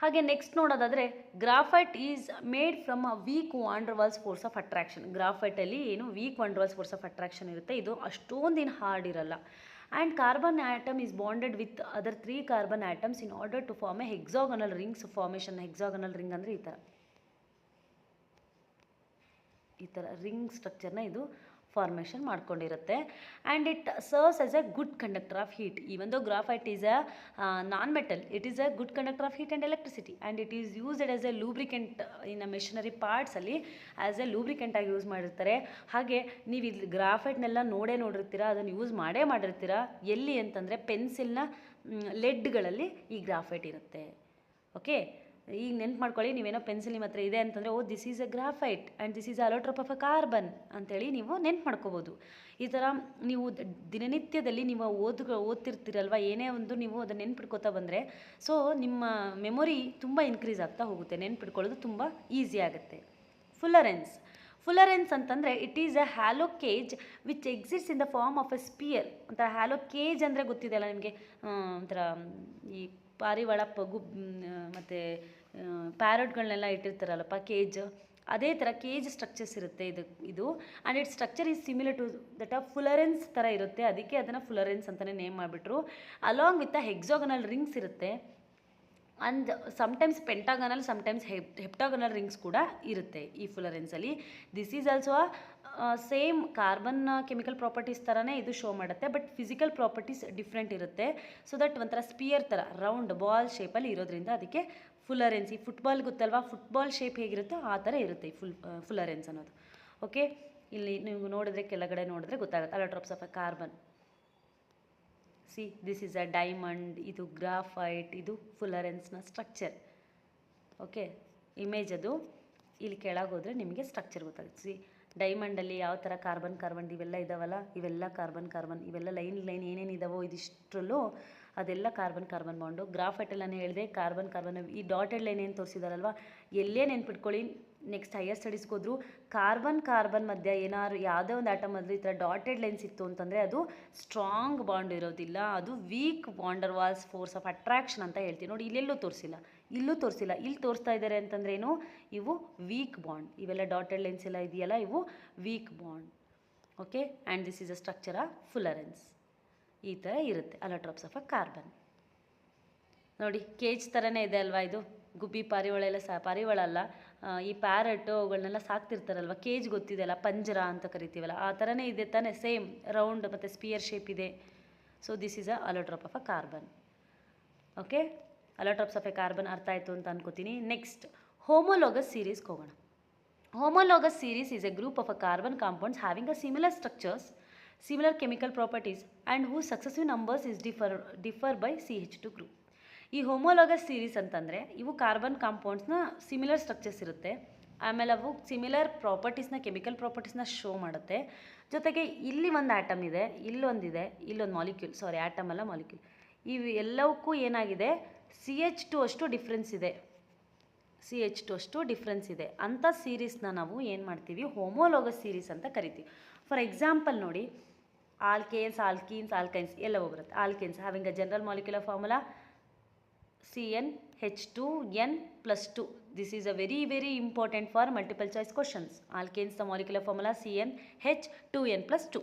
ಹಾಗೆ ನೆಕ್ಸ್ಟ್ ನೋಡೋದಾದರೆ graphite is made from a weak van der Waals force of attraction. ಗ್ರಾಫೈಟಲ್ಲಿ ಏನು weak van der Waals force of attraction ಇರುತ್ತೆ, ಇದು ಅಷ್ಟೊಂದೇನು ಹಾರ್ಡ್ ಇರಲ್ಲ. And carbon atom is bonded with other 3 carbon atoms in order to form a hexagonal rings formation. Hexagonal ring ಅಂದರೆ ಈ ಥರ ring ಸ್ಟ್ರಕ್ಚರ್ನ ಇದು ಫಾರ್ಮೇಷನ್ ಮಾಡ್ಕೊಂಡಿರುತ್ತೆ. And it serves as a good conductor of heat. Even ದೋ graphite is a non metal, it is a good conductor of heat and electricity. And it is used as a lubricant in a machinery ಪಾರ್ಟ್ಸಲ್ಲಿ as a ಲೂಬ್ರಿಕೆಂಟಾಗಿ use ಮಾಡಿರ್ತಾರೆ. ಹಾಗೆ ನೀವು ಇಲ್ಲಿ ಗ್ರಾಫೈಟ್ನೆಲ್ಲ ನೋಡಿರ್ತೀರ, ಅದನ್ನು use ಮಾಡಿರ್ತೀರ. ಎಲ್ಲಿ ಅಂತಂದರೆ ಪೆನ್ಸಿಲ್ನ ಲೆಡ್ಗಳಲ್ಲಿ ಈ ಗ್ರಾಫೈಟ್ ಇರುತ್ತೆ. ಓಕೆ, ಈಗ ನೆನ್ಪು ಮಾಡ್ಕೊಳ್ಳಿ, ನೀವೇನೋ ಪೆನ್ಸಿಲ್ ನಿಮ್ಮ ಹತ್ರ ಇದೆ ಅಂತಂದರೆ, oh this is a graphite and this is allotrope of a carbon ಅಂತೇಳಿ ನೀವು ನೆನ್ಪು ಮಾಡ್ಕೋಬೋದು. ಈ ಥರ ನೀವು ದಿನನಿತ್ಯದಲ್ಲಿ ನೀವು ಓದ್ತಿರ್ತೀರಲ್ವ, ಏನೇ ಒಂದು ನೀವು ಅದನ್ನು ನೆನ್ಪಿಡ್ಕೋತಾ ಬಂದರೆ ಸೊ ನಿಮ್ಮ ಮೆಮೊರಿ ತುಂಬ ಇನ್ಕ್ರೀಸ್ ಆಗ್ತಾ ಹೋಗುತ್ತೆ, ನೆನ್ಪಿಡ್ಕೊಳ್ಳೋದು ತುಂಬ ಈಸಿ ಆಗುತ್ತೆ. ಫುಲ್ಲರೆನ್ಸ್ ಅಂತಂದರೆ it is a hollow cage which exist in the form of a sphere. ಒಂಥರ ಹ್ಯಾಲೋ ಕೇಜ್ ಅಂದರೆ ಗೊತ್ತಿದೆಯಲ್ಲ ನಿಮಗೆ, ಒಂಥರ ಈ ಪಾರಿವಾಳ ಮತ್ತು ಪ್ಯಾರಟ್ಗಳನ್ನೆಲ್ಲ ಇಟ್ಟಿರ್ತಾರಲ್ಲಪ್ಪ, ಕೇಜ್, ಅದೇ ಥರ ಕೇಜ್ ಸ್ಟ್ರಕ್ಚರ್ಸ್ ಇರುತ್ತೆ ಇದು. And it structure is similar to that of fullerenes ಥರ ಇರುತ್ತೆ, ಅದಕ್ಕೆ ಅದನ್ನು ಫುಲ್ಲರೆನ್ಸ್ ಅಂತಲೇ ನೇಮ್ ಮಾಡಿಬಿಟ್ರು. Along with a hexagonal rings ಇರುತ್ತೆ. And sometimes pentagonal, sometimes heptagonal rings ಕೂಡ ಇರುತ್ತೆ ಈ ಫುಲ್ಲರೆನ್ಸಲ್ಲಿ. This is also same carbon chemical properties ಥರನೇ ಇದು ಶೋ ಮಾಡುತ್ತೆ, ಬಟ್ ಫಿಸಿಕಲ್ ಪ್ರಾಪರ್ಟೀಸ್ ಡಿಫ್ರೆಂಟ್ ಇರುತ್ತೆ. ಸೊ ದಟ್ ಒಂಥರ ಸ್ಪಿಯರ್ ಥರ ರೌಂಡ್ ಬಾಲ್ ಶೇಪಲ್ಲಿ ಇರೋದ್ರಿಂದ ಅದಕ್ಕೆ ಫುಲ್ಲರೆನ್ಸ್. ಈ ಫುಟ್ಬಾಲ್ ಗೊತ್ತಲ್ವಾ, ಫುಟ್ಬಾಲ್ ಶೇಪ್ ಹೇಗಿರುತ್ತೋ ಆ ಥರ ಇರುತ್ತೆ ಈ ಫುಲ್ಲರೆನ್ಸ್ ಅನ್ನೋದು. ಓಕೆ, ಇಲ್ಲಿ ನೀವು ನೋಡಿದ್ರೆ ಕೆಳಗಡೆ ನೋಡಿದ್ರೆ ಗೊತ್ತಾಗುತ್ತೆ allotropes of a carbon. See this is a diamond, ಇದು ಗ್ರಾಫೈಟ್, ಇದು ಫುಲ್ಲರೆನ್ಸ್ನ ಸ್ಟ್ರಕ್ಚರ್. ಓಕೆ, ಇಮೇಜ್ ಅದು ಇಲ್ಲಿ ಕೆಳಗೆ ಹೋದರೆ ನಿಮಗೆ ಸ್ಟ್ರಕ್ಚರ್ ಗೊತ್ತಾಗುತ್ತೆ. ಸಿ ಡೈಮಂಡಲ್ಲಿ ಯಾವ ಥರ ಕಾರ್ಬನ್ ಇವೆಲ್ಲ ಇದಾವಲ್ಲ, ಇವೆಲ್ಲ ಕಾರ್ಬನ್ ಇವೆಲ್ಲ ಲೈನ್ ಏನೇನಿದಾವೋ ಇದಿಷ್ಟರಲ್ಲೂ ಅದೆಲ್ಲ ಕಾರ್ಬನ್ ಬಾಂಡು. ಗ್ರಾಫೈಟಲ್ಲಿ ನಾನು ಹೇಳಿದೆ ಕಾರ್ಬನ್ ಈ ಡಾಟೆಡ್ ಲೈನ್ ಏನು ತೋರಿಸಿದಾರಲ್ವ, ಎಲ್ಲೇ ನೆನ್ಪಿಟ್ಕೊಳ್ಳಿ, ನೆಕ್ಸ್ಟ್ ಹೈಯರ್ ಸ್ಟಡೀಸ್ಗೆ ಹೋದ್ರು ಕಾರ್ಬನ್ ಮಧ್ಯೆ ಏನಾದ್ರು ಯಾವುದೇ ಒಂದು ಆಟಮಲ್ಲಿ ಈ ಥರ ಡಾಟೆಡ್ ಲೈನ್ಸ್ ಇತ್ತು ಅಂತಂದರೆ ಅದು ಸ್ಟ್ರಾಂಗ್ ಬಾಂಡ್ ಇರೋದಿಲ್ಲ, ಅದು weak van der Waals force of attraction ಅಂತ ಹೇಳ್ತೀವಿ. ನೋಡಿ ಇಲ್ಲೆಲ್ಲೂ ತೋರಿಸಿಲ್ಲ, ಇಲ್ಲೂ ತೋರಿಸಿಲ್ಲ, ಇಲ್ಲಿ ತೋರಿಸ್ತಾ ಇದ್ದಾರೆ ಅಂತಂದ್ರೆ ಏನು, ಇವು ವೀಕ್ ಬಾಂಡ್. ಇವೆಲ್ಲ ಡಾಟೆಡ್ ಲೈನ್ಸ್ ಎಲ್ಲ ಇದೆಯಲ್ಲ, ಇವು weak bond. Okay, and this is a structure of fullerenes. ಈ ಥರ ಇರುತ್ತೆ ಅಲೋಟ್ರಾಪ್ಸ್ ಆಫ್ ಅ ಕಾರ್ಬನ್. ನೋಡಿ ಕೇಜ್ ಥರನೇ ಇದೆ ಅಲ್ವಾ ಇದು. ಗುಬ್ಬಿ ಪಾರಿವಾಳ ಪಾರಿವಾಳ ಅಲ್ಲ, ಈ ಪ್ಯಾರಟ್ಟು ಅವುಗಳನ್ನೆಲ್ಲ ಸಾಕ್ತಿರ್ತಾರಲ್ವ, ಕೇಜ್ ಗೊತ್ತಿದೆಯಲ್ಲ, ಪಂಜರ ಅಂತ ಕರಿತೀವಲ್ಲ, ಆ ಥರನೇ ಇದೆ ತಾನೇ, ಸೇಮ್ ರೌಂಡ್ ಮತ್ತು ಸ್ಪಿಯರ್ ಶೇಪ್ ಇದೆ. So this is a allotrope of a carbon. Okay, allotropes of a carbon ಅರ್ಥ ಆಯಿತು ಅಂತ ಅನ್ಕೋತೀನಿ. ನೆಕ್ಸ್ಟ್ ಹೋಮೋಲೋಗಸ್ ಸೀರೀಸ್ಗೆ ಹೋಗೋಣ. Homologous series is a group of a carbon compounds having a similar structures, similar chemical properties and whose successive numbers is differ by CH2 group. ಈ homologous series ಅಂತಂದರೆ ಇವು carbon ಕಾಂಪೌಂಡ್ಸ್ನ similar structures ಇರುತ್ತೆ, ಆಮೇಲೆ ಅವು similar ಪ್ರಾಪರ್ಟೀಸ್ನ chemical ಪ್ರಾಪರ್ಟೀಸ್ನ show ಮಾಡುತ್ತೆ. ಜೊತೆಗೆ ಇಲ್ಲಿ ಒಂದು ಆಟಮ್ ಇದೆ, ಇಲ್ಲೊಂದಿದೆ, ಇಲ್ಲೊಂದು ಮಾಲಿಕ್ಯೂಲ್, ಸಾರಿ ಆಟಮ್ ಅಲ್ಲ ಮಾಲಿಕ್ಯೂಲ್. ಇವು ಎಲ್ಲವಕ್ಕೂ ಏನಾಗಿದೆ, CH2 ಅಷ್ಟು ಡಿಫ್ರೆನ್ಸ್ ಇದೆ, CH2 ಅಷ್ಟು ಡಿಫ್ರೆನ್ಸ್ ಇದೆ ಅಂಥ ಸೀರೀಸ್ನ ನಾವು ಏನು ಮಾಡ್ತೀವಿ, ಹೋಮೋಲೋಗಸ್ ಸೀರೀಸ್ ಅಂತ ಕರಿತೀವಿ. ಫಾರ್ ಎಕ್ಸಾಂಪಲ್ ನೋಡಿ, ಆಲ್ಕೇನ್ಸ್, ಆಲ್ಕೈನ್ಸ್ ಎಲ್ಲವೂ ಬರುತ್ತೆ. Alkanes having a general molecular formula CnH2n+2. This is a very important for multiple choice questions. Alkanes the molecular formula CnH2n+2.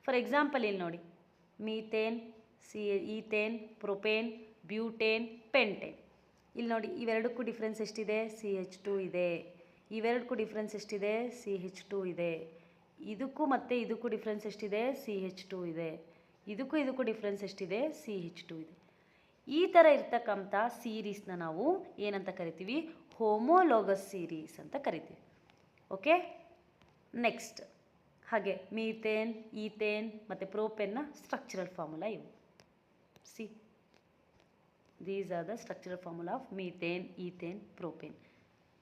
For example ಇಲ್ಲಿ ನೋಡಿ, methane, ethane, propane, butane, pentane. ಇಲ್ಲಿ ನೋಡಿ ಇವೆರಡಕ್ಕೂ difference ಎಷ್ಟಿದೆ, CH2 ಇದೆ. ಇವೆರಡಕ್ಕೂ difference ಎಷ್ಟಿದೆ, CH2 ಇದೆ. ಇದಕ್ಕೂ ಮತ್ತು ಇದಕ್ಕೂ ಡಿಫ್ರೆನ್ಸ್ ಎಷ್ಟಿದೆ, CH2 ಇದೆ. ಇದಕ್ಕೂ ಡಿಫ್ರೆನ್ಸ್ ಎಷ್ಟಿದೆ, CH2 ಇದೆ. ಈ ಥರ ಇರ್ತಕ್ಕಂಥ ಸೀರೀಸ್ನ ನಾವು ಏನಂತ ಕರಿತೀವಿ, ಹೋಮೋಲೋಗಸ್ ಸೀರೀಸ್ ಅಂತ ಕರಿತೀವಿ. ಓಕೆ, ನೆಕ್ಸ್ಟ್ ಹಾಗೆ ಮೀಥೇನ್, ಈಥೇನ್ ಮತ್ತು ಪ್ರೋಪೇನ್ನ ಸ್ಟ್ರಕ್ಚರಲ್ ಫಾರ್ಮುಲಾ ಇವು. See these are the structural formula of methane, ethane, propane.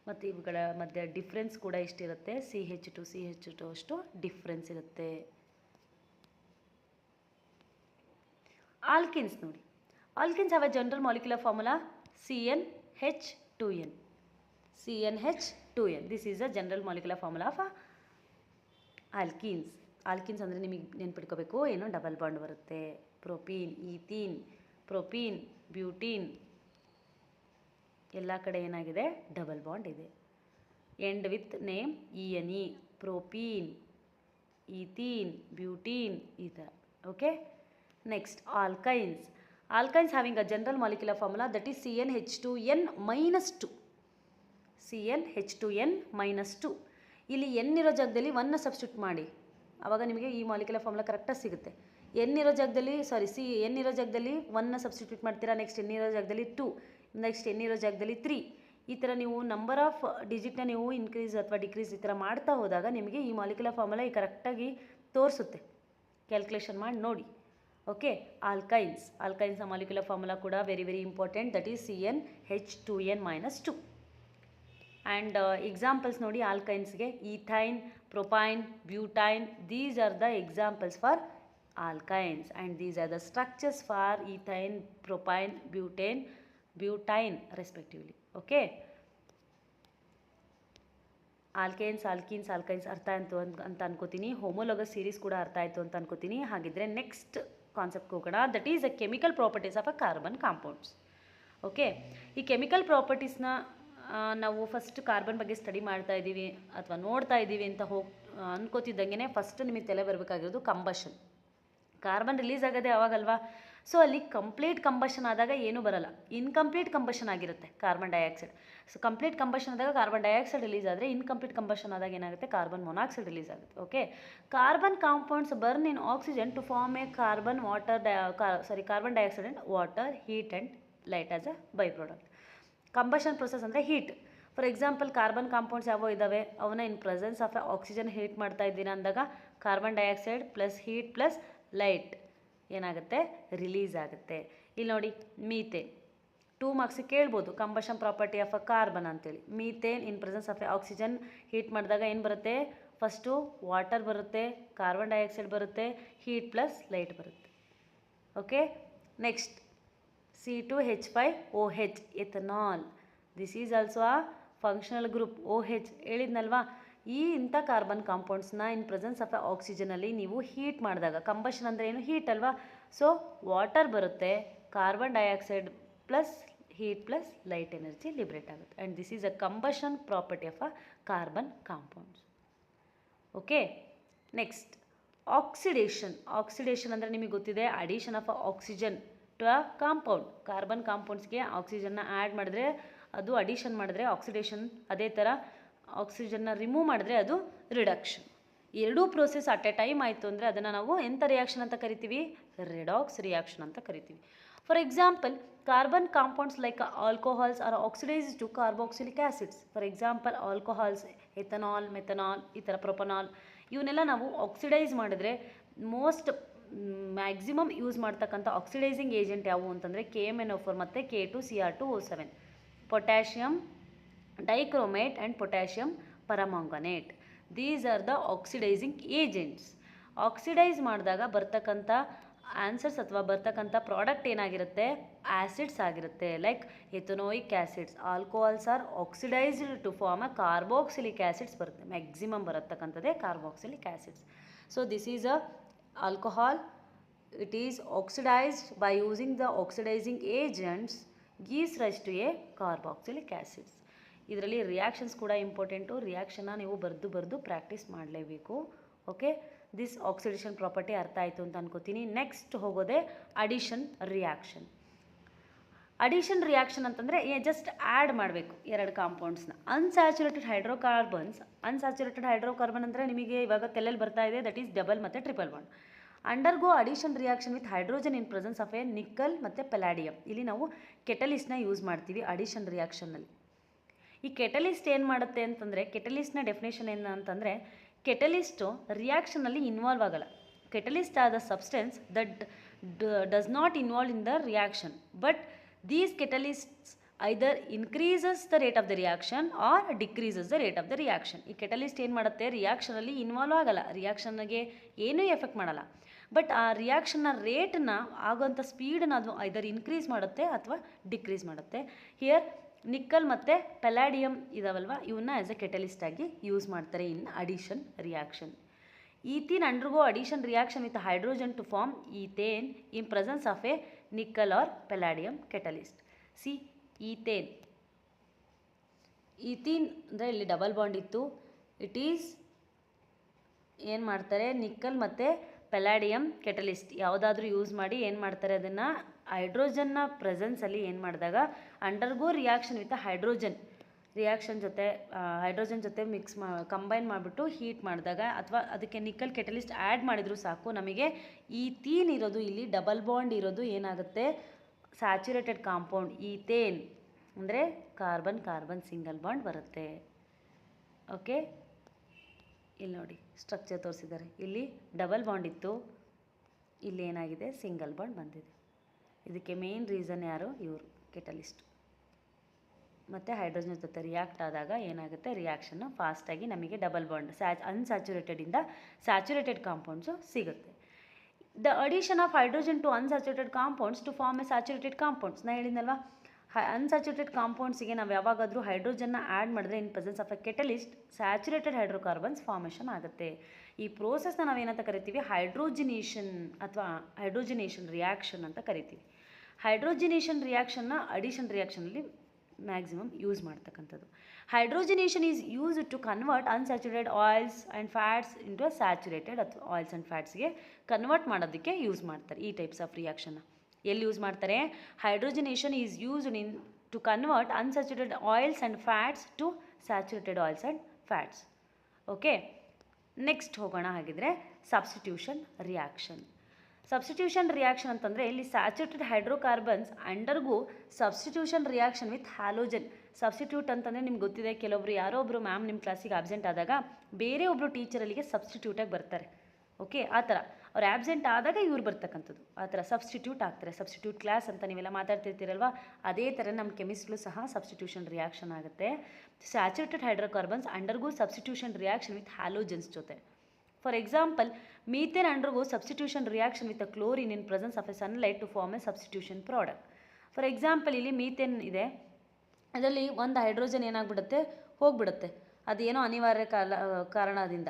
ಮತ್ತು ಇವುಗಳ ಮಧ್ಯೆ ಡಿಫ್ರೆನ್ಸ್ ಕೂಡ ಎಷ್ಟಿರುತ್ತೆ, CH2 ಅಷ್ಟು ಡಿಫ್ರೆನ್ಸ್ ಇರುತ್ತೆ. ಆಲ್ಕಿನ್ಸ್ ನೋಡಿ, alkynes have A general molecular formula CnH2n. This is a general molecular formula of alkenes. Alkynes ಅಂದರೆ ನಿಮಗೆ ನೆನ್ಪಿಟ್ಕೋಬೇಕು, ಏನೋ ಡಬಲ್ ಬಾಂಡ್ ಬರುತ್ತೆ. ಪ್ರೊಪೀನ್, ಈಥೀನ್, ಪ್ರೊಪೀನ್, ಬ್ಯೂಟೀನ್ ಎಲ್ಲ ಕಡೆ ಏನಾಗಿದೆ, ಡಬಲ್ ಬಾಂಡ್ ಇದೆ. End with name ENE, propene, ethene, butene, ಈ ಥರ. Okay, next alkynes. Alkynes having a general molecular formula that is CnH2n-2. CnH2n-2. ಇಲ್ಲಿ n ಇರೋ ಜಾಗದಲ್ಲಿ 1ನ ಸಬ್ಸ್ಟಿಟ್ಯೂಟ್ ಮಾಡಿ, ಆವಾಗ ನಿಮಗೆ ಈ ಮಾಲಿಕ್ಯುಲರ್ ಫಾರ್ಮುಲಾ ಕರೆಕ್ಟಾಗಿ ಸಿಗುತ್ತೆ. n ಇರೋ ಜಾಗದಲ್ಲಿ 1ನ ಸಬ್ಸ್ಟಿಟ್ಯೂಟ್ ಮಾಡ್ತೀರಾ, ನೆಕ್ಸ್ಟ್ n ಇರೋ ಜಾಗದಲ್ಲಿ 2, ನೆಕ್ಸ್ಟ್ n ಇರೋ ಜಾಗದಲ್ಲಿ 3. ಈ ಥರ ನೀವು ನಂಬರ್ ಆಫ್ ಡಿಜಿಟ್ನ ನೀವು ಇನ್ಕ್ರೀಸ್ ಅಥವಾ ಡಿಕ್ರೀಸ್ ಈ ಥರ ಮಾಡ್ತಾ ಹೋದಾಗ ನಿಮಗೆ ಈ ಮಾಲಿಕ್ಯುಲರ್ ಫಾರ್ಮುಲಾ ಈ ಕರೆಕ್ಟಾಗಿ ತೋರಿಸುತ್ತೆ. ಕ್ಯಾಲ್ಕುಲೇಷನ್ ಮಾಡಿ ನೋಡಿ. ಓಕೆ, ಆಲ್ಕೈನ್ಸ್ನ ಮಾಲಿಕ್ಯುಲರ್ ಫಾರ್ಮುಲಾ ಕೂಡ very important, that is CnH2n-2. And examples ನೋಡಿ ಆಲ್ಕೈನ್ಸ್ಗೆ, ethyne, propyne, butyne, these are the examples for alkynes and these are the structures for ethyne, propyne, butyne respectively. Okay, alkynes ಅರ್ಥ ಆಯಿತು ಅಂತ ಅನ್ಕೋತೀನಿ. Homologous series ಕೂಡ ಅರ್ಥ ಆಯಿತು ಅಂತ ಅನ್ಕೋತೀನಿ. ಹಾಗಿದ್ರೆ ನೆಕ್ಸ್ಟ್ ಕಾನ್ಸೆಪ್ಟ್ಗೆ ಹೋಗೋಣ, that is a chemical properties of a carbon compounds. Okay, ಈ ಕೆಮಿಕಲ್ ಪ್ರಾಪರ್ಟೀಸ್ನ ನಾವು ಫಸ್ಟ್ ಕಾರ್ಬನ್ ಬಗ್ಗೆ ಸ್ಟಡಿ ಮಾಡ್ತಾ ಇದ್ದೀವಿ ಅಥವಾ ನೋಡ್ತಾ ಇದ್ದೀವಿ ಅಂತ ಅನ್ಕೋತಿದ್ದಂಗೆ ಫಸ್ಟ್ ನಿಮಗೆ ತಲೆ ಬರಬೇಕಾಗಿರೋದು ಕಂಬಷನ್. ಕಾರ್ಬನ್ ರಿಲೀಸ್ ಆಗೋದೇ ಅವಾಗಲ್ವಾ. ಸೊ ಅಲ್ಲಿ ಕಂಪ್ಲೀಟ್ ಕಂಬಷನ್ ಆದಾಗ ಏನೂ ಬರಲ್ಲ, ಇನ್ಕಂಪ್ಲೀಟ್ ಕಂಬಷನ್ ಆಗಿರುತ್ತೆ carbon dioxide. So complete combustion ಆದಾಗ ಕಾರ್ಬನ್ ಡೈಆಕ್ಸೈಡ್ ರಿಲೀಸ್ ಆದರೆ, ಇನ್ಕಂಪ್ಲೀಟ್ ಕಂಬಷನ್ ಆದಾಗ ಏನಾಗುತ್ತೆ, ಕಾರ್ಬನ್ ಮೊನಾಕ್ಸೈಡ್ ರಿಲೀಸ್ ಆಗುತ್ತೆ. Okay, carbon compounds burn in oxygen to form a carbon dioxide and water, heat and light as a by product. Combustion process ಅಂದರೆ heat. For example carbon compounds ಯಾವ ಇದ್ದಾವೆ, ಅವನ್ನ in presence of oxygen heat ಮಾಡ್ತಾ ಇದ್ದೀರಾ ಅಂದಾಗ carbon dioxide plus heat plus light ಏನಾಗುತ್ತೆ, release ಆಗುತ್ತೆ. ಇಲ್ಲಿ ನೋಡಿ ಮೀಥೇನ್, 2 ಮಾರ್ಕ್ಸಿಗೆ ಕೇಳ್ಬೋದು combustion property of a carbon ಅಂತೇಳಿ. Methane in presence of oxygen heat ಮಾಡಿದಾಗ ಏನು ಬರುತ್ತೆ, ಫಸ್ಟು ವಾಟರ್ ಬರುತ್ತೆ, ಕಾರ್ಬನ್ ಡೈಆಕ್ಸೈಡ್ ಬರುತ್ತೆ, ಹೀಟ್ ಪ್ಲಸ್ ಲೈಟ್ ಬರುತ್ತೆ. Okay, next C2H5OH ethanol. This is also a functional group. OH ಹೇಳಿದ್ನಲ್ವಾ, ಈ ಇಂಥ ಕಾರ್ಬನ್ ಕಾಂಪೌಂಡ್ಸ್ನ ಇನ್ ಪ್ರೆಸೆನ್ಸ್ ಆಫ್ ಆಕ್ಸಿಜನಲ್ಲಿ ನೀವು ಹೀಟ್ ಮಾಡಿದಾಗ, ಕಂಬಷನ್ ಅಂದರೆ ಏನು, ಹೀಟ್ ಅಲ್ವಾ, ಸೊ ವಾಟರ್ ಬರುತ್ತೆ, carbon dioxide plus heat plus light energy liberate ಆಗುತ್ತೆ. And this is a combustion property of a carbon compounds. Okay, next oxidation. Oxidation ಅಂದರೆ ನಿಮಗೆ ಗೊತ್ತಿದೆ, addition of oxygen to a compound. Carbon ಕಾಂಪೌಂಡ್ಸ್ಗೆ ಆಕ್ಸಿಜನ್ನ add ಮಾಡಿದ್ರೆ ಅದು addition ಮಾಡಿದ್ರೆ oxidation, ಅದೇ ಥರ ಆಕ್ಸಿಜನ್ನ ರಿಮೂವ್ ಮಾಡಿದ್ರೆ ಅದು ರಿಡಕ್ಷನ್. ಎರಡೂ ಪ್ರೋಸೆಸ್ ಅಟ್ ಎ ಟೈಮ್ ಆಯಿತು ಅಂದರೆ ಅದನ್ನು ನಾವು ಎಂಥ ರಿಯಾಕ್ಷನ್ ಅಂತ ಕರಿತೀವಿ, ರೆಡಾಕ್ಸ್ ರಿಯಾಕ್ಷನ್ ಅಂತ ಕರಿತೀವಿ. For example, carbon compounds like alcohols are oxidise to carboxylic acids. For example alcohols, ethanol, methanol, ಈ ಥರ ಪ್ರೊಪನಾಲ್, ಇವನ್ನೆಲ್ಲ ನಾವು ಆಕ್ಸಿಡೈಸ್ ಮಾಡಿದ್ರೆ ಮೋಸ್ಟ್ ಮ್ಯಾಕ್ಸಿಮಮ್ ಯೂಸ್ ಮಾಡ್ತಕ್ಕಂಥ ಆಕ್ಸಿಡೈಸಿಂಗ್ ಏಜೆಂಟ್ ಯಾವುವು ಅಂತಂದರೆ KMnO4 ಮತ್ತು K2Cr2O7, potassium dichromate and potassium permanganate. These are the oxidising agents. Oxidise ಮಾಡಿದಾಗ ಬರ್ತಕ್ಕಂಥ ಆನ್ಸರ್ಸ್ ಅಥವಾ ಬರ್ತಕ್ಕಂಥ ಪ್ರಾಡಕ್ಟ್ ಏನಾಗಿರುತ್ತೆ, ಆ್ಯಸಿಡ್ಸ್ ಆಗಿರುತ್ತೆ. Like ethanoic acids, alcohols are oxidised to form a carboxylic acids ಬರುತ್ತೆ. ಮ್ಯಾಕ್ಸಿಮಮ್ ಬರತಕ್ಕಂಥದ್ದೇ carboxylic acids. So this is a alcohol. It is oxidized by using the oxidizing agents gives rise to a carboxylic acids. ಇದರಲ್ಲಿ reactions ಕೂಡ important. ರಿಯಾಕ್ಷನ್ನ ನೀವು ಬರೆದು practice ಮಾಡಲೇಬೇಕು. Okay, this oxidation property ಅರ್ಥ ಆಯಿತು ಅಂತ ಅನ್ಕೋತೀನಿ. ನೆಕ್ಸ್ಟ್ ಹೋಗೋದೆ ಅಡಿಷನ್ ರಿಯಾಕ್ಷನ್. ಅಡಿಷನ್ ರಿಯಾಕ್ಷನ್ ಅಂತಂದರೆ ಜಸ್ಟ್ ಆ್ಯಡ್ ಮಾಡಬೇಕು ಎರಡು ಕಾಂಪೌಂಡ್ಸ್ನ. Unsaturated hydrocarbons. ಅನ್ಸ್ಯಾಚುರೇಟೆಡ್ ಹೈಡ್ರೋಕಾರ್ಬನ್ ಅಂದರೆ ನಿಮಗೆ ಇವಾಗ ತಲೆಯಲ್ಲಿ ಬರ್ತಾ ಇದೆ, ದಟ್ ಈಸ್ ಡಬಲ್ ಮತ್ತು triple bond. Undergo addition reaction with hydrogen in presence of a nickel ಮತ್ತು ಪೆಲಾಡಿಯಮ್. ಇಲ್ಲಿ ನಾವು ಕೆಟಲಿಸ್ಟ್ನ ಯೂಸ್ ಮಾಡ್ತೀವಿ ಅಡಿಷನ್ ರಿಯಾಕ್ಷನ್ನಲ್ಲಿ. ಈ ಕೆಟಲಿಸ್ಟ್ ಏನು ಮಾಡುತ್ತೆ ಅಂತಂದರೆ, ಕೆಟಲಿಸ್ಟ್ನ ಡೆಫಿನೇಷನ್ ಏನು ಅಂತಂದರೆ, ಕೆಟಲಿಸ್ಟು ರಿಯಾಕ್ಷನಲ್ಲಿ ಇನ್ವಾಲ್ವ್ ಆಗಲ್ಲ. Catalyst are the substance that does not involve in the reaction, but these catalysts either increases the rate of the reaction or decreases the rate of the reaction. ಈ catalyst ಏನು ಮಾಡುತ್ತೆ, ರಿಯಾಕ್ಷನಲ್ಲಿ involve ಆಗಲ್ಲ, ರಿಯಾಕ್ಷನ್ಗೆ ಏನೂ effect ಮಾಡಲ್ಲ, but ಆ ರಿಯಾಕ್ಷನ್ನ ರೇಟನ್ನ ಆಗೋಂಥ ಸ್ಪೀಡನ್ನ ಅದು ಐದರ್ increase ಮಾಡುತ್ತೆ ಅಥವಾ ಡಿಕ್ರೀಸ್ ಮಾಡುತ್ತೆ. ಹಿಯರ್ ನಿಕ್ಕಲ್ ಮತ್ತು ಪೆಲಾಡಿಯಮ್ ಇದಾವಲ್ವ, ಇವನ್ನ ಆ್ಯಸ್ ಎ ಕೆಟಲಿಸ್ಟ್ ಆಗಿ ಯೂಸ್ ಮಾಡ್ತಾರೆ in addition reaction. Ethene undergo addition reaction with hydrogen to form ethane in presence of a nickel or palladium catalyst. See ethane. Ethene ಅಂದರೆ ಇಲ್ಲಿ double bond ಇತ್ತು. It is ಏನು ಮಾಡ್ತಾರೆ, nickel ಮತ್ತು ಪೆಲಾಡಿಯಮ್ catalyst ಯಾವುದಾದ್ರೂ use ಮಾಡಿ ಏನು ಮಾಡ್ತಾರೆ, ಅದನ್ನು ಹೈಡ್ರೋಜನ್ನ ಪ್ರೆಸೆನ್ಸಲ್ಲಿ ಏನು ಮಾಡಿದಾಗ undergo reaction with hydrogen hydrogen ಜೊತೆ ಕಂಬೈನ್ ಮಾಡಿಬಿಟ್ಟು ಹೀಟ್ ಮಾಡಿದಾಗ ಅಥವಾ ಅದಕ್ಕೆ ನಿಕ್ಕಲ್ ಕೆಟಲಿಸ್ಟ್ ಆ್ಯಡ್ ಮಾಡಿದರೂ ಸಾಕು, ನಮಗೆ ಈಥೀನ್ ಇರೋದು ಇಲ್ಲಿ ಡಬಲ್ ಬಾಂಡ್ ಇರೋದು ಏನಾಗುತ್ತೆ, ಸ್ಯಾಚುರೇಟೆಡ್ ಕಾಂಪೌಂಡ್ ಈಥೇನ್ ಅಂದರೆ ಕಾರ್ಬನ್ ಸಿಂಗಲ್ ಬಾಂಡ್ ಬರುತ್ತೆ. ಓಕೆ, ಇಲ್ಲಿ ನೋಡಿ ಸ್ಟ್ರಕ್ಚರ್ ತೋರಿಸಿದ್ದಾರೆ. ಇಲ್ಲಿ ಡಬಲ್ ಬಾಂಡ್ ಇತ್ತು, ಇಲ್ಲಿ ಏನಾಗಿದೆ, ಸಿಂಗಲ್ ಬಾಂಡ್ ಬಂದಿದೆ. ಇದಕ್ಕೆ ಮೇನ್ ರೀಸನ್ ಯಾರು, ಇವರು ಕೆಟಲಿಸ್ಟ್. ಮತ್ತು ಹೈಡ್ರೋಜನ್ ಜೊತೆ ರಿಯಾಕ್ಟ್ ಆದಾಗ ಏನಾಗುತ್ತೆ, ರಿಯಾಕ್ಷನ್ನು ಫಾಸ್ಟಾಗಿ ನಮಗೆ ಡಬಲ್ ಬಾಂಡ್ ಅನ್ಸ್ಯಾಚುರೇಟೆಡಿಂದ ಸ್ಯಾಚುರೇಟೆಡ್ ಕಾಂಪೌಂಡ್ಸು ಸಿಗುತ್ತೆ. The addition of hydrogen to unsaturated compounds to form a saturated compounds. ನಾ ಹೇಳಿದ್ನಲ್ವಾ, ಅನ್ಸ್ಯಾಚುರೇಟೆಡ್ ಕಾಂಪೌಂಡ್ಸಿಗೆ ನಾವು ಯಾವಾಗಾದರೂ ಹೈಡ್ರೋಜನ್ನ ಆ್ಯಡ್ ಮಾಡಿದ್ರೆ in presence of a catalyst saturated hydrocarbons formation ಆಗುತ್ತೆ. ಈ ಪ್ರೋಸೆಸ್ನ ನಾವೇನಂತ ಕರಿತೀವಿ, ಹೈಡ್ರೋಜಿನೇಷನ್ ಅಥವಾ ಹೈಡ್ರೋಜಿನೇಷನ್ ರಿಯಾಕ್ಷನ್ ಅಂತ ಕರಿತೀವಿ. ಹೈಡ್ರೋಜಿನೇಷನ್ ರಿಯಾಕ್ಷನ್ನ ಅಡಿಷನ್ ರಿಯಾಕ್ಷನಲ್ಲಿ ಮ್ಯಾಕ್ಸಿಮಮ್ ಯೂಸ್ ಮಾಡ್ತಕ್ಕಂಥದ್ದು. Hydrogenation is use to convert unsaturated oils and fats into a saturated ಅಥವಾ ಆಯಿಲ್ಸ್ ಆ್ಯಂಡ್ ಫ್ಯಾಟ್ಸ್ಗೆ ಕನ್ವರ್ಟ್ ಮಾಡೋದಕ್ಕೆ ಯೂಸ್ ಮಾಡ್ತಾರೆ ಈ ಟೈಪ್ಸ್ ಆಫ್ ರಿಯಾಕ್ಷನ್ನ. ಎಲ್ಲಿ ಯೂಸ್ ಮಾಡ್ತಾರೆ, hydrogenation is used in to convert unsaturated oils and fats to saturated oils and fats. Okay, next ಹೋಗೋಣ. ಹಾಗಿದ್ರೆ ಸಬ್ಸ್ಟಿಟ್ಯೂಷನ್ ರಿಯಾಕ್ಷನ್. ಸಬ್ಸ್ಟಿಟ್ಯೂಷನ್ ರಿಯಾಕ್ಷನ್ ಅಂತಂದರೆ ಇಲ್ಲಿ saturated hydrocarbons undergo substitution reaction with halogen. Substitute ಅಂತಂದರೆ ನಿಮ್ಗೆ ಗೊತ್ತಿದೆ, ಕೆಲವೊಬ್ರು ಯಾರೋ ಒಬ್ಬರು ಮ್ಯಾಮ್ ನಿಮ್ಮ ಕ್ಲಾಸಿಗೆ ಆಬ್ಸೆಂಟ್ ಆದಾಗ ಬೇರೆ ಒಬ್ಬರು ಟೀಚರ್ ಅಲ್ಲಿಗೆ ಸಬ್ಸ್ಟಿಟ್ಯೂಟಾಗಿ ಬರ್ತಾರೆ. ಓಕೆ, ಆ ಥರ ಅವ್ರು ಆಬ್ಸೆಂಟ್ ಆದಾಗ ಇವ್ರು ಬರ್ತಕ್ಕಂಥದ್ದು. ಆ ಥರ ಸಬ್ಸ್ಟಿಟ್ಯೂಟ್ ಆಗ್ತಾರೆ. ಸಬ್ಸ್ಟಿಟ್ಯೂಟ್ ಕ್ಲಾಸ್ ಅಂತ ನೀವೆಲ್ಲ ಮಾತಾಡ್ತಿರ್ತೀರಲ್ವ, ಅದೇ ಥರ ನಮ್ಮ ಕೆಮಿಸ್ಟ್ರಿಲೂ ಸಹ ಸಬ್ಸ್ಟಿಟ್ಯೂಷನ್ ರಿಯಾಕ್ಷನ್ ಆಗುತ್ತೆ. Saturated hydrocarbons undergo substitution reaction with halogens ಜೊತೆ. For example, methane undergo substitution reaction with chlorine in presence of a sunlight to form a substitution product. For example, ಇಲ್ಲಿ ಮೀಥೇನ್ ಇದೆ, ಅದರಲ್ಲಿ ಒಂದು ಹೈಡ್ರೋಜನ್ ಏನಾಗ್ಬಿಡುತ್ತೆ, ಹೋಗ್ಬಿಡುತ್ತೆ. ಅದೇನೋ ಅನಿವಾರ್ಯ ಕಾರಣದಿಂದ.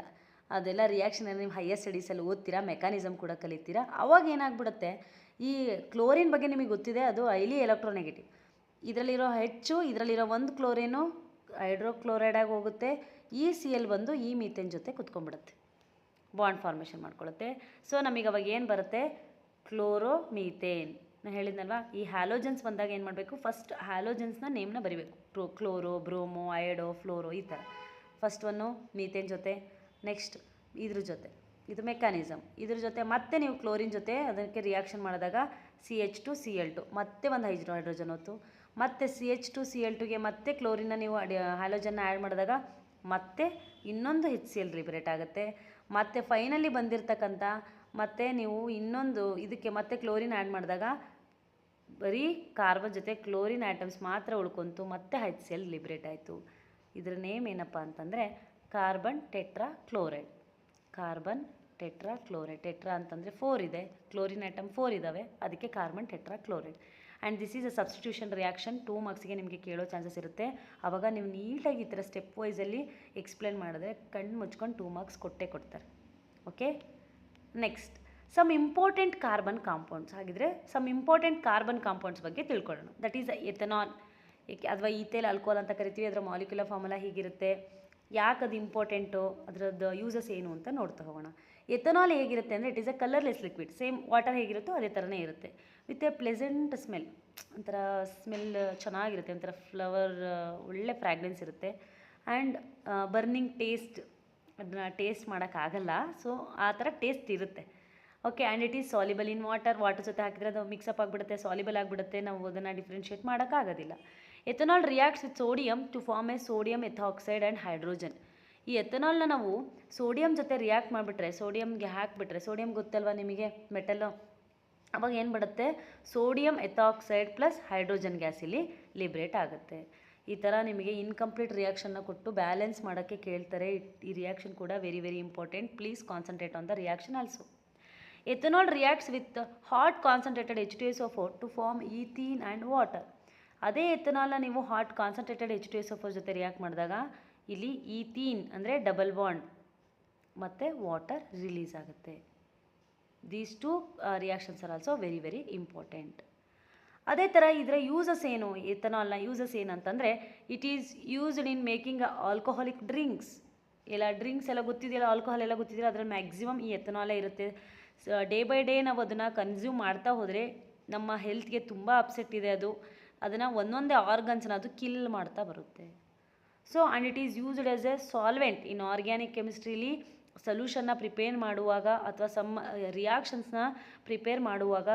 ಅದೆಲ್ಲ ರಿಯಾಕ್ಷನ್ ನೀವು ಹೈಯರ್ ಸ್ಟಡೀಸಲ್ಲಿ ಓದ್ತೀರಾ, ಮೆಕ್ಯಾನಿಸಮ್ ಕೂಡ ಕಲಿತೀರಾ. ಅವಾಗ ಏನಾಗ್ಬಿಡುತ್ತೆ, ಈ ಕ್ಲೋರಿನ್ ಬಗ್ಗೆ ನಿಮಗೆ ಗೊತ್ತಿದೆ, ಅದು ಹೈಲಿ ಎಲೆಕ್ಟ್ರೋನೆಗೆಟಿವ್. ಇದರಲ್ಲಿರೋ ಹೆಚ್ಚು, ಇದರಲ್ಲಿರೋ ಒಂದು ಕ್ಲೋರಿನು ಹೈಡ್ರೋಕ್ಲೋರೈಡಾಗಿ ಹೋಗುತ್ತೆ. ಈ Cl ಬಂದು ಈ ಮೀಥೇನ್ ಜೊತೆ ಕುತ್ಕೊಂಡ್ಬಿಡುತ್ತೆ, ಬಾಂಡ್ ಫಾರ್ಮೇಷನ್ ಮಾಡ್ಕೊಳ್ಳುತ್ತೆ. ಸೊ ನಮಗೆ ಅವಾಗ ಏನು ಬರುತ್ತೆ, ಕ್ಲೋರೋಮೀಥೇನ್. ನಾನು ಹೇಳಿದ್ನಲ್ವಾ, ಈ ಹ್ಯಾಲೋಜನ್ಸ್ ಬಂದಾಗ ಏನು ಮಾಡಬೇಕು, ಫಸ್ಟ್ ಹ್ಯಾಲೋಜನ್ಸ್ನ ನೇಮ್ನ ಬರಿಬೇಕು. ಕ್ಲೋರೋ, ಬ್ರೋಮೋ, ಅಯಡೋ, ಫ್ಲೋರೋ, ಈ ಥರ. ಫಸ್ಟ್ ಒನ್ನು ಮೀಥೇನ್ ಜೊತೆ, ನೆಕ್ಸ್ಟ್ ಇದ್ರ ಜೊತೆ, ಇದು ಮೆಕ್ಯಾನಿಸಮ್. ಇದ್ರ ಜೊತೆ ಮತ್ತೆ ನೀವು ಕ್ಲೋರಿನ್ ಜೊತೆ ಅದಕ್ಕೆ ರಿಯಾಕ್ಷನ್ ಮಾಡಿದಾಗ CH2Cl2, ಮತ್ತೆ ಒಂದು ಹೈಡ್ರೋಜನ್ ಹೊತ್ತು, ಮತ್ತೆ CH2Cl2ಗೆ ಮತ್ತೆ ಕ್ಲೋರಿನ್ನ ನೀವು ಹ್ಯಾಲೋಜನ್ನ ಆ್ಯಡ್ ಮಾಡಿದಾಗ ಮತ್ತೆ ಇನ್ನೊಂದು HCl ಲಿಬರೇಟ್ ಆಗುತ್ತೆ. ಮತ್ತು ಫೈನಲಿ ಬಂದಿರತಕ್ಕಂಥ ಮತ್ತೆ ನೀವು ಇನ್ನೊಂದು ಇದಕ್ಕೆ ಮತ್ತೆ ಕ್ಲೋರಿನ್ ಆ್ಯಡ್ ಮಾಡಿದಾಗ ಬರೀ ಕಾರ್ಬನ್ ಜೊತೆ ಕ್ಲೋರಿನ್ ಆಟಮ್ಸ್ ಮಾತ್ರ ಉಳ್ಕೊಂತು, ಮತ್ತೆ HCl ಲಿಬರೇಟ್ ಆಯಿತು. ಇದರ ನೇಮ್ ಏನಪ್ಪ ಅಂತಂದರೆ carbon tetra chloride. Carbon tetra chloride. Tetra ಅಂತಂದರೆ 4 ಇದೆ, ಕ್ಲೋರಿನ್ ಆಟಮ್ 4 ಇದ್ದಾವೆ, ಅದಕ್ಕೆ carbon tetra chloride. And this is a substitution reaction. 2 ಮಾರ್ಕ್ಸ್ಗೆ ನಿಮಗೆ ಕೇಳೋ ಚಾನ್ಸಸ್ ಇರುತ್ತೆ. ಆವಾಗ ನೀವು ನೀಟಾಗಿ ಈ ಥರ ಸ್ಟೆಪ್ ವೈಸಲ್ಲಿ ಎಕ್ಸ್ಪ್ಲೇನ್ ಮಾಡಿದ್ರೆ ಕಣ್ಣು ಮುಚ್ಕೊಂಡು 2 ಮಾರ್ಕ್ಸ್ ಕೊಟ್ಟೇ ಕೊಡ್ತಾರೆ. Okay, next some important carbon compounds. ಹಾಗಿದ್ರೆ ಸಮ್ ಇಂಪಾರ್ಟೆಂಟ್ ಕಾರ್ಬನ್ ಕಾಂಪೌಂಡ್ಸ್ ಬಗ್ಗೆ ತಿಳ್ಕೊಳ್ಳೋಣ. ದಟ್ ಈಸ್ ಎಥನಾಲ್, ಅಥವಾ ಈಥೇಲ್ ಆಲ್ಕೋಹಾಲ್ ಅಂತ ಕರಿತೀವಿ. ಅದರ ಮಾಲಿಕ್ಯುಲರ್ ಫಾರ್ಮುಲಾ ಹೀಗಿರುತ್ತೆ. ಯಾಕೆ ಅದು ಇಂಪಾರ್ಟೆಂಟು, ಅದರದ್ದು ಯೂಸಸ್ ಏನು ಅಂತ ನೋಡ್ತಾ ಹೋಗೋಣ. ಎಥನಾಲ್ ಹೇಗಿರುತ್ತೆ ಅಂದರೆ, it is a colourless liquid. Same water ಹೇಗಿರುತ್ತೋ ಅದೇ ಥರನೇ ಇರುತ್ತೆ. With a pleasant smell. ಒಂಥರ ಸ್ಮೆಲ್ ಚೆನ್ನಾಗಿರುತ್ತೆ, ಒಂಥರ ಫ್ಲವರ್, ಒಳ್ಳೆ ಫ್ರ್ಯಾಗ್ರೆನ್ಸ್ ಇರುತ್ತೆ. ಆ್ಯಂಡ್ ಬರ್ನಿಂಗ್ ಟೇಸ್ಟ್, ಅದನ್ನ ಟೇಸ್ಟ್ ಮಾಡೋಕ್ಕಾಗಲ್ಲ. ಸೊ ಆ ಥರ ಟೇಸ್ಟ್ ಇರುತ್ತೆ. Okay, and it is soluble in water. Water ಜೊತೆ ಹಾಕಿದರೆ ಅದು ಮಿಕ್ಸಪ್ ಆಗಿಬಿಡುತ್ತೆ, ಸಾಲಿಬಲ್ ಆಗಿಬಿಡುತ್ತೆ. ನಾವು ಅದನ್ನು ಡಿಫ್ರೆನ್ಷಿಯೇಟ್ ಮಾಡೋಕ್ಕಾಗೋದಿಲ್ಲ. Ethanol reacts with sodium to form a sodium ethoxide and hydrogen. ಈ ಎಥನಾಲ್ನ ನಾವು ಸೋಡಿಯಂ ಜೊತೆ ರಿಯಾಕ್ಟ್ ಮಾಡಿಬಿಟ್ರೆ, ಸೋಡಿಯಂಗೆ ಹಾಕಿಬಿಟ್ರೆ, ಸೋಡಿಯಂ ಗೊತ್ತಲ್ವ ನಿಮಗೆ, ಮೆಟಲ್ಲು, ಅವಾಗ ಏನು ಬಿಡುತ್ತೆ, ಸೋಡಿಯಂ ಎಥಾಕ್ಸೈಡ್ ಪ್ಲಸ್ ಹೈಡ್ರೋಜನ್ ಗ್ಯಾಸ್ ಇಲ್ಲಿ ಲಿಬ್ರೇಟ್ ಆಗುತ್ತೆ. ಈ ಥರ ನಿಮಗೆ ಇನ್ಕಂಪ್ಲೀಟ್ ರಿಯಾಕ್ಷನ್ನ ಕೊಟ್ಟು ಬ್ಯಾಲೆನ್ಸ್ ಮಾಡೋಕ್ಕೆ ಕೇಳ್ತಾರೆ. ಈ ರಿಯಾಕ್ಷನ್ ಕೂಡ very very important. Please concentrate on the reaction also. Ethanol reacts with hot concentrated H2SO4 to form ethene and water. ಅದೇ ಎಥನಾಲ್ನ ನೀವು ಹಾಟ್ ಕಾನ್ಸಂಟ್ರೇಟೆಡ್ H2SO4 ಜೊತೆ ರಿಯಾಕ್ಟ್ ಮಾಡಿದಾಗ ಇಲ್ಲಿ ಈಥೀನ್ ಅಂದರೆ ಡಬಲ್ ಬಾಂಡ್ ಮತ್ತು ವಾಟರ್ ರಿಲೀಸ್ ಆಗುತ್ತೆ. These two reactions are also very very important. ಅದೇ ಥರ ಇದರ ಯೂಸಸ್ ಏನು, ಎಥನಾಲ್ನ ಯೂಸಸ್ ಏನಂತಂದರೆ, it is used in making alcoholic drinks. ಎಲ್ಲ ಡ್ರಿಂಕ್ಸ್ ಎಲ್ಲ ಗೊತ್ತಿದೆಯಲ್ಲ, ಆಲ್ಕೋಹಾಲ್ ಎಲ್ಲ ಗೊತ್ತಿದೆಯಲ್ಲ, ಅದರಲ್ಲಿ ಮ್ಯಾಕ್ಸಿಮಮ್ ಈ ಎಥನಾಲೇ ಇರುತ್ತೆ. ಡೇ ಬೈ ಡೇ ನಾವು ಅದನ್ನು ಕನ್ಸ್ಯೂಮ್ ಮಾಡ್ತಾ ಹೋದರೆ ನಮ್ಮ ಹೆಲ್ತ್ಗೆ ತುಂಬ ಅಪ್ಸೆಟ್ ಇದೆ. ಅದನ್ನು ಒಂದೊಂದೇ ಆರ್ಗನ್ಸ್ನ ಅದು ಕಿಲ್ ಮಾಡ್ತಾ ಬರುತ್ತೆ. So and it is used as a solvent in organic ಕೆಮಿಸ್ಟ್ರಿಲಿ. ಸೊಲ್ಯೂಷನ್ನ ಪ್ರಿಪೇರ್ ಮಾಡುವಾಗ ಅಥವಾ ರಿಯಾಕ್ಷನ್ಸ್ನ ಪ್ರಿಪೇರ್ ಮಾಡುವಾಗ,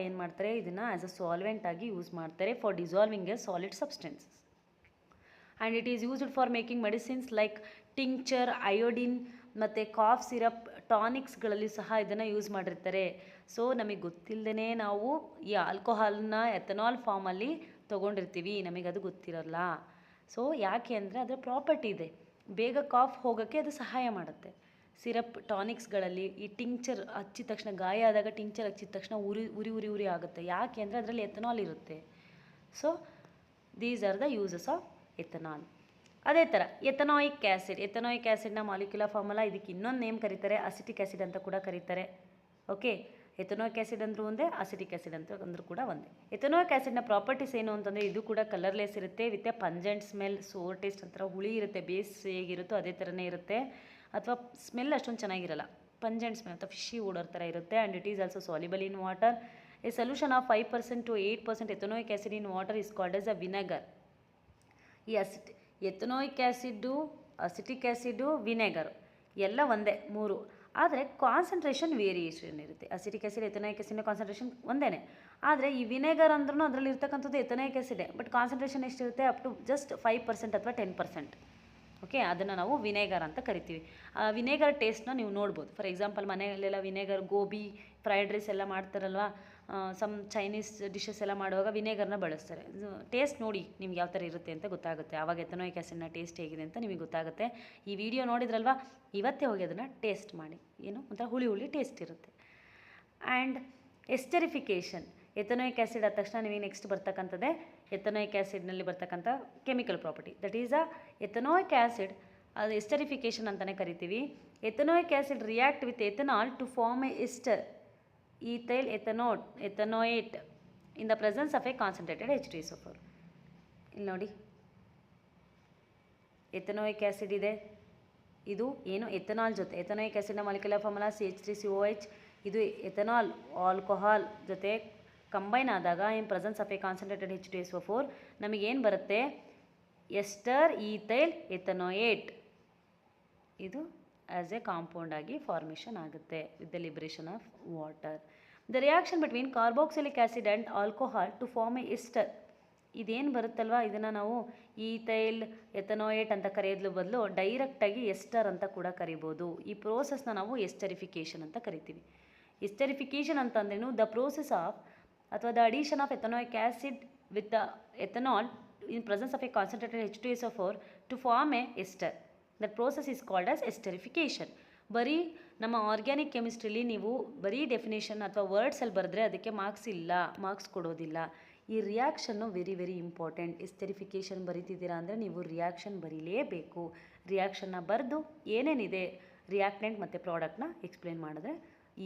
ಏನು ಮಾಡ್ತಾರೆ, ಇದನ್ನು ಆ್ಯಸ್ ಅ ಸಾಲ್ವೆಂಟ್ ಆಗಿ ಯೂಸ್ ಮಾಡ್ತಾರೆ for dissolving a solid substances. And it is used for making medicines like tincture, iodine ಮತ್ತು ಕಾಫ್ ಸಿರಪ್, ಟಾನಿಕ್ಸ್ಗಳಲ್ಲಿ ಸಹ ಇದನ್ನು ಯೂಸ್ ಮಾಡಿರ್ತಾರೆ. ಸೊ ನಮಗೆ ಗೊತ್ತಿಲ್ಲದೇ ನಾವು ಈ ಆಲ್ಕೋಹಾಲ್ನ ಎಥನಾಲ್ ಫಾರ್ಮಲ್ಲಿ ತೊಗೊಂಡಿರ್ತೀವಿ, ನಮಗೆ ಅದು ಗೊತ್ತಿರಲ್ಲ. ಸೊ ಯಾಕೆ ಅಂದರೆ ಅದರ ಪ್ರಾಪರ್ಟಿ ಇದೆ, ಬೇಗ ಕಾಫ್ ಹೋಗೋಕ್ಕೆ ಅದು ಸಹಾಯ ಮಾಡುತ್ತೆ. ಸಿರಪ್, ಟಾನಿಕ್ಸ್ಗಳಲ್ಲಿ ಈ ಟಿಂಕ್ಚರ್ ಹಚ್ಚಿದ ತಕ್ಷಣ, ಗಾಯ ಆದಾಗ ಟಿಂಕ್ಚರ್ ಹಚ್ಚಿದ ತಕ್ಷಣ ಉರಿ ಆಗುತ್ತೆ. ಯಾಕೆ ಅಂದರೆ ಅದರಲ್ಲಿ ಎಥನಾಲ್ ಇರುತ್ತೆ. So these are the uses of ethanol. ಅದೇ ಥರ ಎಥನಾಯಿಕ್ ಆ್ಯಸಿಡ್ನ ಮಾಲಿಕ್ಯುಲರ್ ಫಾರ್ಮುಲಾ, ಇದಕ್ಕೆ ಇನ್ನೊಂದು ನೇಮ್ ಕರೀತಾರೆ, ಅಸಿಟಿಕ್ ಆ್ಯಸಿಡ್ ಅಂತ ಕೂಡ ಕರೀತಾರೆ. ಓಕೆ, ಎಥನಾಯಿಕ್ ಆ್ಯಸಿಡ್ ಅಂದರೂ ಒಂದೇ, ಅಸಿಟಿಕ್ ಆ್ಯಸಿಡ್ ಅಂದರೂ ಕೂಡ ಒಂದೇ. ಎಥನಾಯಿಕ್ ಆ್ಯಸಿಡ್ನ ಪ್ರಾಪರ್ಟೀಸ್ ಏನು ಅಂತಂದರೆ, ಇದು ಕೂಡ ಕಲರ್ಲೆಸ್ ಇರುತ್ತೆ, with a pungent smell, sour taste, ಒಂಥರ ಹುಳಿ ಇರುತ್ತೆ. ಬೇಸ್ ಹೇಗಿರುತ್ತೋ ಅದೇ ಥರನೇ ಇರುತ್ತೆ, ಅಥವಾ ಸ್ಮೆಲ್ ಅಷ್ಟೊಂದು ಚೆನ್ನಾಗಿರಲ್ಲ, ಪಂಜೆಂಟ್ ಸ್ಮೆಲ್ ಅಥವಾ ಫಿಶಿ ಓಡರ್ ಥರ ಇರುತ್ತೆ. And it is also soluble in water. A solution of 5% to 8% ethanoic acid in water is called as a vinegar. ಈ ethanoic acid, acetic acid, vinegar ಎಲ್ಲ ಒಂದೇ, 3. ಆದರೆ ಕಾನ್ಸಂಟ್ರೇಷನ್ ವೇರಿಯೇಷನ್ ಇರುತ್ತೆ. Acetic acid, ethanoic ಆ್ಯಸಿಡ್ನ concentration ಒಂದೇ. ಆದರೆ ಈ ವಿನೆಗರ್ ಅಂದ್ರೂ ಅದರಲ್ಲಿ ಇರ್ತಕ್ಕಂಥದ್ದು ಎಥನಾಯಿಕ್ ಆ್ಯಸಿಡೆ, ಬಟ್ ಕಾನ್ಸಂಟ್ರೇಷನ್ ಎಷ್ಟಿರುತ್ತೆ, ಅಪ್ ಟು ಜಸ್ಟ್ 5% ಅಥವಾ 10%. ಓಕೆ, ಅದನ್ನು ನಾವು ವಿನೇಗರ್ ಅಂತ ಕರಿತೀವಿ. ಆ ವಿನೇಗರ್ ಟೇಸ್ಟ್ನ ನೀವು ನೋಡ್ಬೋದು. ಫಾರ್ ಎಕ್ಸಾಂಪಲ್ ಮನೆಯಲ್ಲೆಲ್ಲ ವಿನೇಗರ್ ಗೋಬಿ ಫ್ರೈಡ್ ರೈಸ್ ಎಲ್ಲ ಮಾಡ್ತಾರಲ್ವ, ಸಮ್ ಚೈನೀಸ್ ಡಿಶಸ್ ಎಲ್ಲ ಮಾಡುವಾಗ ವಿನೇಗರ್ನ ಬಳಸ್ತಾರೆ. ಟೇಸ್ಟ್ ನೋಡಿ ನಿಮ್ಗೆ ಯಾವ ಥರ ಇರುತ್ತೆ ಅಂತ ಗೊತ್ತಾಗುತ್ತೆ. ಆವಾಗ ಎಥನೋಯಿಕ್ ಆ್ಯಸಿಡ್ನ ಟೇಸ್ಟ್ ಹೇಗಿದೆ ಅಂತ ನಿಮಗೆ ಗೊತ್ತಾಗುತ್ತೆ. ಈ ವಿಡಿಯೋ ನೋಡಿದ್ರಲ್ವ, ಇವತ್ತೇ ಹೋಗಿ ಅದನ್ನು ಟೇಸ್ಟ್ ಮಾಡಿ. ಏನು ಒಂಥರ ಹುಳಿ ಹುಳಿ ಟೇಸ್ಟ್ ಇರುತ್ತೆ. ಆ್ಯಂಡ್ ಎಸ್ಟರಿಫಿಕೇಷನ್, ಎಥನೋಯಿಕ್ ಆ್ಯಸಿಡ್ ಆದ ತಕ್ಷಣ ನಿಮಗೆ ನೆಕ್ಸ್ಟ್ ಬರ್ತಕ್ಕಂಥದ್ದೇ ಎಥನೋಯಿಕ್ ಆ್ಯಸಿಡ್ನಲ್ಲಿ ಬರ್ತಕ್ಕಂಥ chemical property, that is ethanoic acid. ಅದು ಎಸ್ಟರಿಫಿಕೇಷನ್ ಅಂತಲೇ ಕರಿತೀವಿ. Ethanoic acid react with ethanol to form a ester ethyl ethanoate in the presence of a concentrated H2SO4. ಇಲ್ಲಿ ನೋಡಿ, ಎಥನೋಯಿಕ್ ಆ್ಯಸಿಡ್ ಇದೆ, ಇದು ಏನು ಎಥನಾಲ್ ಜೊತೆ, ಎಥನೋಯಿಕ್ ಆ್ಯಸಿಡ್ನ ಮಾಲಿಕ್ಯುಲರ್ ಫಾರ್ಮುಲಾ CH3COH. ಇದು ಎಥನಾಲ್ ಆಲ್ಕೋಹಾಲ್ ಜೊತೆ ಕಂಬೈನ್ ಆದಾಗ in presence of a concentrated H2SO4 ನಮಗೇನು ಬರುತ್ತೆ? Ester ethyl ethanoate. ಇದು ಆ್ಯಸ್ ಎ ಕಾಂಪೌಂಡ್ ಆಗಿ ಫಾರ್ಮೇಷನ್ ಆಗುತ್ತೆ with the liberation of water. The reaction between carboxylic acid and alcohol to form a ester. ಇದೇನು ಬರುತ್ತಲ್ವ, ಇದನ್ನು ನಾವು ಈಥೈಲ್ ಎಥನೋಯೇಟ್ ಅಂತ ಕರೆಯೋದ್ರ ಬದಲು ಡೈರೆಕ್ಟಾಗಿ ಎಸ್ಟರ್ ಅಂತ ಕೂಡ ಕರಿಬೋದು. ಈ ಪ್ರೋಸೆಸ್ನ ನಾವು ಎಸ್ಟರಿಫಿಕೇಷನ್ ಅಂತ ಕರಿತೀವಿ. ಎಸ್ಟರಿಫಿಕೇಷನ್ ಅಂತಂದ್ರೇನು? ದ ಪ್ರೋಸೆಸ್ ಆಫ್ ಅಥವಾ the addition of ethanoic acid with the ethanol in presence of a concentrated H2SO4 to form a ester. That process is called as esterification. ಬರೀ ನಮ್ಮ ಆರ್ಗ್ಯಾನಿಕ್ ಕೆಮಿಸ್ಟ್ರಿಲಿ ನೀವು ಬರೀ ಡೆಫಿನೇಷನ್ ಅಥವಾ ವರ್ಡ್ಸಲ್ಲಿ ಬರೆದ್ರೆ ಅದಕ್ಕೆ ಮಾರ್ಕ್ಸ್ ಕೊಡೋದಿಲ್ಲ. ಈ ರಿಯಾಕ್ಷನ್ನು ವೆರಿ ವೆರಿ ಇಂಪಾರ್ಟೆಂಟ್. ಎಸ್ಟರಿಫಿಕೇಷನ್ ಬರೀತಿದ್ದೀರಾ ಅಂದರೆ ನೀವು ರಿಯಾಕ್ಷನ್ ಬರೀಲೇಬೇಕು. ರಿಯಾಕ್ಷನ್ನ ಬರೆದು ಏನೇನಿದೆ ರಿಯಾಕ್ಟೆಂಟ್ ಮತ್ತು ಪ್ರಾಡಕ್ಟ್ನ ಎಕ್ಸ್ಪ್ಲೇನ್ ಮಾಡಿದ್ರೆ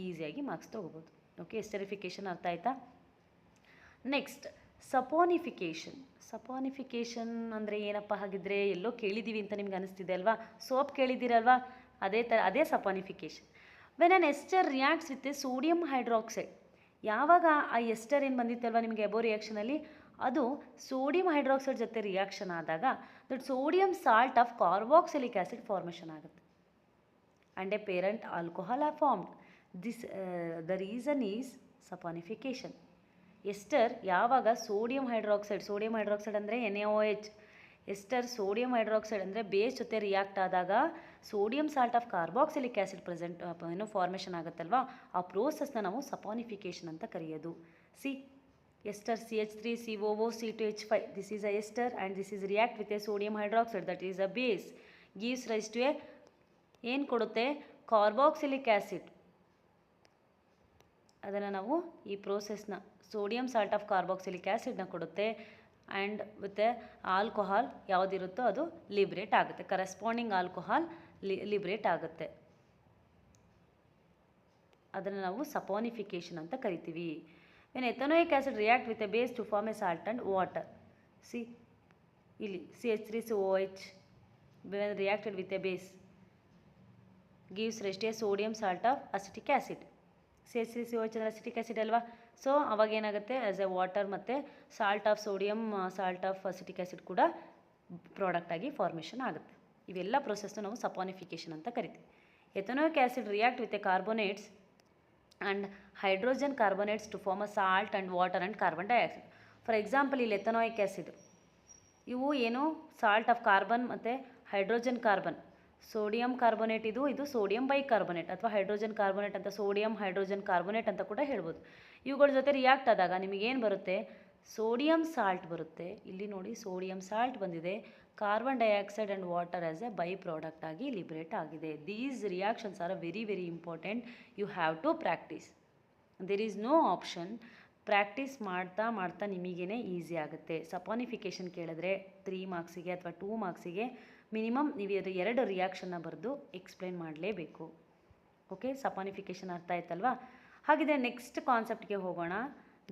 ಈಸಿಯಾಗಿ ಮಾರ್ಕ್ಸ್ ತೊಗೋಬೋದು. ಓಕೆ, ಎಸ್ಟರಿಫಿಕೇಷನ್ ಅರ್ಥ ಆಯ್ತಾ? ನೆಕ್ಸ್ಟ್ ಸಪೋನಿಫಿಕೇಷನ್. ಸಪೋನಿಫಿಕೇಷನ್ ಅಂದರೆ ಏನಪ್ಪ? ಹಾಗಿದ್ರೆ ಎಲ್ಲೋ ಕೇಳಿದ್ದೀವಿ ಅಂತ ನಿಮ್ಗೆ ಅನಿಸ್ತಿದೆ ಅಲ್ವಾ? ಸೋಪ್ ಕೇಳಿದ್ದೀರಲ್ವಾ? ಅದೇ saponification. When an ester reacts with sodium hydroxide. ಯಾವಾಗ ಆ ಎಸ್ಟರ್ ಏನು ಬಂದಿತ್ತಲ್ವ ನಿಮಗೆ ಎಬೋ ರಿಯಾಕ್ಷನಲ್ಲಿ, ಅದು ಸೋಡಿಯಂ ಹೈಡ್ರಾಕ್ಸೈಡ್ ಜೊತೆ ರಿಯಾಕ್ಷನ್ ಆದಾಗ that sodium salt of carboxylic acid formation ಆಗುತ್ತೆ and a parent alcohol are formed. The reason is saponification. Ester ಯಾವಾಗ ಸೋಡಿಯಂ ಹೈಡ್ರಾಕ್ಸೈಡ್ ಅಂದರೆ NaOH, ಎಸ್ಟರ್ ಸೋಡಿಯಂ ಹೈಡ್ರಾಕ್ಸೈಡ್ ಅಂದರೆ ಬೇಸ್ ಜೊತೆ ರಿಯಾಕ್ಟ್ ಆದಾಗ sodium salt of carboxylic acid formation ಆಗುತ್ತಲ್ವಾ, ಆ ಪ್ರೋಸೆಸ್ನ ನಾವು saponification ಅಂತ ಕರೆಯೋದು. Ester CH3COO C2H5, this is a ester and this is react with a sodium hydroxide that is a base, gives rise to a ಏನು ಕೊಡುತ್ತೆ? Carboxylic acid. ಅದನ್ನು ನಾವು ಈ ಪ್ರೋಸೆಸ್ನ ಸೋಡಿಯಂ ಸಾಲ್ಟ್ ಆಫ್ ಕಾರ್ಬಾಕ್ಸಿಲಿಕ್ ಆ್ಯಸಿಡ್ನ ಕೊಡುತ್ತೆ ಆ್ಯಂಡ್ ವಿತ್ ಆಲ್ಕೋಹಾಲ್ ಯಾವುದಿರುತ್ತೋ ಅದು liberate ಆಗುತ್ತೆ. ಕರೆಸ್ಪಾಂಡಿಂಗ್ ಆಲ್ಕೋಹಾಲ್ ಲಿಬ್ರೇಟ್ ಆಗುತ್ತೆ. ಅದನ್ನು ನಾವು ಸಪೋನಿಫಿಕೇಷನ್ ಅಂತ ಕರಿತೀವಿ. When ethanoic acid react with a base to form a salt and water. ಇಲ್ಲಿ CH3COH when reacted with a base gives rest a sodium salt of acetic acid. CH3COH ಅಂದರೆ acetic acid ಅಲ್ವಾ? So ಅವಾಗ ಏನಾಗುತ್ತೆ? As a water ಮತ್ತು salt of sodium salt of acetic acid ಕೂಡ product ಆಗಿ formation ಆಗುತ್ತೆ. ಇವೆಲ್ಲ ಪ್ರೊಸೆಸ್ನ ನಾವು ಸಪೋನಿಫಿಕೇಷನ್ ಅಂತ ಕರಿತೀವಿ. Ethanoic acid react with a carbonates and hydrogen carbonates to form a salt and water and carbon dioxide. For example ಇಲ್ಲಿ ಎಥನೋಯಿಕ್ ಆ್ಯಸಿಡ್ ಇವು ಏನು ಸಾಲ್ಟ್ ಆಫ್ ಕಾರ್ಬನ್ ಮತ್ತು ಹೈಡ್ರೋಜನ್ ಕಾರ್ಬನ್, ಸೋಡಿಯಂ ಕಾರ್ಬೋನೇಟ್ ಇದು ಸೋಡಿಯಂ ಬೈಕಾರ್ಬೋನೇಟ್ ಅಥವಾ hydrogen carbonate ಅಂತ, sodium hydrogen carbonate ಅಂತ ಕೂಡ ಹೇಳ್ಬೋದು. ಇವುಗಳ ಜೊತೆ ರಿಯಾಕ್ಟ್ ಆದಾಗ ನಿಮಗೇನು ಬರುತ್ತೆ? ಸೋಡಿಯಂ ಸಾಲ್ಟ್ ಬರುತ್ತೆ. ಇಲ್ಲಿ ನೋಡಿ ಸೋಡಿಯಂ ಸಾಲ್ಟ್ ಬಂದಿದೆ. Carbon dioxide and water as a by product ಆಗಿ ಲಿಬ್ರೇಟ್ ಆಗಿದೆ. These reactions are very very important. You have to practise. There is no option. Practise ಮಾಡ್ತಾ ನಿಮಗೇ ಈಸಿ ಆಗುತ್ತೆ. ಸಪೋನಿಫಿಕೇಷನ್ ಕೇಳಿದ್ರೆ 3 ಮಾರ್ಕ್ಸಿಗೆ ಅಥವಾ 2 ಮಾರ್ಕ್ಸಿಗೆ ಮಿನಿಮಮ್ ನೀವು 2 ರಿಯಾಕ್ಷನ್ನ ಬರೆದು ಎಕ್ಸ್ಪ್ಲೇನ್ ಮಾಡಲೇಬೇಕು. ಓಕೆ, ಸಪೋನಿಫಿಕೇಷನ್ ಅರ್ಥ ಆಯ್ತಲ್ವಾ? ಹಾಗಿದ್ರೆ ನೆಕ್ಸ್ಟ್ ಕಾನ್ಸೆಪ್ಟ್ಗೆ ಹೋಗೋಣ.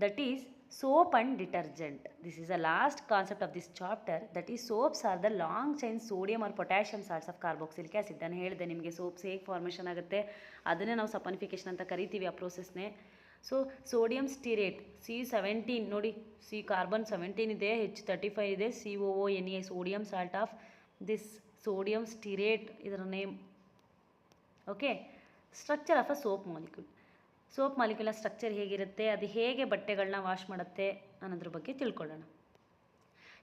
That is soap and detergent. This is the last concept of this chapter. That is soaps are the long chain sodium or potassium salts of carboxylic acid. ನಾನು ಹೇಳಿದೆ ನಿಮಗೆ ಸೋಪ್ಸ್ ಹೇಗೆ formation ಆಗುತ್ತೆ ಅದನ್ನೇ ನಾವು ಸಪೋನಿಫಿಕೇಷನ್ ಅಂತ ಕರಿತೀವಿ ಆ ಪ್ರೋಸೆಸ್ನೇ. ಸೊ ಸೋಡಿಯಂ ಸ್ಟಿರೇಟ್ C17 ನೋಡಿ, ಕಾರ್ಬನ್ 17 ಇದೆ, H35 ಇದೆ, COONA sodium salt of this sodium stearate ಇದರ name. Okay, structure of a soap molecule. Soap ಮಾಲಿಕ್ಯೂಲ್ನ ಸ್ಟ್ರಕ್ಚರ್ ಹೇಗಿರುತ್ತೆ, ಅದು ಹೇಗೆ ಬಟ್ಟೆಗಳನ್ನ ವಾಶ್ ಮಾಡುತ್ತೆ ಅನ್ನೋದ್ರ ಬಗ್ಗೆ ತಿಳ್ಕೊಳ್ಳೋಣ.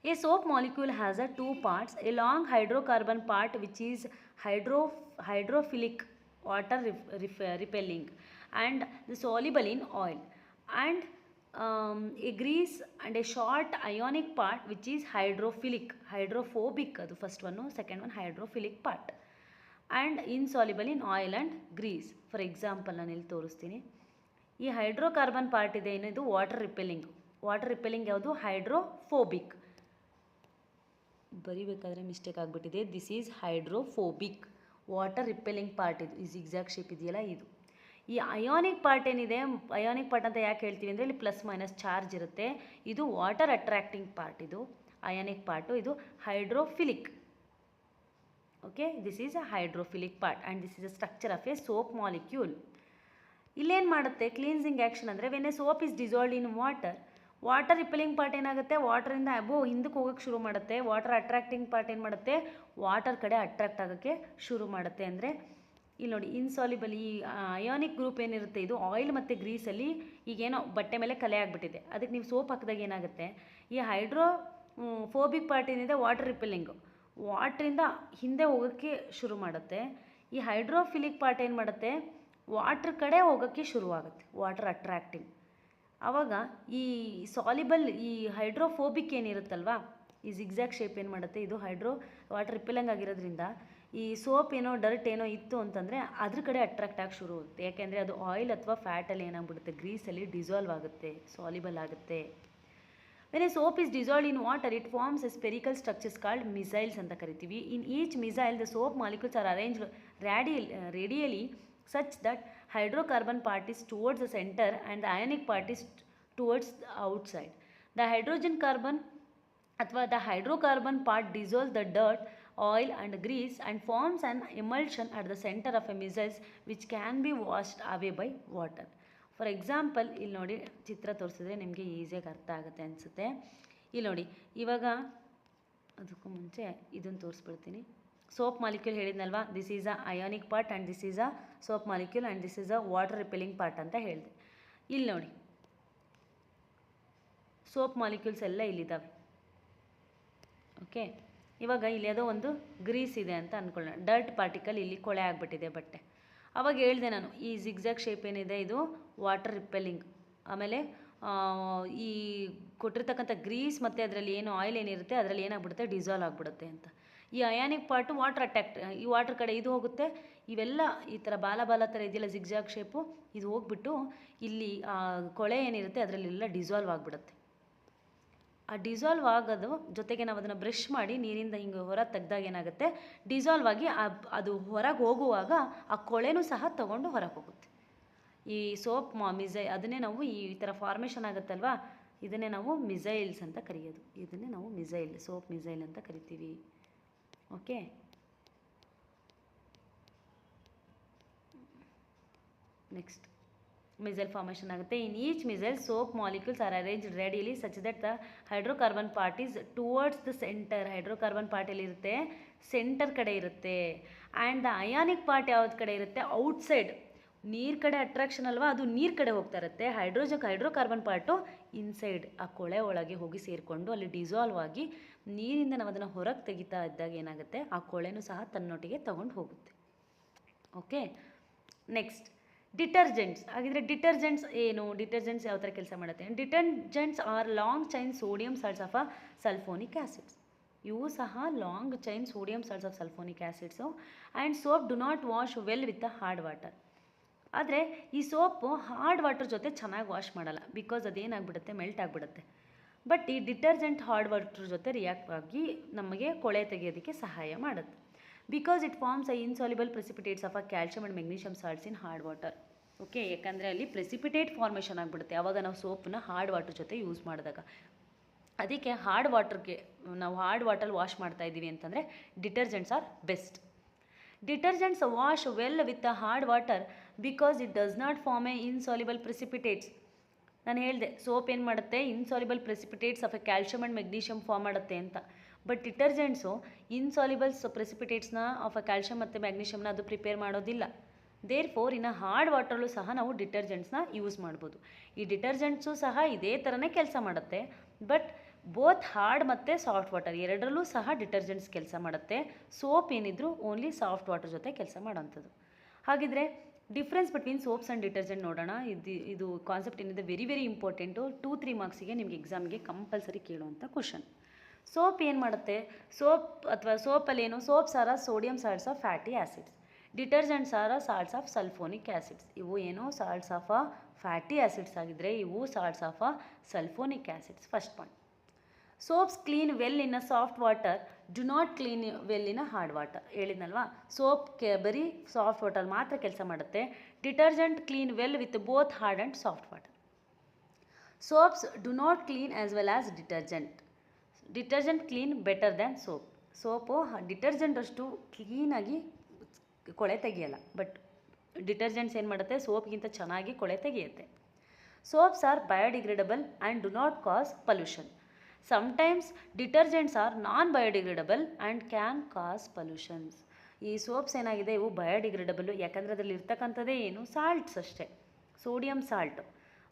A soap molecule has a two parts, a long hydrocarbon part which is hydrophilic, water repelling, and the soluble in oil, and a grease, and a short ionic part which is hydrophobic, the first one, no, second one hydrophilic part, and insoluble in oil and grease. For example, ನಾನು ಇಲ್ಲಿ ತೋರಿಸ್ತೀನಿ. ಈ hydrocarbon part ಇದೆ ಏನಿದು water repelling ಯಾವುದು? Hydrophobic. ಬರಿಬೇಕಾದ್ರೆ mistake ಆಗಿಬಿಟ್ಟಿದೆ. This is hydrophobic. Water repelling part ಇದು. ಈ ಜಿಗ್ಜಾಗ್ ಶೇಪ್ ಇದೆಯಲ್ಲ ಇದು. ಈ ಅಯಾನಿಕ್ ಪಾರ್ಟ್ ಏನಿದೆ, ಅಯಾನಿಕ್ ಪಾರ್ಟ್ ಅಂತ ಯಾಕೆ ಹೇಳ್ತೀವಿ ಅಂದರೆ ಇಲ್ಲಿ ಪ್ಲಸ್ ಮೈನಸ್ ಚಾರ್ಜ್ ಇರುತ್ತೆ. ಇದು ವಾಟರ್ ಅಟ್ರಾಕ್ಟಿಂಗ್ ಪಾರ್ಟ್, ಇದು ಅಯಾನಿಕ್ ಪಾರ್ಟು. ಇದು hydrophilic. Okay, this is a hydrophilic part and this is a structure of a soap molecule. ಇಲ್ಲೇನು ಮಾಡುತ್ತೆ ಕ್ಲೀನ್ಸಿಂಗ್ ಆ್ಯಕ್ಷನ್ ಅಂದರೆ when a soap is dissolved in water repelling part ಏನಾಗುತ್ತೆ, ವಾಟರಿಂದ ಹಿಂದಕ್ಕೆ ಹೋಗೋಕ್ಕೆ ಶುರು ಮಾಡುತ್ತೆ. ವಾಟರ್ ಅಟ್ರಾಕ್ಟಿಂಗ್ ಪಾರ್ಟ್ ಏನು ಮಾಡುತ್ತೆ, ವಾಟರ್ ಕಡೆ ಅಟ್ರಾಕ್ಟ್ ಆಗೋಕ್ಕೆ ಶುರು ಮಾಡುತ್ತೆ. ಅಂದರೆ ಇಲ್ಲಿ ನೋಡಿ, ಇನ್ಸಾಲ್ಯುಬಲ್ ಈ ಅಯಾನಿಕ್ ಗ್ರೂಪ್ ಏನಿರುತ್ತೆ ಇದು ಆಯಿಲ್ ಮತ್ತು ಗ್ರೀಸಲ್ಲಿ ಈಗೇನೋ ಬಟ್ಟೆ ಮೇಲೆ ಕಲೆ ಆಗಿಬಿಟ್ಟಿದೆ. ಅದಕ್ಕೆ ನೀವು ಸೋಪ್ ಹಾಕಿದಾಗ ಏನಾಗುತ್ತೆ, ಈ ಫೋಬಿಕ್ ಪಾರ್ಟ್ ಏನಿದೆ ವಾಟರ್ ರಿಪೆಲ್ಲಿಂಗು, ವಾಟ್ರಿಂದ ಹಿಂದೆ ಹೋಗೋಕ್ಕೆ ಶುರು ಮಾಡುತ್ತೆ. ಈ ಹೈಡ್ರೋಫಿಲಿಕ್ ಪಾರ್ಟ್ ಏನು ಮಾಡುತ್ತೆ, ವಾಟ್ರ್ ಕಡೆ ಹೋಗೋಕ್ಕೆ ಶುರುವಾಗುತ್ತೆ, ವಾಟರ್ ಅಟ್ರಾಕ್ಟಿಂಗ್. ಆವಾಗ ಈ ಸಾಲಿಬಲ್ ಈ ಹೈಡ್ರೋಫೋಬಿಕ್ ಏನಿರುತ್ತಲ್ವ, ಈ ಜಿಗ್ಜಾಗ್ ಶೇಪ್ ಏನು ಮಾಡುತ್ತೆ, ಇದು ವಾಟರ್ ರಿಪೆಲ್ಲಿಂಗ್ ಆಗಿರೋದ್ರಿಂದ ಈ ಸೋಪ್ ಏನೋ ಡರ್ಟ್ ಏನೋ ಇತ್ತು ಅಂತಂದರೆ ಅದ್ರ ಕಡೆ ಅಟ್ರಾಕ್ಟ್ ಆಗಿ ಶುರು ಆಗುತ್ತೆ. ಯಾಕೆಂದರೆ ಅದು ಆಯಿಲ್ ಅಥವಾ ಫ್ಯಾಟಲ್ಲಿ ಏನಾಗ್ಬಿಡುತ್ತೆ, ಗ್ರೀಸಲ್ಲಿ ಡಿಸಾಲ್ವ್ ಆಗುತ್ತೆ, ಸಾಲಿಬಲ್ ಆಗುತ್ತೆ. When a soap is dissolved in water it forms a spherical structures called micelles ಅಂತ ಕರಿತೀವಿ. In each micelle the soap molecules are arranged radially such that hydrocarbon part is towards the center and the ionic part is towards the outside. The hydrocarbon part dissolves the dirt, oil and grease and forms an emulsion at the center of a missile which can be washed away by water. For example, ಇಲ್ಲಿ ನೋಡಿ ಚಿತ್ರ ತೋರಿಸಿದ್ರೆ ನಿಮಗೆ ಈಸಿಯಾಗಿ ಅರ್ಥ ಆಗುತ್ತೆ ಅನಿಸುತ್ತೆ. ಇಲ್ಲಿ ನೋಡಿ, ಇವಾಗ ಅದಕ್ಕೂ ಮುಂಚೆ ಇದನ್ನು ತೋರಿಸ್ಬಿಡ್ತೀನಿ. ಸೋಪ್ ಮಾಲಿಕ್ಯೂಲ್ ಹೇಳಿದ್ನಲ್ವಾ, this is a ionic part and this is a soap molecule and this is a water repelling part ಅಂತ ಹೇಳಿದೆ. ಇಲ್ಲಿ ನೋಡಿ, ಸೋಪ್ ಮಾಲಿಕ್ಯೂಲ್ಸ್ ಎಲ್ಲ ಇಲ್ಲಿದ್ದಾವೆ. ಓಕೆ, ಇವಾಗ ಇಲ್ಲಿ ಯಾವುದೋ ಒಂದು ಗ್ರೀಸ್ ಇದೆ ಅಂತ ಅಂದ್ಕೊಳ್ಳೋಣ, ಡರ್ಟ್ ಪಾರ್ಟಿಕಲ್ ಇಲ್ಲಿ ಕೊಳೆ ಆಗಿಬಿಟ್ಟಿದೆ ಬಟ್ಟೆ. ಆವಾಗ ಹೇಳಿದೆ ನಾನು, ಈ ಜಿಗ್ಜಾಗ್ ಶೇಪ್ ಏನಿದೆ ಇದು ವಾಟರ್ ರಿಪೆಲ್ಲಿಂಗ್. ಆಮೇಲೆ ಈ ಕೊಟ್ಟಿರ್ತಕ್ಕಂಥ ಗ್ರೀಸ್ ಮತ್ತು ಅದರಲ್ಲಿ ಏನು ಆಯಿಲ್ ಏನಿರುತ್ತೆ ಅದರಲ್ಲಿ ಏನಾಗ್ಬಿಡುತ್ತೆ, ಡಿಸಾಲ್ವ್ ಆಗಿಬಿಡುತ್ತೆ ಅಂತ. ಈ ಅಯಾನಿಕ್ ಪಾರ್ಟು ವಾಟರ್ ಅಟ್ಯಾಕ್ಟ್, ಈ ವಾಟರ್ ಕಡೆ ಇದು ಹೋಗುತ್ತೆ. ಇವೆಲ್ಲ ಈ ಥರ ಬಾಲ ಥರ ಇದೆಯಲ್ಲ ಜಿಗ್ಜಾಗ್ ಶೇಪು, ಇದು ಹೋಗ್ಬಿಟ್ಟು ಇಲ್ಲಿ ಕೊಳೆ ಏನಿರುತ್ತೆ ಅದರಲ್ಲೆಲ್ಲ ಡಿಸಾಲ್ವ್ ಆಗಿಬಿಡುತ್ತೆ. ಆ ಡಿಸಾಲ್ವ್ ಆಗೋದು ಜೊತೆಗೆ ನಾವು ಅದನ್ನು ಬ್ರಷ್ ಮಾಡಿ ನೀರಿಂದ ಹಿಂಗೆ ಹೊರ ತೆಗ್ದಾಗ ಏನಾಗುತ್ತೆ, ಡಿಸಾಲ್ವ್ ಆಗಿ ಅದು ಹೊರಗೆ ಹೋಗುವಾಗ ಆ ಕೊಳೆನೂ ಸಹ ತೊಗೊಂಡು ಹೊರಗೆ ಹೋಗುತ್ತೆ. ಈ ಸೋಪ್ ಅದನ್ನೇ ನಾವು ಈ ಥರ ಫಾರ್ಮೇಷನ್ ಆಗುತ್ತಲ್ವಾ, ಇದನ್ನೇ ನಾವು ಮಿಸೈಲ್ಸ್ ಅಂತ ಕರೆಯೋದು. ಇದನ್ನೇ ನಾವು ಸೋಪ್ ಮಿಸೈಲ್ ಅಂತ ಕರಿತೀವಿ. ಓಕೆ, ನೆಕ್ಸ್ಟ್ ಮಿಸೈಲ್ ಫಾರ್ಮೇಷನ್ ಆಗುತ್ತೆ. ಇನ್ each missile soap molecules are arranged radially such that the hydrocarbon part is towards the centre. Hydrocarbon part ಎಲ್ಲಿರುತ್ತೆ, ಸೆಂಟರ್ ಕಡೆ ಇರುತ್ತೆ. ಆ್ಯಂಡ್ ದ ಅಯಾನಿಕ್ ಪಾರ್ಟ್ ಯಾವ್ದು ಕಡೆ ಇರುತ್ತೆ, ಔಟ್ಸೈಡ್. ನೀರು ಕಡೆ ಅಟ್ರಾಕ್ಷನ್ ಅಲ್ವಾ, ಅದು ನೀರು ಕಡೆ ಹೋಗ್ತಾ ಇರುತ್ತೆ. ಹೈಡ್ರೋಕಾರ್ಬನ್ ಪಾರ್ಟು ಇನ್ಸೈಡ್, ಆ ಕೊಳೆ ಒಳಗೆ ಹೋಗಿ ಸೇರಿಕೊಂಡು ಅಲ್ಲಿ ಡಿಸಾಲ್ವ್ ಆಗಿ ನೀರಿಂದ ನಾವು ಅದನ್ನು ಹೊರಗೆ ತೆಗಿತಾ ಇದ್ದಾಗ ಏನಾಗುತ್ತೆ, ಆ ಕೊಳೆನೂ ಸಹ ತನ್ನೊಟ್ಟಿಗೆ ತಗೊಂಡು ಹೋಗುತ್ತೆ. Okay, next detergents. ಹಾಗಿದ್ರೆ ಡಿಟರ್ಜೆಂಟ್ಸ್ ಏನು, ಡಿಟರ್ಜೆಂಟ್ಸ್ ಯಾವ ಥರ ಕೆಲಸ ಮಾಡುತ್ತೆ? Detergents are long chain sodium salts of sulphonic acids. ಇವು ಸಹ long chain sodium salts of sulphonic acids. And soap do not wash well with the hard water. ಆದರೆ ಈ ಸೋಪು ಹಾರ್ಡ್ ವಾಟರ್ ಜೊತೆ ಚೆನ್ನಾಗಿ ವಾಶ್ ಮಾಡಲ್ಲ, ಬಿಕಾಸ್ ಅದೇನಾಗ್ಬಿಡುತ್ತೆ, ಮೆಲ್ಟ್ ಆಗಿಬಿಡುತ್ತೆ. But ಈ detergent hard water ಜೊತೆ ರಿಯಾಕ್ಟ್ ಆಗಿ ನಮಗೆ ಕೊಳೆ ತೆಗೆಯೋದಕ್ಕೆ ಸಹಾಯ ಮಾಡುತ್ತೆ. Because it forms a insoluble precipitates of a calcium and magnesium salts in hard water. Okay, ಯಾಕಂದರೆ ಅಲ್ಲಿ ಪ್ರೆಸಿಪಿಟೇಟ್ ಫಾರ್ಮೇಷನ್ ಆಗಿಬಿಡುತ್ತೆ ಆವಾಗ ನಾವು ಸೋಪನ್ನ ಹಾರ್ಡ್ ವಾಟರ್ ಜೊತೆ ಯೂಸ್ ಮಾಡಿದಾಗ. ಅದಕ್ಕೆ ಹಾರ್ಡ್ ವಾಟರ್ಗೆ ನಾವು ಹಾರ್ಡ್ ವಾಟರ್ ವಾಶ್ ಮಾಡ್ತಾ ಇದ್ದೀವಿ ಅಂತಂದರೆ detergents are best. Detergents wash well with the hard water because it does not form a insoluble precipitates. ನಾನು ಹೇಳಿದೆ ಸೋಪ್ ಏನು ಮಾಡುತ್ತೆ, insoluble precipitates of a calcium and magnesium form ಮಾಡುತ್ತೆ ಅಂತ. ಬಟ್ ಡಿಟರ್ಜೆಂಟ್ಸು ಇನ್ಸಾಲ್ಯುಬಲ್ಸ್ ಪ್ರೆಸಿಪಿಟೇಟ್ಸ್ನ ಆಫ್ ಅ ಕ್ಯಾಲ್ಶಿಯಮ್ ಮತ್ತು ಮ್ಯಾಗ್ನೀಷಿಯಮ್ನ ಅದು ಪ್ರಿಪೇರ್ ಮಾಡೋದಿಲ್ಲ. ದೇರ್ ಫೋರ್ ಇನ್ನು ಹಾರ್ಡ್ ವಾಟರ್ಲು ಸಹ ನಾವು ಡಿಟರ್ಜೆಂಟ್ಸ್ನ ಯೂಸ್ ಮಾಡ್ಬೋದು. ಈ ಡಿಟರ್ಜೆಂಟ್ಸು ಸಹ ಇದೇ ಥರನೇ ಕೆಲಸ ಮಾಡುತ್ತೆ. ಬಟ್ ಬೋತ್ ಹಾರ್ಡ್ ಮತ್ತು ಸಾಫ್ಟ್ ವಾಟರ್ ಎರಡರಲ್ಲೂ ಸಹ ಡಿಟರ್ಜೆಂಟ್ಸ್ ಕೆಲಸ ಮಾಡುತ್ತೆ. ಸೋಪ್ ಏನಿದ್ರು ಓನ್ಲಿ ಸಾಫ್ಟ್ ವಾಟರ್ ಜೊತೆ ಕೆಲಸ ಮಾಡೋವಂಥದ್ದು. ಹಾಗಿದ್ರೆ difference between soaps and detergent ನೋಡೋಣ. ಇದು ಕಾನ್ಸೆಪ್ಟ್ ಏನಿದೆ ವೆರಿ ವೆರಿ ಇಂಪಾರ್ಟೆಂಟು. 2-3 ಮಾರ್ಕ್ಸಿಗೆ ನಿಮಗೆ ಎಕ್ಸಾಮ್ಗೆ ಕಂಪಲ್ಸರಿ ಕೇಳುವಂಥ ಕ್ವಶನ್. ಸೋಪ್ ಏನು ಮಾಡುತ್ತೆ? ಸೋಪ್ ಅಥವಾ ಸೋಪಲ್ಲೇನು? Soaps are sodium salts of fatty acids. Detergents are salts of sulphonic acids. ಇವು ಏನು? ಸಾಲ್ಟ್ಸ್ ಆಫ್ ಫ್ಯಾಟಿ ಆ್ಯಸಿಡ್ಸ್ ಆಗಿದ್ದರೆ ಇವು salts of sulphonic acids. First point. Soaps clean well in a soft water, do not clean well in a hard water. ಹೇಳಿದ್ನಲ್ವಾ, soap ಬರೀ soft water ಮಾತ್ರ ಕೆಲಸ ಮಾಡುತ್ತೆ. Detergent clean well with both hard and soft water. Soaps do not clean as well as detergent. Detergent clean better than soap. Soap detergent ಅಷ್ಟು ಕ್ಲೀನಾಗಿ ಕೊಳೆ ತೆಗಿಯಲ್ಲ, but detergents ಏನು ಮಾಡುತ್ತೆ? ಸೋಪ್ಗಿಂತ ಚೆನ್ನಾಗಿ ಕೊಳೆ ತೆಗೆಯುತ್ತೆ. Soaps are biodegradable and do not cause pollution. Sometimes detergents are non biodegradable and can cause pollutions. ಈ ಸೋಪ್ಸ್ ಏನಾಗಿದೆ, ಇವು ಬಯೋಡಿಗ್ರೇಡಬಲ್ಲು, ಯಾಕಂದರೆ ಅದರಲ್ಲಿ ಇರ್ತಕ್ಕಂಥದ್ದೇ ಏನು? ಸಾಲ್ಟ್ಸ್ ಅಷ್ಟೇ, ಸೋಡಿಯಂ ಸಾಲ್ಟ್.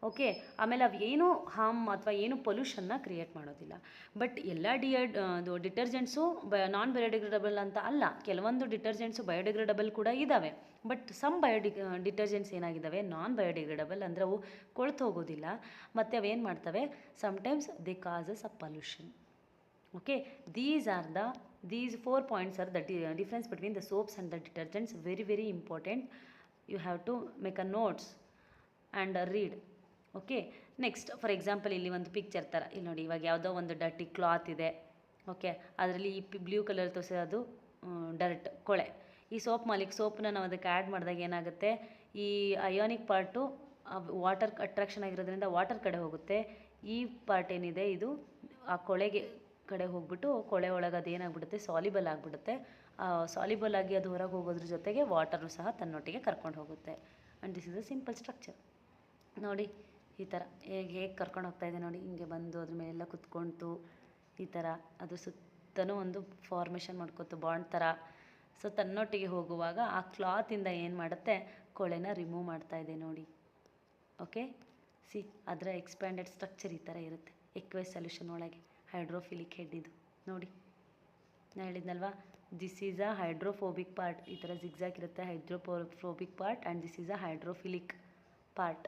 ಓಕೆ, ಆಮೇಲೆ ಅವು ಏನು ಹಾರ್ಮ್ ಅಥವಾ ಏನು ಪೊಲ್ಯೂಷನ್ನ ಕ್ರಿಯೇಟ್ ಮಾಡೋದಿಲ್ಲ. ಬಟ್ ಎಲ್ಲ ಡಿಟರ್ಜೆಂಟ್ಸು ನಾನ್ ಬಯೋಡಿಗ್ರೇಡಬಲ್ ಅಂತ ಅಲ್ಲ. ಕೆಲವೊಂದು ಡಿಟರ್ಜೆಂಟ್ಸು ಬಯೋಡಿಗ್ರೇಡಬಲ್ ಕೂಡ ಇದ್ದಾವೆ. ಬಟ್ ಸಮ್ ಡಿಟರ್ಜೆಂಟ್ಸ್ ಏನಾಗಿದ್ದಾವೆ? ನಾನ್ ಬಯೋಡಿಗ್ರೇಡಬಲ್, ಅಂದರೆ ಅವು ಕೊಳ್ತು ಹೋಗೋದಿಲ್ಲ. ಮತ್ತು ಅವೇನು ಮಾಡ್ತವೆ? Sometimes they causes a pollution. Okay, these 4 points are the difference between the soaps and the detergents. Very very important. You have to make a notes and read. Okay, next for example ಇಲ್ಲಿ ಒಂದು picture ಥರ ಇಲ್ಲಿ ನೋಡಿ. ಇವಾಗ ಯಾವುದೋ ಒಂದು dirty cloth ಇದೆ. Okay, ಅದರಲ್ಲಿ ಈ ಬ್ಲೂ ಕಲರ್ ತೋರಿಸೋದು ಡರ್ಟ್, ಕೊಳೆ. ಈ ಸೋಪ್ನ ನಾವು ಅದಕ್ಕೆ ಆ್ಯಡ್ ಮಾಡಿದಾಗ ಏನಾಗುತ್ತೆ? ಈ ಅಯಾನಿಕ್ ಪಾರ್ಟು ವಾಟರ್ ಅಟ್ರಾಕ್ಷನ್ ಆಗಿರೋದ್ರಿಂದ ವಾಟರ್ ಕಡೆ ಹೋಗುತ್ತೆ. ಈ ಪಾರ್ಟ್ ಏನಿದೆ ಇದು ಆ ಕೊಳೆಗೆ ಕಡೆ ಹೋಗ್ಬಿಟ್ಟು ಕೊಳೆ ಒಳಗೆ ಅದು ಏನಾಗ್ಬಿಡುತ್ತೆ? ಸಾಲಿಬಲ್ ಆಗಿಬಿಡುತ್ತೆ. ಸಾಲಿಬಲ್ ಆಗಿ ಅದು ಹೊರಗೆ ಹೋಗೋದ್ರ ಜೊತೆಗೆ ವಾಟರ್ನು ಸಹ ತನ್ನೊಟ್ಟಿಗೆ ಕರ್ಕೊಂಡು ಹೋಗುತ್ತೆ. And this is a simple structure. ನೋಡಿ ಈ ಥರ ಹೇಗೆ ಕರ್ಕೊಂಡು ಹೋಗ್ತಾಯಿದೆ ನೋಡಿ. ಹಿಂಗೆ ಬಂದು ಅದ್ರ ಮೇಲೆಲ್ಲ ಕುತ್ಕೊಳ್ತು ಈ ಥರ ಅದು ಸುತ್ತಲೂ ಒಂದು ಫಾರ್ಮೇಷನ್ ಮಾಡ್ಕೊತು ಬಾಂಡ್ ಥರ. ಸೊ ತನ್ನೊಟ್ಟಿಗೆ ಹೋಗುವಾಗ ಆ ಕ್ಲಾತಿಂದ ಏನು ಮಾಡುತ್ತೆ? ಕೊಳೆನ ರಿಮೂವ್ ಮಾಡ್ತಾಯಿದೆ ನೋಡಿ. ಓಕೆ, ಸಿ ಅದರ ಎಕ್ಸ್ಪ್ಯಾಂಡೆಡ್ ಸ್ಟ್ರಕ್ಚರ್ ಈ ಥರ ಇರುತ್ತೆ. ಎಕ್ವೆಸ್ ಸೊಲ್ಯೂಷನ್ ಒಳಗೆ ಹೈಡ್ರೋಫಿಲಿಕ್ ಹೆಡ್ ಇದು ನೋಡಿ. ನಾನು ಹೇಳಿದ್ನಲ್ವಾ, this is a hydrophobic part. ಈ ಥರ ಜಿಗ್ಜಾಗ್ ಇರುತ್ತೆ hydrophobic part and this is a hydrophilic part.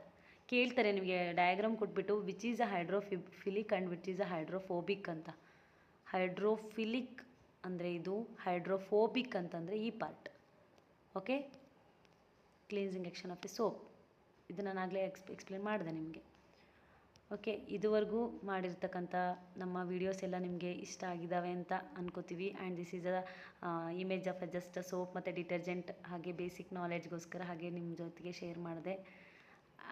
ಕೇಳ್ತಾರೆ ನಿಮಗೆ ಡಯಾಗ್ರಾಮ್ ಕೊಟ್ಬಿಟ್ಟು which is a hydrophilic and which is a hydrophobic ಅಂತ. ಹೈಡ್ರೋಫಿಲಿಕ್ ಅಂದರೆ ಇದು, ಹೈಡ್ರೋಫೋಬಿಕ್ ಅಂತಂದರೆ ಈ part. Okay, cleansing action of a soap. ಇದು ನಾನು ಆಗಲೇ ಎಕ್ಸ್ಪ್ಲೇನ್ ಮಾಡಿದೆ ನಿಮಗೆ. ಓಕೆ, ಇದುವರೆಗೂ ಮಾಡಿರ್ತಕ್ಕಂಥ ನಮ್ಮ ವೀಡಿಯೋಸ್ ಎಲ್ಲ ನಿಮಗೆ ಇಷ್ಟ ಆಗಿದ್ದಾವೆ ಅಂತ ಅನ್ಕೋತೀವಿ. And this is a image of a just soap ಮತ್ತು ಡಿಟರ್ಜೆಂಟ್, ಹಾಗೆ ಬೇಸಿಕ್ ನಾಲೆಡ್ಜ್ಗೋಸ್ಕರ ಹಾಗೆ ನಿಮ್ಮ ಜೊತೆಗೆ ಶೇರ್ ಮಾಡಿದೆ.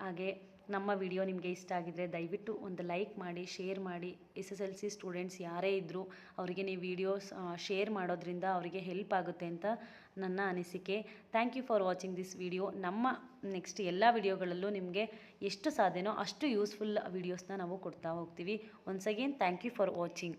ಹಾಗೆ ನಮ್ಮ ವಿಡಿಯೋ ನಿಮಗೆ ಇಷ್ಟ ಆಗಿದರೆ ದಯವಿಟ್ಟು ಒಂದು ಲೈಕ್ ಮಾಡಿ, ಶೇರ್ ಮಾಡಿ. SSLC ಸ್ಟೂಡೆಂಟ್ಸ್ ಯಾರೇ ಇದ್ದರೂ ಅವರಿಗೆ ನೀವು ವಿಡಿಯೋಸ್ ಶೇರ್ ಮಾಡೋದ್ರಿಂದ ಅವರಿಗೆ ಹೆಲ್ಪ್ ಆಗುತ್ತೆ ಅಂತ ನನ್ನ ಅನಿಸಿಕೆ. Thank you for watching this video. ನಮ್ಮ ನೆಕ್ಸ್ಟ್ ಎಲ್ಲ ವಿಡಿಯೋಗಳಲ್ಲೂ ನಿಮಗೆ ಎಷ್ಟು ಸಾಧ್ಯನೋ ಅಷ್ಟು ಯೂಸ್ಫುಲ್ ವಿಡಿಯೋಸ್ನ ನಾವು ಕೊಡ್ತಾ ಹೋಗ್ತೀವಿ. Once again thank you for watching.